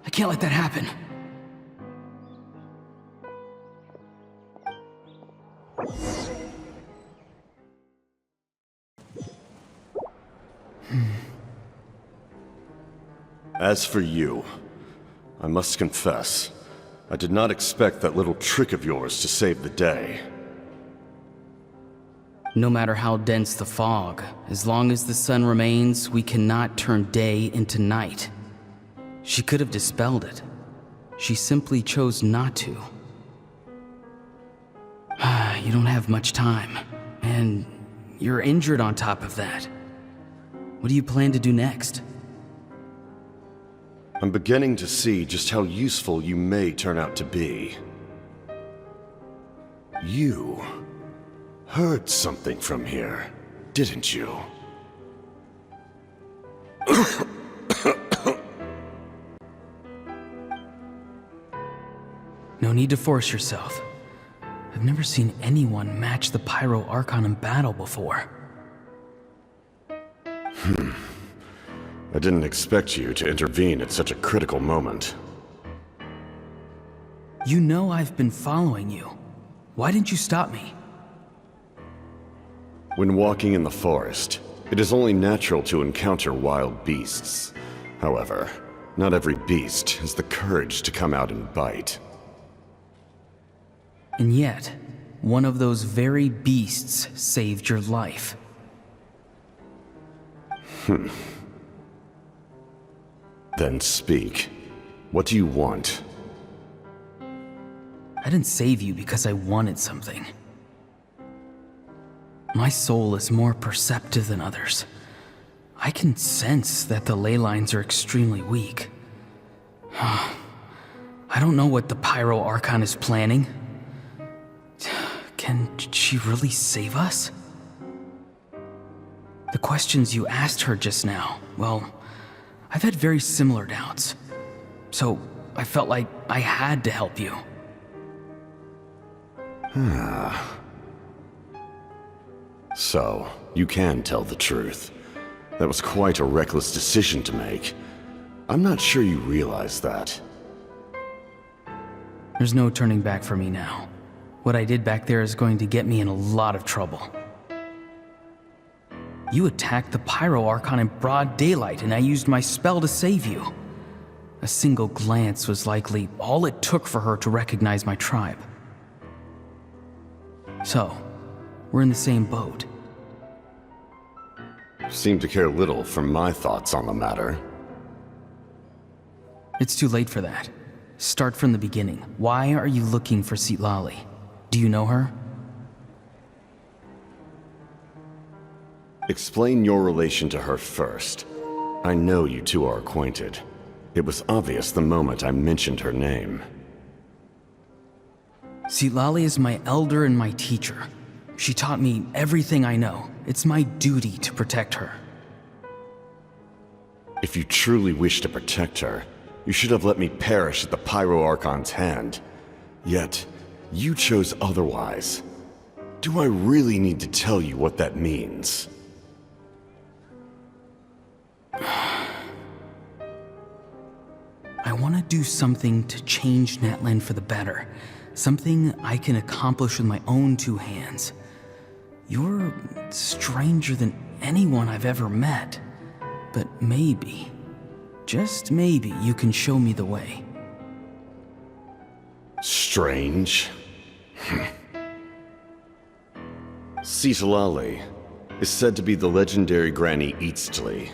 F: I can't let that happen.
G: As for you, I must confess, I did not expect that little trick of yours to save the day.
F: No matter how dense the fog, as long as the sun remains, we cannot turn day into night. She could have dispelled it. She simply chose not to. You don't have much time, and you're injured on top of that. What do you plan to do next?
G: I'm beginning to see just how useful you may turn out to be. You heard something from here, didn't you?
F: No need to force yourself. I've never seen anyone match the Pyro Archon in battle before.
G: I didn't expect you to intervene at such a critical moment.
F: You know I've been following you. Why didn't you stop me?
G: When walking in the forest, it is only natural to encounter wild beasts. However, not every beast has the courage to come out and bite.
F: And yet, one of those very beasts saved your life.
G: Then speak. What do you want?
F: I didn't save you because I wanted something. My soul is more perceptive than others. I can sense that the ley lines are extremely weak. I don't know what the Pyro Archon is planning. Can she really save us? The questions you asked her just now, well, I've had very similar doubts. So I felt like I had to help you.
G: So, you can tell the truth. That was quite a reckless decision to make. I'm not sure you realize that.
F: There's no turning back for me now. What I did back there is going to get me in a lot of trouble. You attacked the Pyro Archon in broad daylight, and I used my spell to save you. A single glance was likely all it took for her to recognize my tribe. So, we're in the same boat.
G: Seem to care little for my thoughts on the matter.
F: It's too late for that. Start from the beginning. Why are you looking for Citlani? Do you know her?
G: Explain your relation to her first. I know you two are acquainted. It was obvious the moment I mentioned her name.
F: Citlani is my elder and my teacher. She taught me everything I know. It's my duty to protect her.
G: If you truly wish to protect her, you should have let me perish at the Pyro Archon's hand. Yet, you chose otherwise. Do I really need to tell you what that means?
F: I want to do something to change Natlan for the better. Something I can accomplish with my own two hands. You're stranger than anyone I've ever met. But maybe, just maybe, you can show me the way.
G: Strange? Citlani is said to be the legendary Granny Eastli,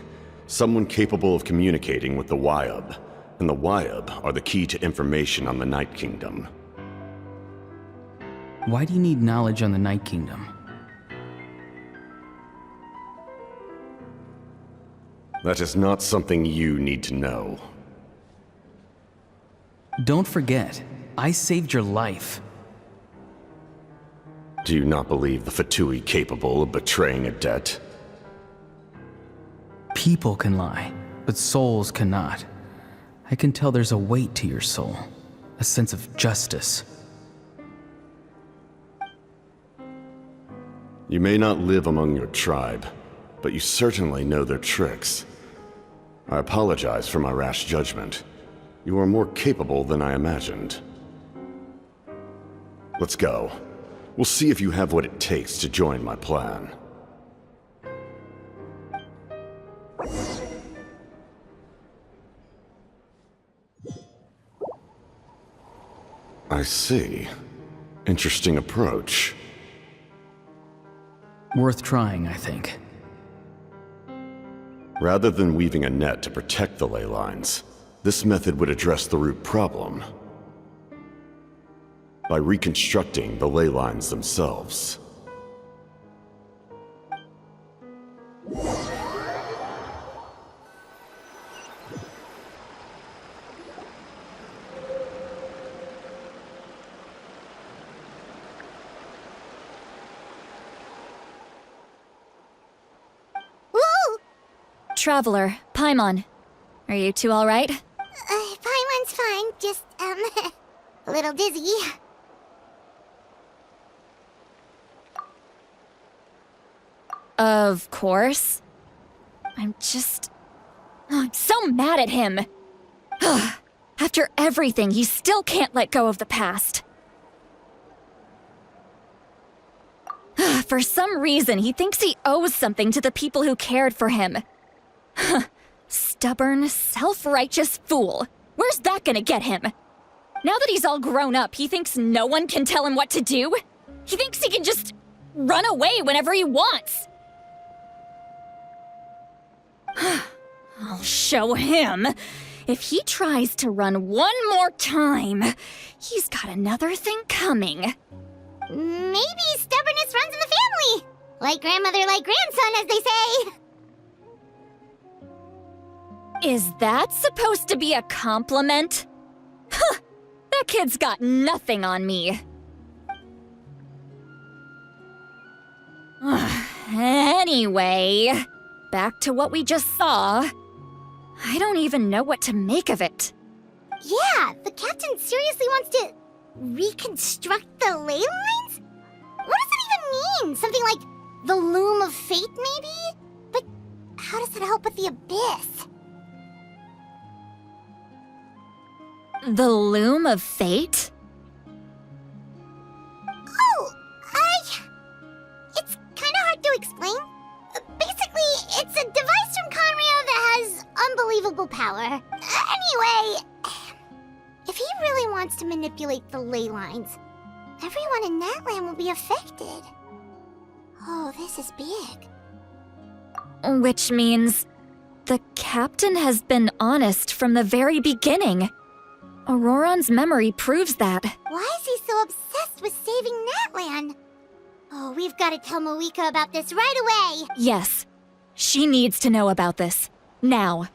G: someone capable of communicating with the Wyab, and the Wyab are the key to information on the Night Kingdom.
F: Why do you need knowledge on the Night Kingdom?
G: That is not something you need to know.
F: Don't forget, I saved your life.
G: Do you not believe the Fatui capable of betraying a debt?
F: People can lie, but souls cannot. I can tell there's a weight to your soul, a sense of justice.
G: You may not live among your tribe, but you certainly know their tricks. I apologize for my rash judgment. You are more capable than I imagined. Let's go. We'll see if you have what it takes to join my plan. I see. Interesting approach.
F: Worth trying, I think.
G: Rather than weaving a net to protect the ley lines, this method would address the root problem by reconstructing the ley lines themselves.
B: Traveler, Paimon. Are you two alright?
A: Paimon's fine, just, a little dizzy.
B: Of course. I'm so mad at him. After everything, he still can't let go of the past. For some reason, he thinks he owes something to the people who cared for him. Stubborn, self-righteous fool. Where's that gonna get him? Now that he's all grown up, he thinks no one can tell him what to do? He thinks he can just run away whenever he wants. I'll show him. If he tries to run one more time, he's got another thing coming.
A: Maybe stubbornness runs in the family. Like grandmother, like grandson, as they say.
B: Is that supposed to be a compliment? Huh, that kid's got nothing on me. Anyway, back to what we just saw. I don't even know what to make of it.
A: Yeah, the captain seriously wants to reconstruct the ley lines? What does that even mean? Something like the loom of fate, maybe? But how does that help with the abyss?
B: The loom of fate?
A: Oh, it's kind of hard to explain. Basically, it's a device from Conrio that has unbelievable power. Anyway, if he really wants to manipulate the ley lines, everyone in Natlan will be affected. Oh, this is big.
B: Which means the captain has been honest from the very beginning. Ororon's memory proves that.
A: Why is he so obsessed with saving Natlan? Oh, we've got to tell Moika about this right away.
B: Yes, she needs to know about this. Now.